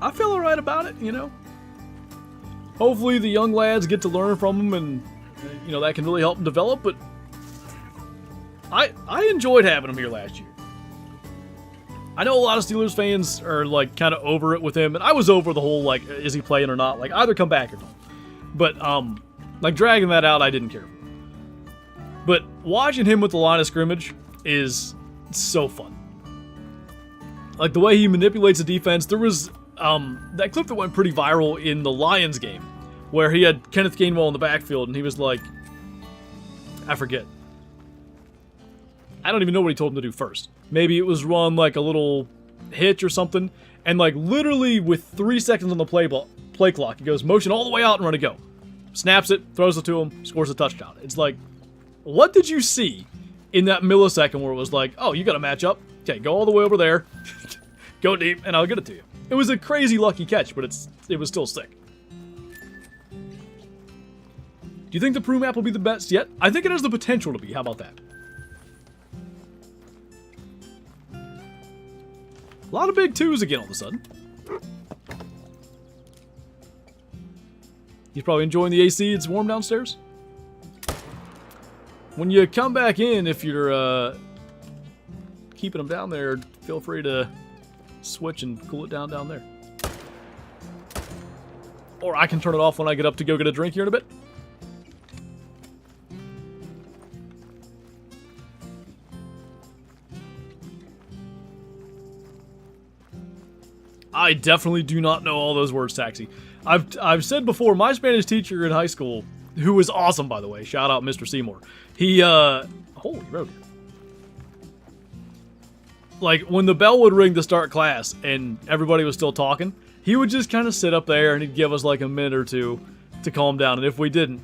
I feel alright about it, you know. Hopefully the young lads get to learn from him and, you know, that can really help them develop, but I enjoyed having him here last year. I know a lot of Steelers fans are, like, kind of over it with him, and I was over the whole, like, is he playing or not? Like, either come back or don't. But, like, dragging that out, I didn't care. But watching him with the line of scrimmage is so fun. Like, the way he manipulates the defense, there was that clip that went pretty viral in the Lions game, where he had Kenneth Gainwell in the backfield, and he was like, I forget. I don't even know what he told him to do first. Maybe it was run like a little hitch or something, and like literally with 3 seconds on the play clock, he goes motion all the way out and run a go. Snaps it, throws it to him, scores a touchdown. It's like, what did you see in that millisecond where it was like, oh, you got a matchup? Okay, go all the way over there, go deep, and I'll get it to you. It was a crazy lucky catch, but it was still sick. Do you think the Peru map will be the best yet? I think it has the potential to be. How about that? A lot of big twos again all of a sudden. He's probably enjoying the AC. It's warm downstairs. When you come back in, if you're keeping him down there, feel free to switch and cool it down there. Or I can turn it off when I get up to go get a drink here in a bit. I definitely do not know all those words, Taxi. I've said before, my Spanish teacher in high school, who was awesome, by the way, shout out Mr. Seymour. He, holy road. Like, when the bell would ring to start class and everybody was still talking, he would just kind of sit up there and he'd give us like a minute or two to calm down. And if we didn't,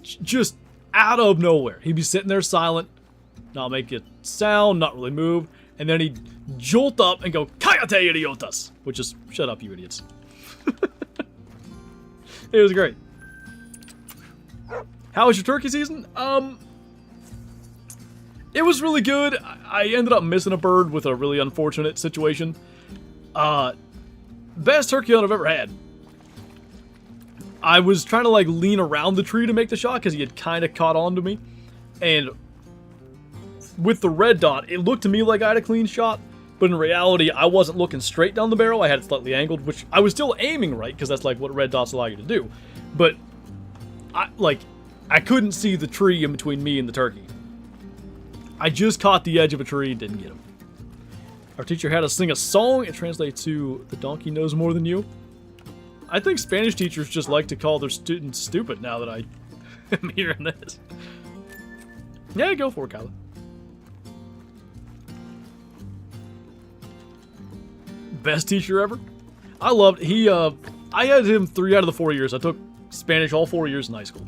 just out of nowhere, he'd be sitting there silent, not make a sound, not really move. And then he'd jolt up and go, "Cállate, idiotas!" Which is, shut up, you idiots. It was great. How was your turkey season? It was really good. I ended up missing a bird with a really unfortunate situation. Best turkey hunt I've ever had. I was trying to like lean around the tree to make the shot because he had kind of caught on to me. And with the red dot, it looked to me like I had a clean shot. But in reality, I wasn't looking straight down the barrel. I had it slightly angled, which I was still aiming right because that's like what red dots allow you to do. But I couldn't see the tree in between me and the turkey. I just caught the edge of a tree and didn't get him. Our teacher had us sing a song. It translates to "The donkey knows more than you." I think Spanish teachers just like to call their students stupid now that I am hearing this. Yeah, go for it, Kyla. Best teacher ever. I loved, I had him 3 out of the 4 years. I took Spanish all 4 years in high school.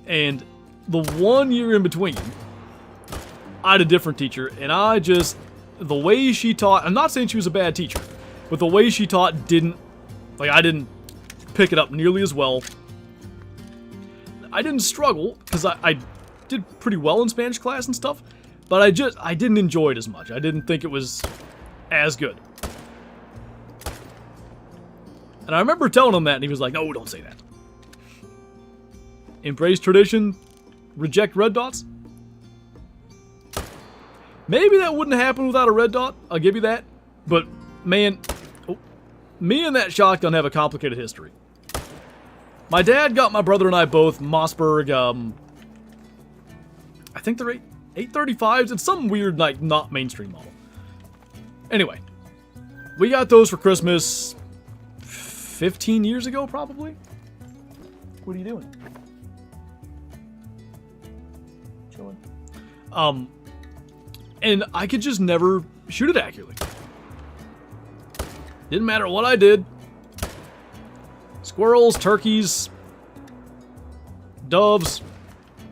And the 1 year in between, I had a different teacher, and the way she taught, I'm not saying she was a bad teacher, but the way she taught I didn't pick it up nearly as well. I didn't struggle, because I did pretty well in Spanish class and stuff, but I didn't enjoy it as much. I didn't think it was as good. And I remember telling him that, and he was like, "No, don't say that. Embrace tradition, reject red dots." Maybe that wouldn't happen without a red dot, I'll give you that. But, man, me and that shotgun have a complicated history. My dad got my brother and I both Mossberg, I think they're 835s. It's some weird, like, not mainstream model. Anyway, we got those for Christmas 15 years ago, probably. What are you doing? Chilling. And I could just never shoot it accurately. Didn't matter what I did. Squirrels, turkeys, doves,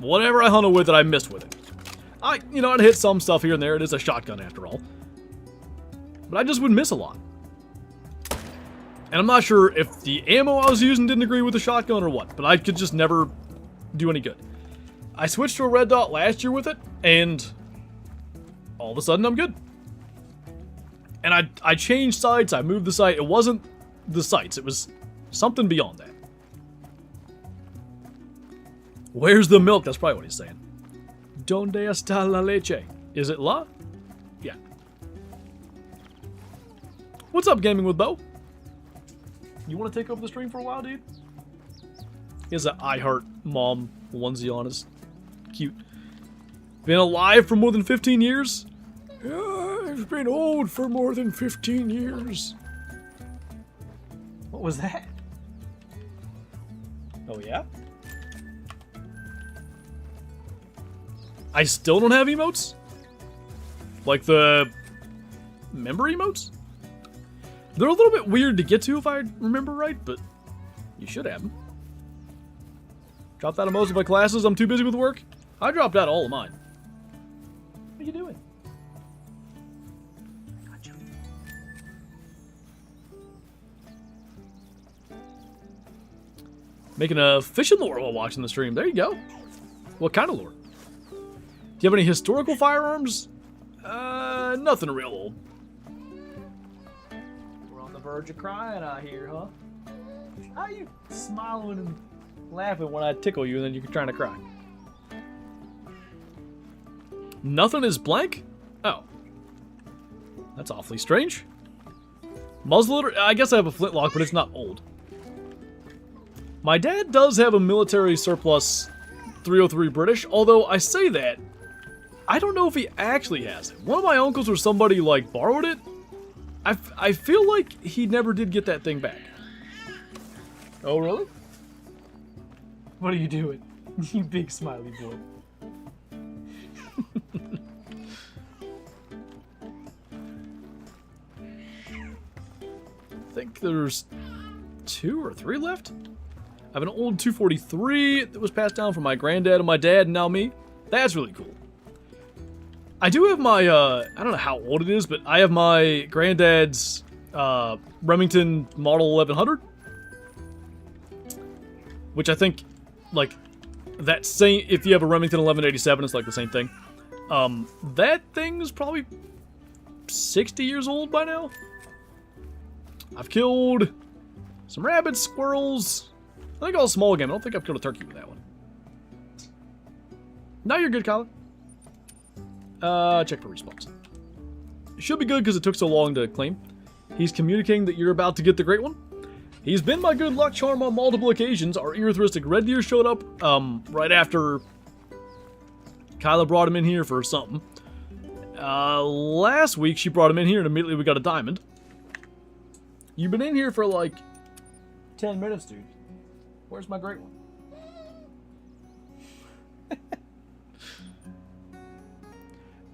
whatever I hunted with it, I missed with it. I'd hit some stuff here and there. It is a shotgun after all. But I just would miss a lot. And I'm not sure if the ammo I was using didn't agree with the shotgun or what, but I could just never do any good. I switched to a red dot last year with it, and all of a sudden I'm good. And I changed sights, I moved the sight. It wasn't the sights, it was something beyond that. Where's the milk? That's probably what he's saying. Donde está la leche? Is it la? Yeah. What's up, Gaming with Bo? You want to take over the stream for a while, dude? He has an I Heart Mom onesie on. Is cute. Been alive for more than 15 years? Yeah, I've been old for more than 15 years. What was that? Oh, yeah? I still don't have emotes? Like the member emotes? They're a little bit weird to get to if I remember right, but you should have them. Dropped out of most of my classes. I'm too busy with work. I dropped out of all of mine. What are you doing? Gotcha. Making a fishing lure while watching the stream. There you go. What kind of lure? Do you have any historical firearms? Nothing real old. We're on the verge of crying out here, huh? How you smiling and laughing when I tickle you and then you're trying to cry. Nothing is blank? Oh. That's awfully strange. Muzzleloader? I guess I have a flintlock, but it's not old. My dad does have a military surplus 303 British, although I say that, I don't know if he actually has it. One of my uncles or somebody, like, borrowed it. I feel like he never did get that thing back. Oh, really? What are you doing? You big smiley boy. I think there's 2 or 3 left. I have an old 243 that was passed down from my granddad and my dad and now me. That's really cool. I do have my, I don't know how old it is, but I have my granddad's Remington Model 1100. Which I think, like, that same, if you have a Remington 1187, it's like the same thing. That thing's probably 60 years old by now. I've killed some rabbits, squirrels. I think all small game. I don't think I've killed a turkey with that one. Now you're good, Colin. Check for respawns. It should be good because it took so long to claim. He's communicating that you're about to get the great one. He's been my good luck charm on multiple occasions. Our earthristic red deer showed up right after Kyla brought him in here for something. Last week she brought him in here and immediately we got a diamond. You've been in here for like 10 minutes, dude. Where's my great one?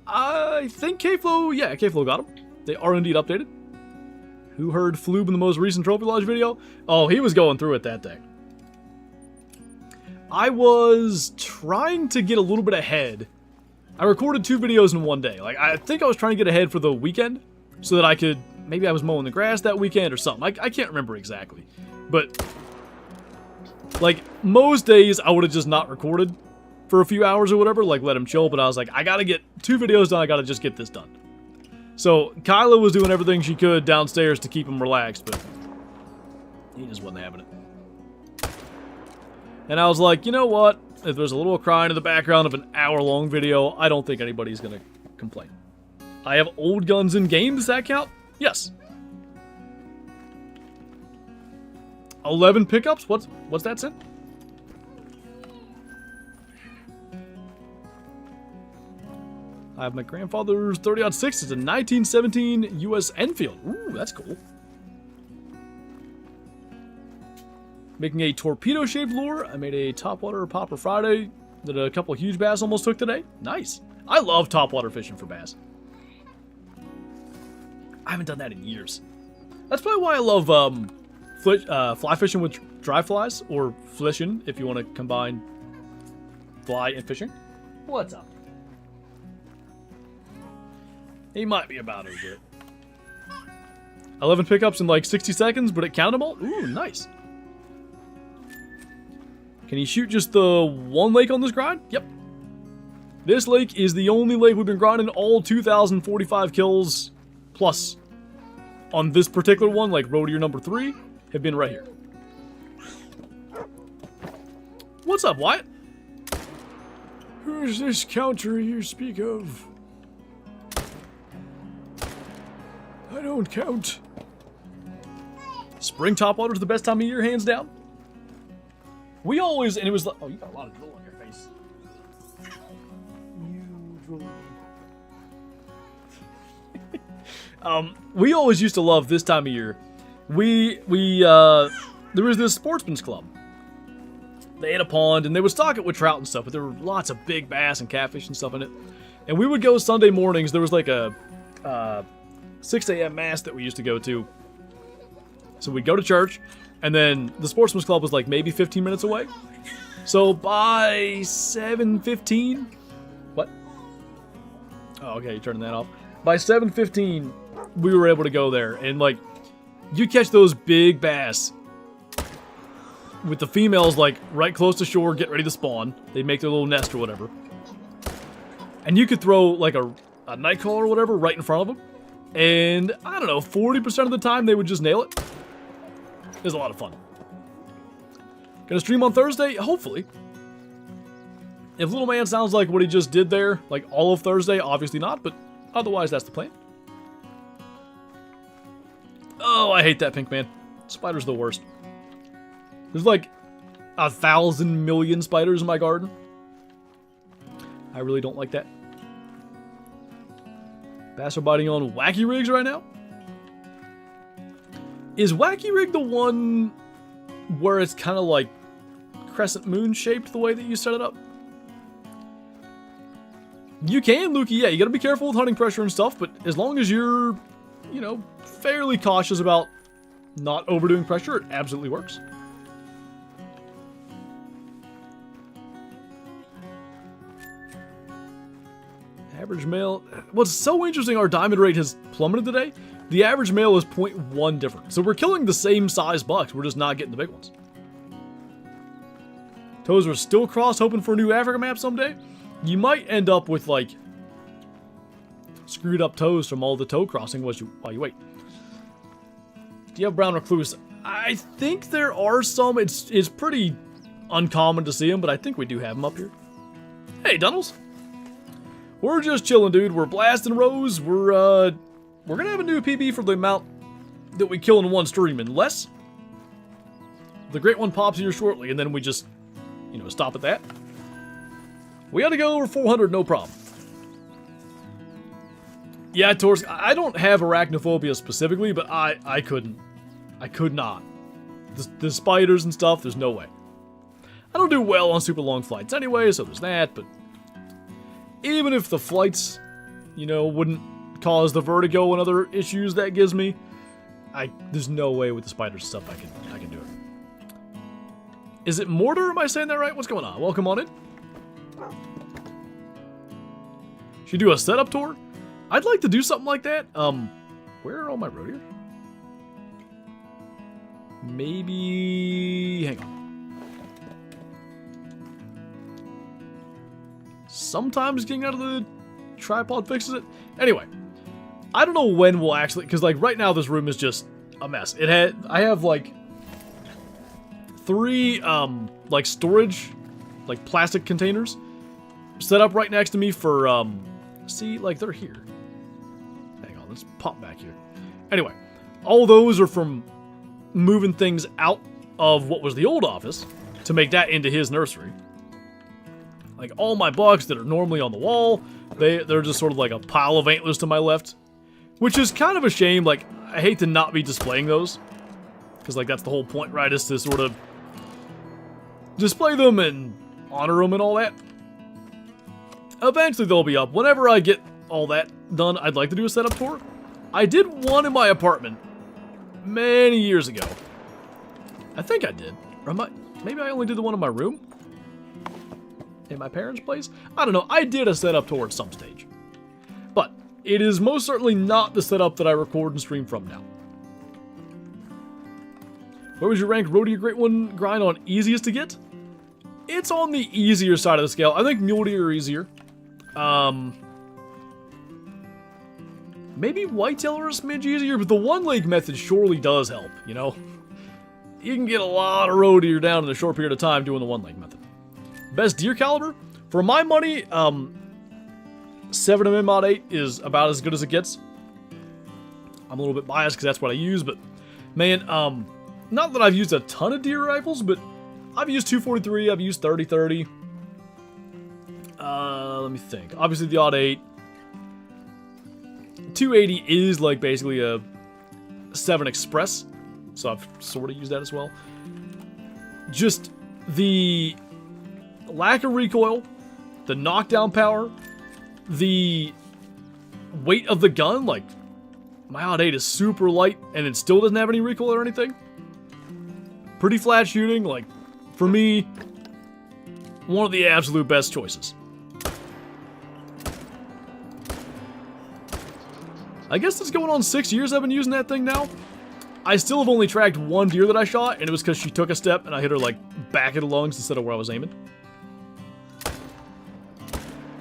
I think K-Flow, yeah, K-Flow got him. They are indeed updated. Who heard Floob in the most recent Trophy Lodge video? Oh, he was going through it that day. I was trying to get a little bit ahead. I recorded 2 videos in one day. Like, I think I was trying to get ahead for the weekend so that I could, maybe I was mowing the grass that weekend or something. I can't remember exactly. But, like, most days I would have just not recorded for a few hours or whatever, like let him chill, but I was like, I gotta get 2 videos done, I gotta just get this done. So, Kyla was doing everything she could downstairs to keep him relaxed, but he just wasn't having it. And I was like, you know what? If there's a little crying in the background of an hour-long video, I don't think anybody's gonna complain. I have old guns in game, does that count? Yes. 11 pickups? What's that, Sin? I have my grandfather's 30-06. It's a 1917 U.S. Enfield. Ooh, that's cool. Making a torpedo-shaped lure. I made a topwater popper Friday that a couple huge bass almost took today. Nice. I love topwater fishing for bass. I haven't done that in years. That's probably why I love fly fishing with dry flies, or fishing if you want to combine fly and fishing. What's up? He might be about it a bit. 11 pickups in like 60 seconds, but it counted them all? Ooh, nice. Can you shoot just the one lake on this grind? Yep. This lake is the only lake we've been grinding. All 2,045 kills plus on this particular one, like road year number 3, have been right here. What's up, Wyatt? Who's this counter you speak of? I don't count. Spring topwater's the best time of year, hands down. We always, and it was like, oh, you got a lot of drool on your face. You drool. We always used to love this time of year. There was this sportsman's club. They had a pond, and they would stock it with trout and stuff, but there were lots of big bass and catfish and stuff in it. And we would go Sunday mornings. There was like a 6 a.m. mass that we used to go to. So we'd go to church, and then the sportsman's club was like maybe 15 minutes away. So by 7:15, what? Oh, okay, you're turning that off. By 7:15, we were able to go there, and like, you catch those big bass with the females like right close to shore, get ready to spawn. They make their little nest or whatever, and you could throw like a nightcrawler or whatever right in front of them. And, I don't know, 40% of the time they would just nail it. It was a lot of fun. Gonna stream on Thursday? Hopefully. If Little Man sounds like what he just did there, like all of Thursday, obviously not, but otherwise that's the plan. Oh, I hate that pink man. Spider's the worst. There's like 1,000 million spiders in my garden. I really don't like that. Bass are biting on Wacky Rigs right now. Is Wacky Rig the one where it's kind of like crescent moon shaped the way that you set it up? You can, Lukey. Yeah, you gotta be careful with hunting pressure and stuff, but as long as you're, you know, fairly cautious about not overdoing pressure, it absolutely works. Average male. What's so interesting, our diamond rate has plummeted today. The average male is 0.1 different. So we're killing the same size bucks. We're just not getting the big ones. Toes are still crossed, hoping for a new Africa map someday. You might end up with, like, screwed up toes from all the toe crossing while you wait. Do you have brown recluse? I think there are some. It's pretty uncommon to see them, but I think we do have them up here. Hey, Dunnels. We're just chilling, dude. We're blasting rows. We're gonna have a new PB for the amount that we kill in one stream, unless the great one pops here shortly, and then we just, you know, stop at that. We ought to go over 400, no problem. Yeah, Torsk, I don't have arachnophobia specifically, but I couldn't. I could not. The spiders and stuff, there's no way. I don't do well on super long flights anyway, so there's that, but even if the flights, you know, wouldn't cause the vertigo and other issues that gives me, there's no way with the spiders and stuff I can do it. Is it Mortar? Am I saying that right? What's going on? Welcome on in. Should you do a setup tour? I'd like to do something like that. Where are all my road here? Maybe... hang on. Sometimes getting out of the tripod fixes it. Anyway, I don't know when we'll actually... because, like, right now this room is just a mess. I have, like, 3, like, storage, like, plastic containers set up right next to me for, see, like, they're here. Hang on, let's pop back here. Anyway, all those are from moving things out of what was the old office to make that into his nursery. Like, all my bucks that are normally on the wall, they're just sort of like a pile of antlers to my left. Which is kind of a shame. Like, I hate to not be displaying those. Because, like, that's the whole point, right? Is to sort of display them and honor them and all that. Eventually they'll be up. Whenever I get all that done, I'd like to do a setup tour. I did one in my apartment many years ago. I think I did. Or maybe I only did the one in my room? In my parents' place? I don't know. I did a setup tour at some stage. But it is most certainly not the setup that I record and stream from now. Where was your rank Road to your Great One grind on easiest to get? It's on the easier side of the scale. I think Mule Deer are easier. Maybe Whitetail are a smidge easier, but the one leg method surely does help, you know? You can get a lot of roe deer down in a short period of time doing the one leg method. Best deer caliber? For my money, 7mm Mod 8 is about as good as it gets. I'm a little bit biased because that's what I use, but man, not that I've used a ton of deer rifles, but I've used 243, I've used 30-30. Let me think. Obviously the odd 8. 280 is like basically a 7 Express, so I've sort of used that as well. Just the lack of recoil, the knockdown power, the weight of the gun, like my odd 8 is super light and it still doesn't have any recoil or anything. Pretty flat shooting, like for me, one of the absolute best choices. I guess it's going on 6 years I've been using that thing now. I still have only tracked one deer that I shot, and it was because she took a step and I hit her like back of the lungs instead of where I was aiming.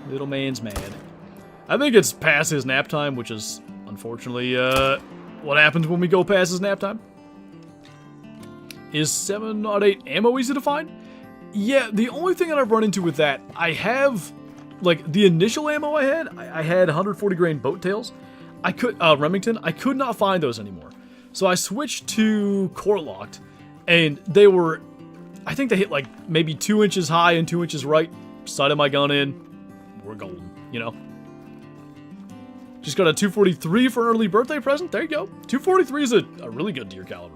Little man's mad. I think it's past his nap time, which is unfortunately what happens when we go past his nap time. Is 7.8 ammo easy to find? Yeah, the only thing that I've run into with that, I have, like, the initial ammo I had 140 grain boat tails. Remington, I could not find those anymore. So I switched to core locked, and they were, I think they hit like maybe 2 inches high and 2 inches right. Sighted my gun in, we're golden, you know? Just got a 243 for an early birthday present. There you go. 243 is a really good deer caliber.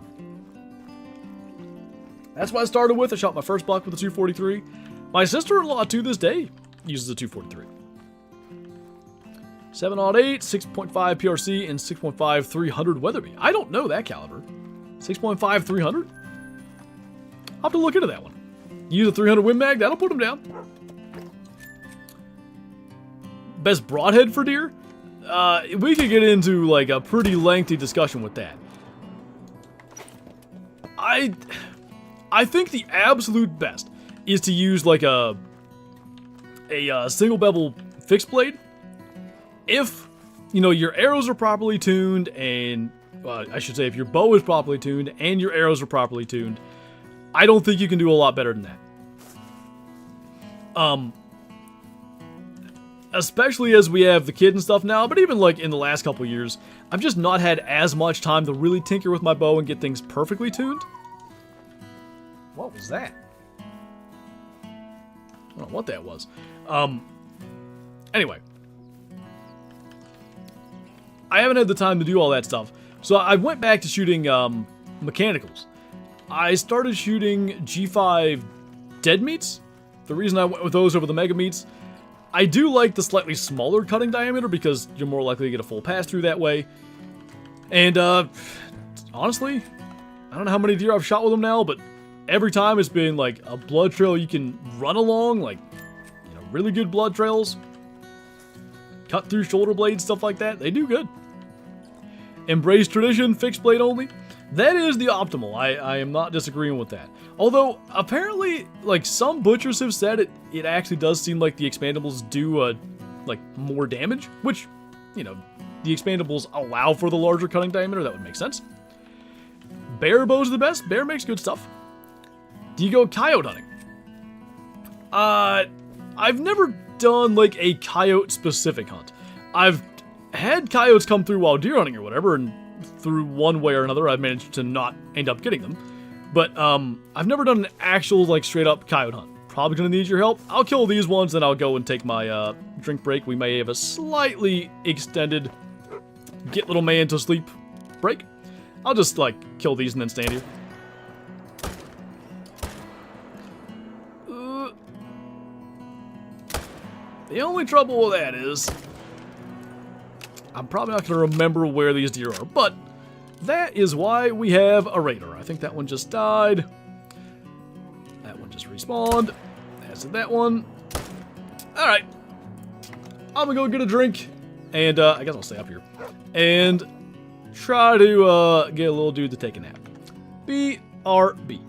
That's what I started with. I shot my first buck with a 243. My sister-in-law to this day uses a 243. 7.8, 6.5 PRC, and 6.5 300 Weatherby. I don't know that caliber. 6.5 300? I'll have to look into that one. Use a 300 Win Mag, that'll put them down. Best broadhead for deer? We could get into like a pretty lengthy discussion with that. I think the absolute best is to use like a single bevel fixed blade. If, you know, your arrows are properly tuned and, I should say if your bow is properly tuned and your arrows are properly tuned, I don't think you can do a lot better than that. Especially as we have the kid and stuff now, but even like in the last couple years, I've just not had as much time to really tinker with my bow and get things perfectly tuned. What was that? I don't know what that was. Anyway. I haven't had the time to do all that stuff, so I went back to shooting mechanicals. I started shooting G5 dead meats. The reason I went with those over the mega meats, I do like the slightly smaller cutting diameter because you're more likely to get a full pass through that way. And honestly, I don't know how many deer I've shot with them now, but every time it's been like a blood trail you can run along, like, you know, really good blood trails. Cut through shoulder blades, stuff like that. They do good. Embrace tradition, fixed blade only. That is the optimal. I am not disagreeing with that. Although, apparently, like, some butchers have said it actually does seem like the expandables do, like, more damage. Which, you know, the expandables allow for the larger cutting diameter. That would make sense. Bear bow's the best. Bear makes good stuff. Do you go coyote hunting? I've never done like a coyote specific hunt. I've had coyotes come through while deer hunting or whatever, and through one way or another I've managed to not end up getting them. But I've never done an actual like straight up coyote hunt. Probably gonna need your help. I'll kill these ones, then I'll go and take my drink break. We may have a slightly extended get little man to sleep break. I'll just like kill these and then stand here. The only trouble with that is I'm probably not going to remember where these deer are, but that is why we have a raider. I think that one just died. That one just respawned. As did that one. Alright. I'm going to go get a drink, and I guess I'll stay up here, and try to get a little dude to take a nap. BRB.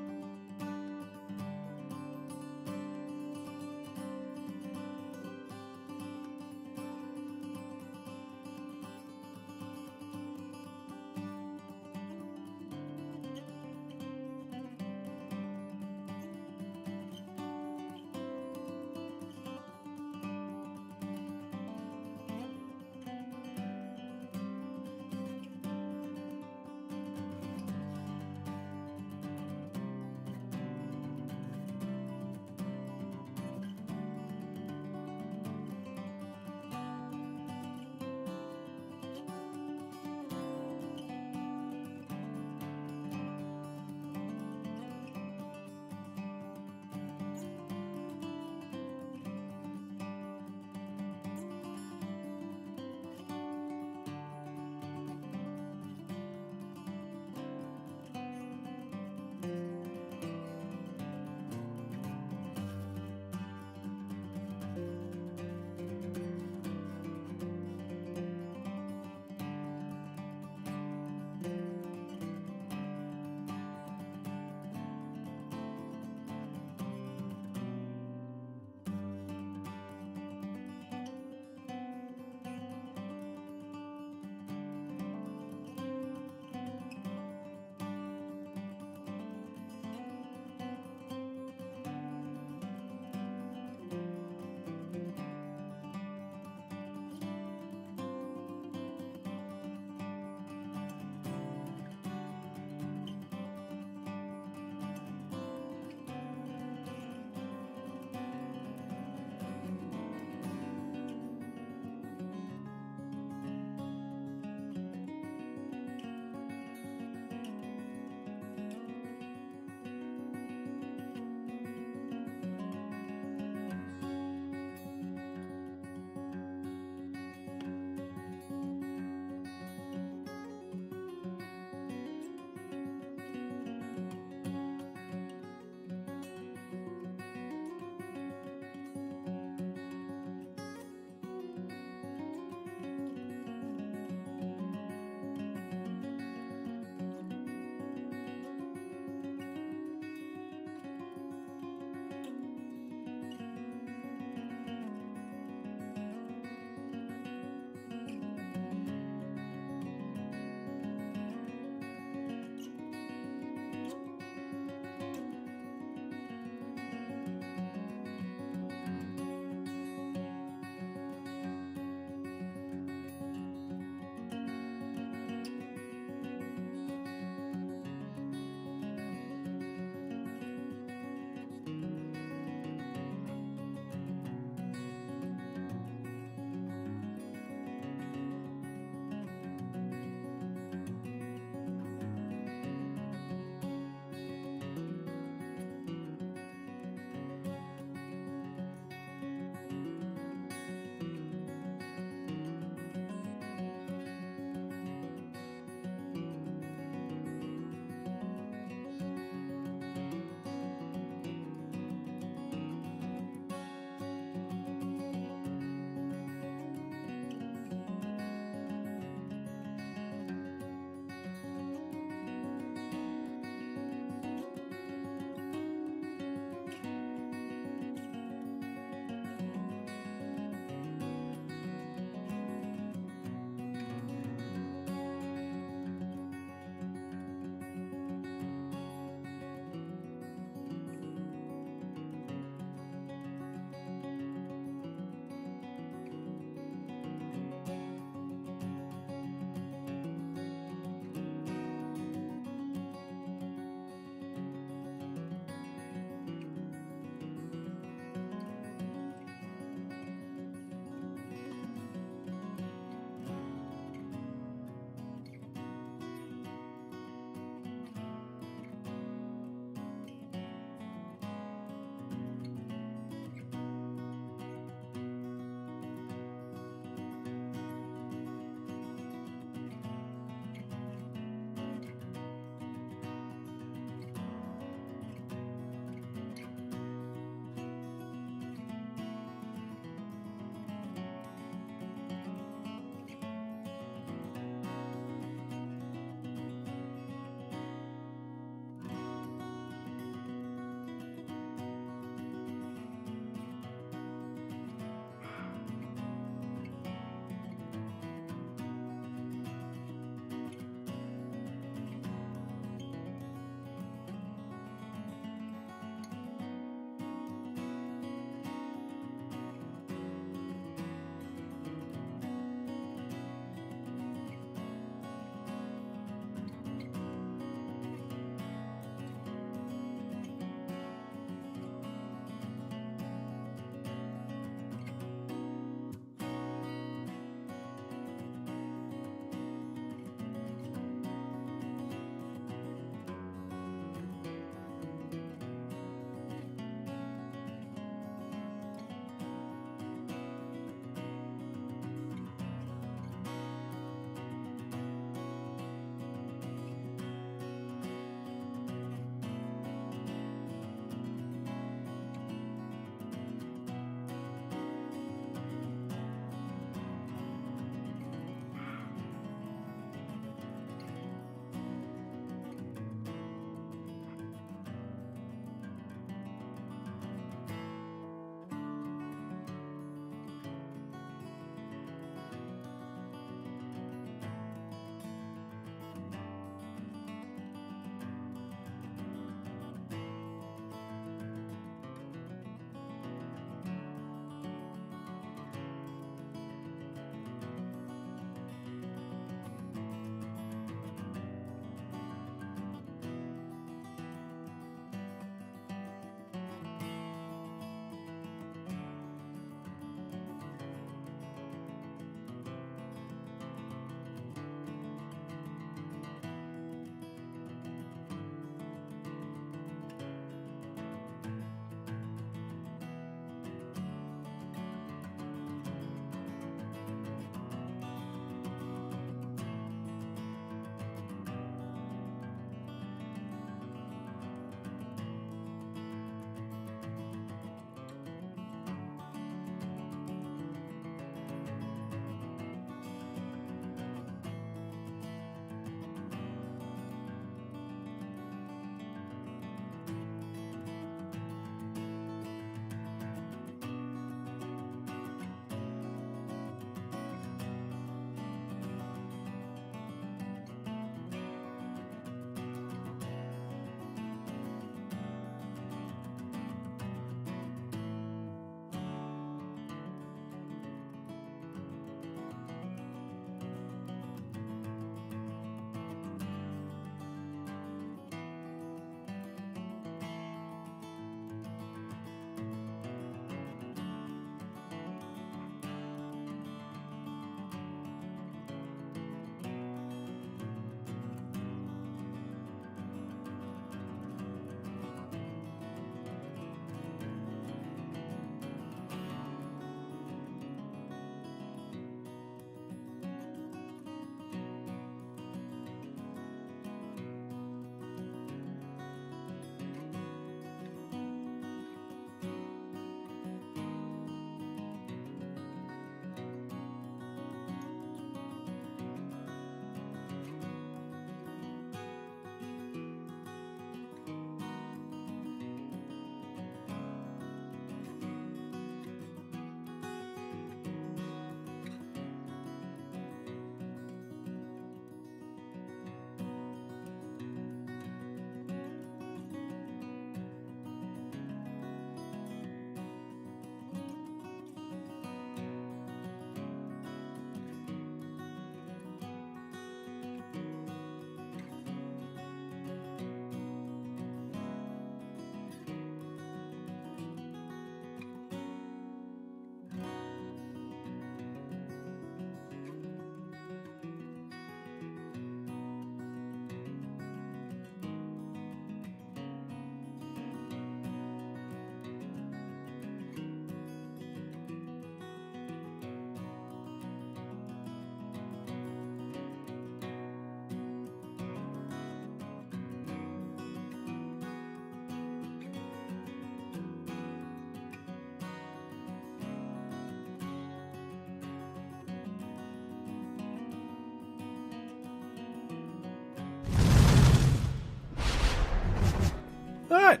Alright.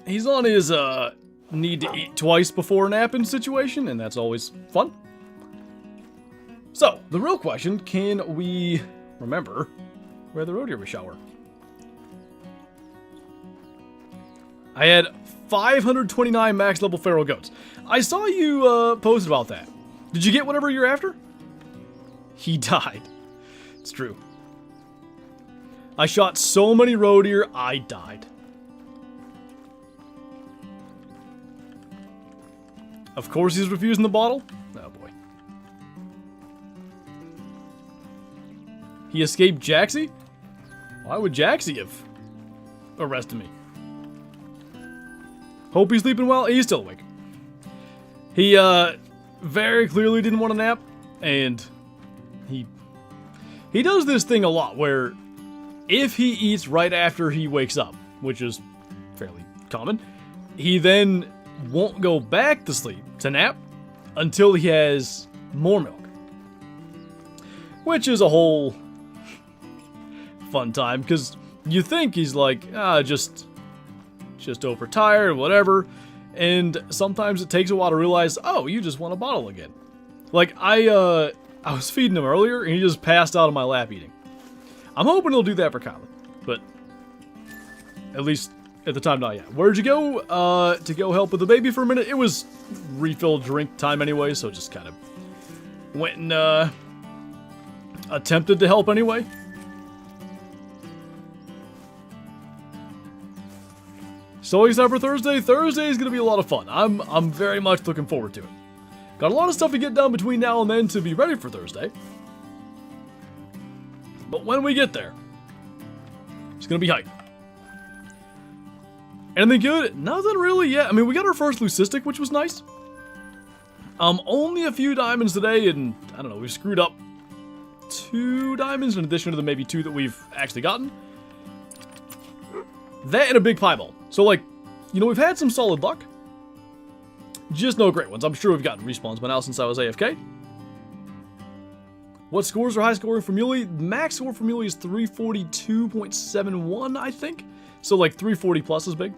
He's on his need to eat twice before napping situation, and that's always fun. So, the real question, can we remember where the road here was shower? I had 529 max level feral goats. I saw you post about that. Did you get whatever you're after? He died. It's true. I shot so many roe deer, I died. Of course he's refusing the bottle. Oh boy. He escaped Jaxy? Why would Jaxy have arrested me? Hope he's sleeping well. He's still awake. He very clearly didn't want to nap, and he does this thing a lot where if he eats right after he wakes up, which is fairly common, he then won't go back to sleep to nap until he has more milk, which is a whole fun time because you think he's like just overtired, whatever, and sometimes it takes a while to realize, oh, you just want a bottle again. Like I was feeding him earlier and he just passed out on my lap eating. I'm hoping he'll do that for Kylan, but at least at the time, not yet. Where'd you go? To go help with the baby for a minute? It was refill drink time anyway, so just kind of went and attempted to help anyway. So excited for Thursday. Thursday is going to be a lot of fun. I'm very much looking forward to it. Got a lot of stuff to get done between now and then to be ready for Thursday. But when we get there, it's going to be hype. Anything good? Nothing really yet. I mean, we got our first leucistic, which was nice. Only a few diamonds today, and I don't know, we screwed up 2 diamonds in addition to the maybe 2 that we've actually gotten. That and a big pieball. So, like, you know, we've had some solid luck. Just no great ones. I'm sure we've gotten respawns by now since I was AFK. What scores are high scoring for Muley? Max score for Muley is 342.71, I think. So, like, 340 plus is big.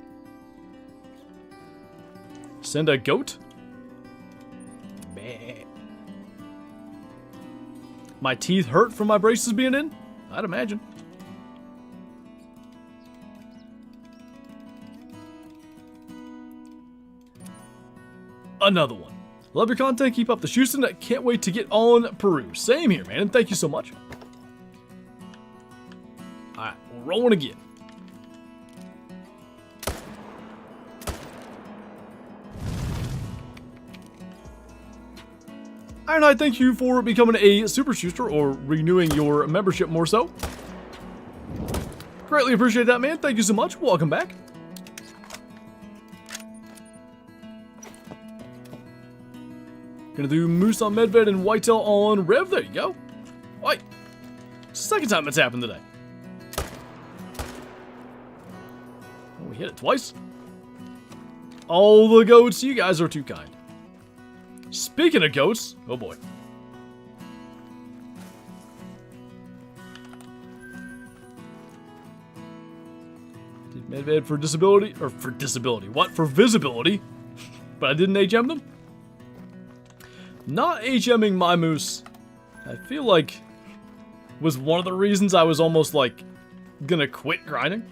Send a goat? Meh. My teeth hurt from my braces being in? I'd imagine. Another one. Love your content. Keep up the shooting. I can't wait to get on Peru. Same here, man. And thank you so much. Alright, we're rolling again. Ironhide, thank you for becoming a super shooter or renewing your membership more so. Greatly appreciate that, man. Thank you so much. Welcome back. Gonna do moose on Medved and whitetail on Rev. There you go. Wait. Second time it's happened today. Oh, we hit it twice. All the goats, you guys are too kind. Speaking of goats, oh boy. Did Medved for disability, or for disability, what? For visibility, but I didn't HM them? Not HMing my moose, I feel like, was one of the reasons I was almost like, gonna quit grinding.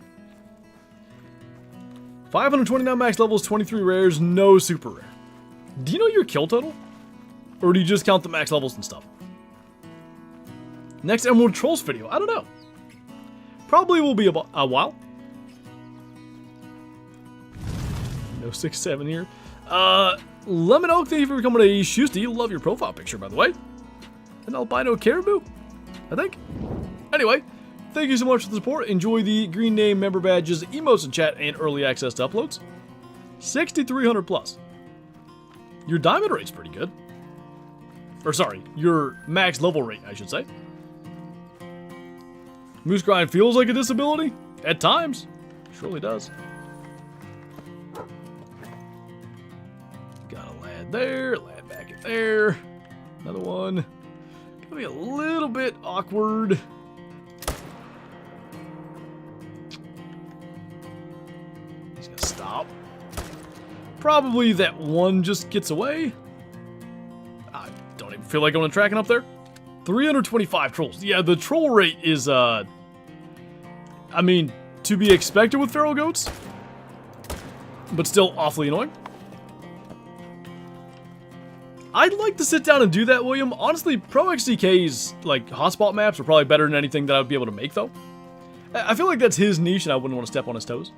529 max levels, 23 rares, no super rare. Do you know your kill total? Or do you just count the max levels and stuff? Next Emerald Trolls video, I don't know. Probably will be a while. No 6-7 here. Lemon Oak, thank you for becoming a Shoosty. Love your profile picture, by the way. An albino caribou, I think. Anyway, thank you so much for the support. Enjoy the green name, member badges, emotes in chat, and early access to uploads. 6,300 plus. Your diamond rate's pretty good. Or sorry, your max level rate, I should say. Moose grind feels like a disability? At times. Surely does. Got a lad there, lad back in there. Another one. Gonna be a little bit awkward. stop. Probably that one just gets away. I don't even feel like going and tracking up there. 325 trolls. Yeah, the troll rate is, I mean, to be expected with feral goats, but still awfully annoying. I'd like to sit down and do that, William. Honestly, Pro XDK's, like, hotspot maps are probably better than anything that I'd be able to make, though. I feel like that's his niche, and I wouldn't want to step on his toes.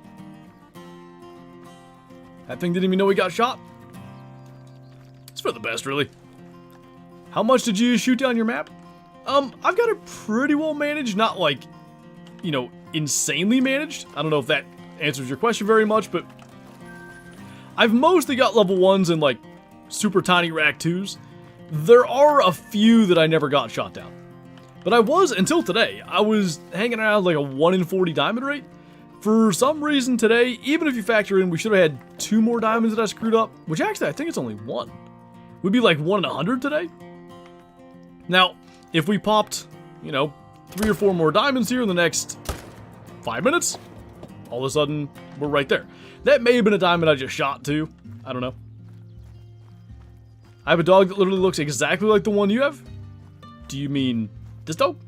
That thing didn't even know he got shot. It's for the best, really. How much did you shoot down your map? I've got it pretty well managed, not, like, you know, insanely managed. I don't know if that answers your question very much, but I've mostly got level 1s and, like, super tiny rack 2s. There are a few that I never got shot down. But I was, until today, I was hanging around like a 1 in 40 diamond rate. For some reason today, even if you factor in we should have had 2 more diamonds that I screwed up, which actually I think it's only 1. We'd be like 1 in 100 today. Now, if we popped, you know, 3 or 4 more diamonds here in the next 5 minutes, all of a sudden, we're right there. That may have been a diamond I just shot too. I don't know. I have a dog that literally looks exactly like the one you have. Do you mean this dog?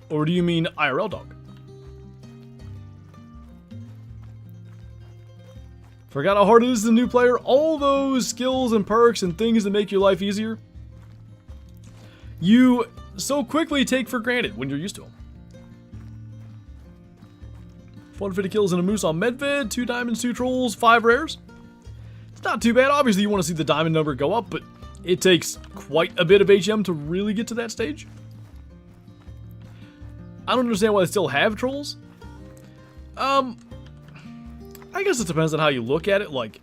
Or do you mean IRL dog? Forgot how hard it is as a new player? All those skills and perks and things that make your life easier, you so quickly take for granted when you're used to them. 450 kills and a moose on Medved, 2 diamonds, 2 trolls, 5 rares. It's not too bad. Obviously, you want to see the diamond number go up, but it takes quite a bit of HM to really get to that stage. I don't understand why they still have trolls. I guess it depends on how you look at it. Like,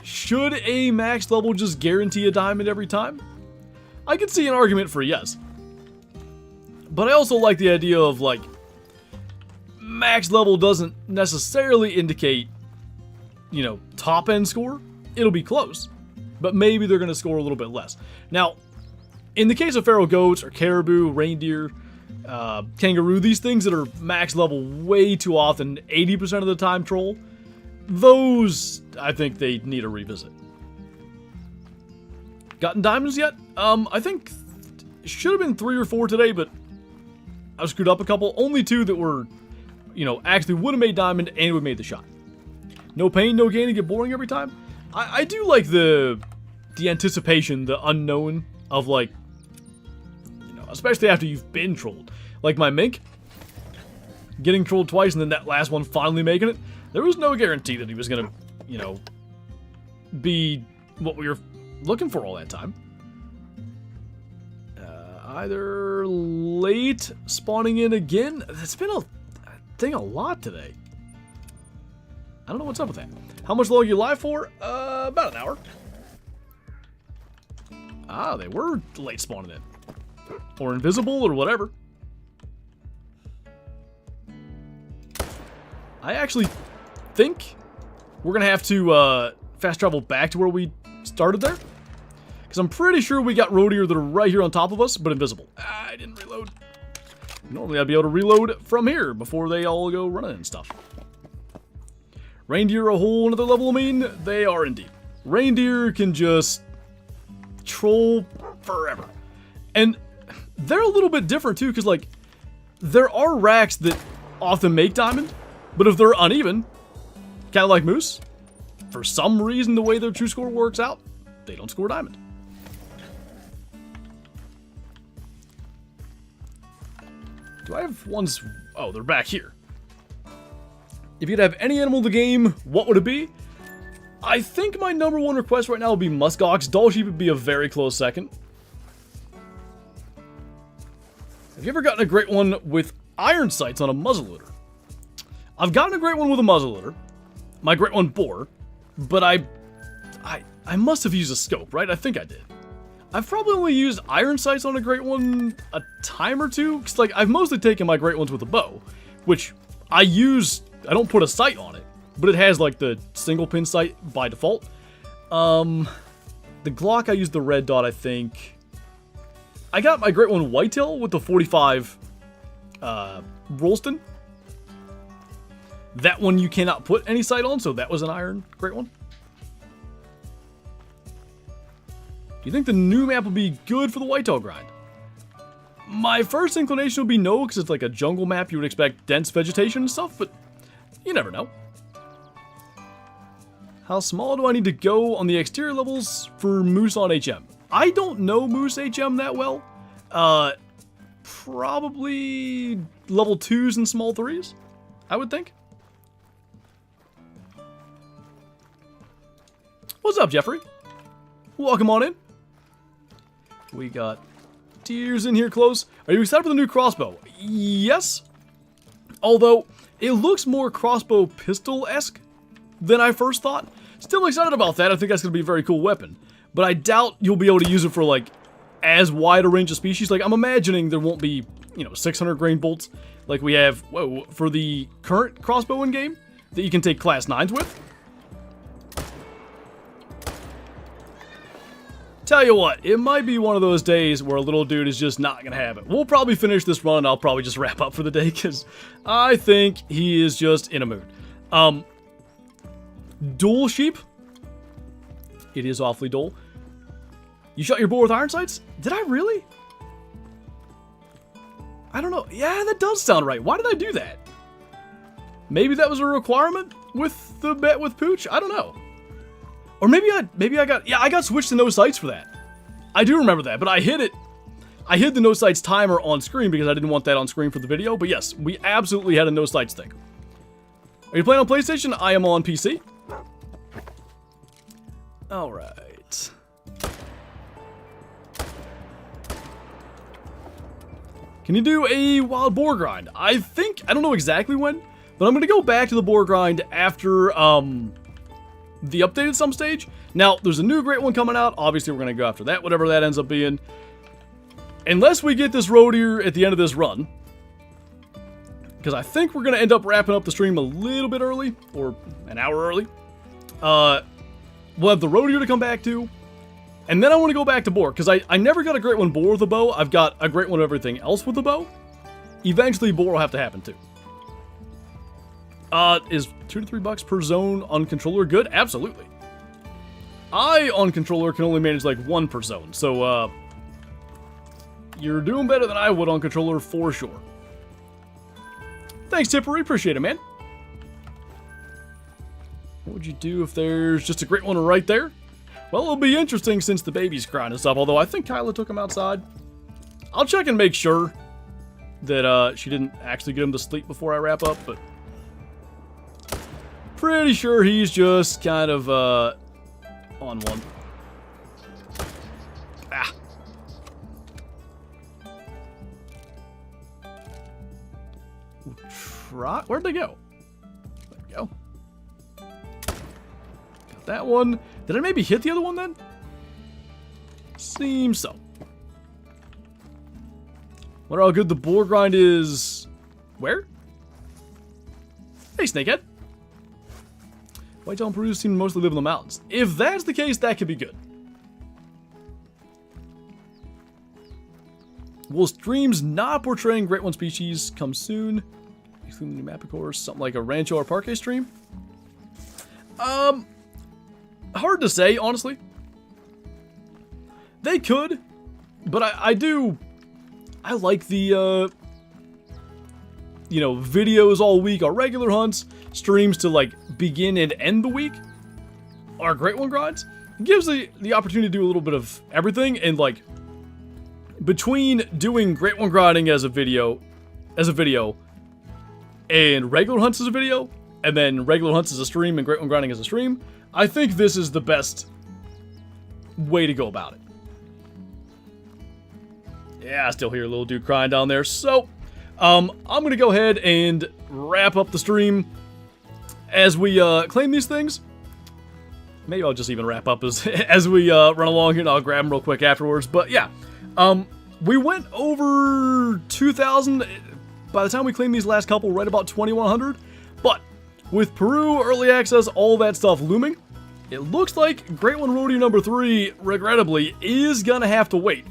should a max level just guarantee a diamond every time? I could see an argument for yes. But I also like the idea of, like, max level doesn't necessarily indicate, you know, top end score. It'll be close, but maybe they're going to score a little bit less. Now, in the case of feral goats or caribou, reindeer, kangaroo, these things that are max level way too often, 80% of the time troll, those, I think they need a revisit. Gotten diamonds yet? I think it should have been 3 or 4 today, but I screwed up a couple. Only 2 that were, you know, actually would have made diamond and would have made the shot. No pain, no gain, and get boring every time. I do like the anticipation, the unknown of, like, you know, especially after you've been trolled. Like my mink, getting trolled twice and then that last one finally making it. There was no guarantee that he was gonna, you know, be what we were looking for all that time. Either late spawning in again. That's been a thing a lot today. I don't know what's up with that. How much longer you live for? About an hour. Ah, they were late spawning in. Or invisible or whatever. I actually think we're going to have to fast travel back to where we started there. Because I'm pretty sure we got roe deer that are right here on top of us, but invisible. I didn't reload. Normally I'd be able to reload from here before they all go running and stuff. Reindeer a whole another level of mean? They are indeed. Reindeer can just troll forever. And they're a little bit different too, because like, there are racks that often make diamond, but if they're uneven, kind of like moose, for some reason the way their true score works out, they don't score diamond. Do I have ones? Oh, they're back here. If you could have any animal in the game, what would it be? I think my #1 request right now would be muskox. Doll sheep would be a very close second. Have you ever gotten a great one with iron sights on a muzzleloader? I've gotten a great one with a muzzleloader. My great one bore, but I must have used a scope, right? I think I did. I've probably only used iron sights on a great one a time or two, because like I've mostly taken my great ones with a bow, which I don't put a sight on it, but it has like the single pin sight by default. The Glock, I used the red dot, I think. I got my great one whitetail with the 45 Rolston, That one you cannot put any sight on, so that was an iron great one. Do you think the new map will be good for the whitetail grind? My first inclination would be no, because it's like a jungle map. You would expect dense vegetation and stuff, but you never know. How small do I need to go on the exterior levels for Moose on HM? I don't know Moose HM that well. Probably level 2s and small 3s, I would think. What's up, Jeffrey? Welcome on in. We got deers in here close. Are you excited for the new crossbow? Yes. Although, it looks more crossbow pistol-esque than I first thought. Still excited about that. I think that's going to be a very cool weapon. But I doubt you'll be able to use it for, like, as wide a range of species. Like, I'm imagining there won't be, 600 grain bolts like we have for the current crossbow in game that you can take class 9s with. Tell you what, it might be one of those days where a little dude is just not going to have it. We'll probably finish this run and I'll probably just wrap up for the day because I think he is just in a mood. Dual sheep. It is awfully dull. You shot your boar with iron sights? Did I really? I don't know. Yeah, that does sound right. Why did I do that? Maybe that was a requirement with the bet with Pooch? I don't know. Or maybe I got switched to no sights for that. I do remember that, but I hid it. I hid the no sights timer on screen because I didn't want that on screen for the video. But yes, we absolutely had a no sights thing. Are you playing on PlayStation? I am on PC. All right. Can you do a wild boar grind? I don't know exactly when, but I'm going to go back to the boar grind after the update at some stage. Now, there's a new great one coming out. Obviously, we're going to go after that, whatever that ends up being. Unless we get this road here at the end of this run. Because I think we're going to end up wrapping up the stream a little bit early, or an hour early. We'll have the rodeo to come back to. And then I want to go back to boar, because I never got a great one boar with a bow. I've got a great one of everything else with a bow. Eventually, boar will have to happen too. Is $2 to $3 per zone on controller good? Absolutely. I, on controller, can only manage like 1 per zone, so, you're doing better than I would on controller for sure. Thanks, Tippery. Appreciate it, man. What would you do if there's just a great one right there? Well, it'll be interesting since the baby's crying and stuff, although I think Kyla took him outside. I'll check and make sure that she didn't actually get him to sleep before I wrap up, but pretty sure he's just kind of on one. Ah. Where'd they go? There we go. Got that one. Did I maybe hit the other one then? Seems so. Wonder how good the boar grind is. Where? Hey, Snakehead. Whitetail and Peru seem to mostly live in the mountains. If that's the case, that could be good. Will streams not portraying Great One species come soon? Including the new map, of course. Something like a Rancho or Parque stream? Hard to say, honestly. They could, but I like the, videos all week, our regular hunts, streams to, like, begin and end the week, our Great One grinds. It gives the opportunity to do a little bit of everything, and, like, between doing Great One grinding as a video, and regular hunts as a video, and then regular hunts as a stream and Great One grinding as a stream, I think this is the best way to go about it. Yeah, I still hear a little dude crying down there. So, I'm going to go ahead and wrap up the stream as we claim these things. Maybe I'll just even wrap up as we run along here, and I'll grab them real quick afterwards. But yeah, we went over 2,000 by the time we claimed these last couple, right about 2,100. But with Peru, early access, all that stuff looming, it looks like Great One Rodeo number 3, regrettably, is gonna have to wait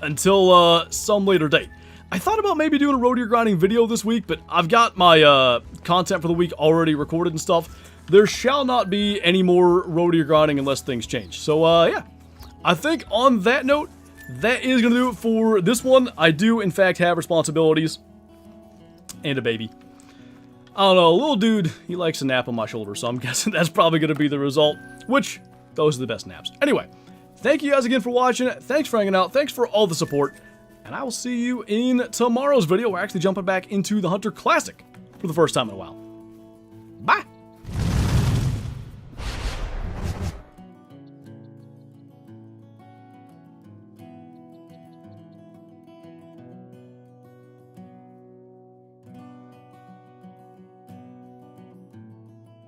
until some later date. I thought about maybe doing a roe deer grinding video this week, but I've got my content for the week already recorded and stuff. There shall not be any more roe deer grinding unless things change. So, yeah. I think on that note, that is going to do it for this one. I do, in fact, have responsibilities. And a baby. I don't know, a little dude, he likes to nap on my shoulder, so I'm guessing that's probably going to be the result, which, those are the best naps. Anyway, thank you guys again for watching. Thanks for hanging out. Thanks for all the support. And I will see you in tomorrow's video. We're actually jumping back into the Hunter Classic for the first time in a while. Bye!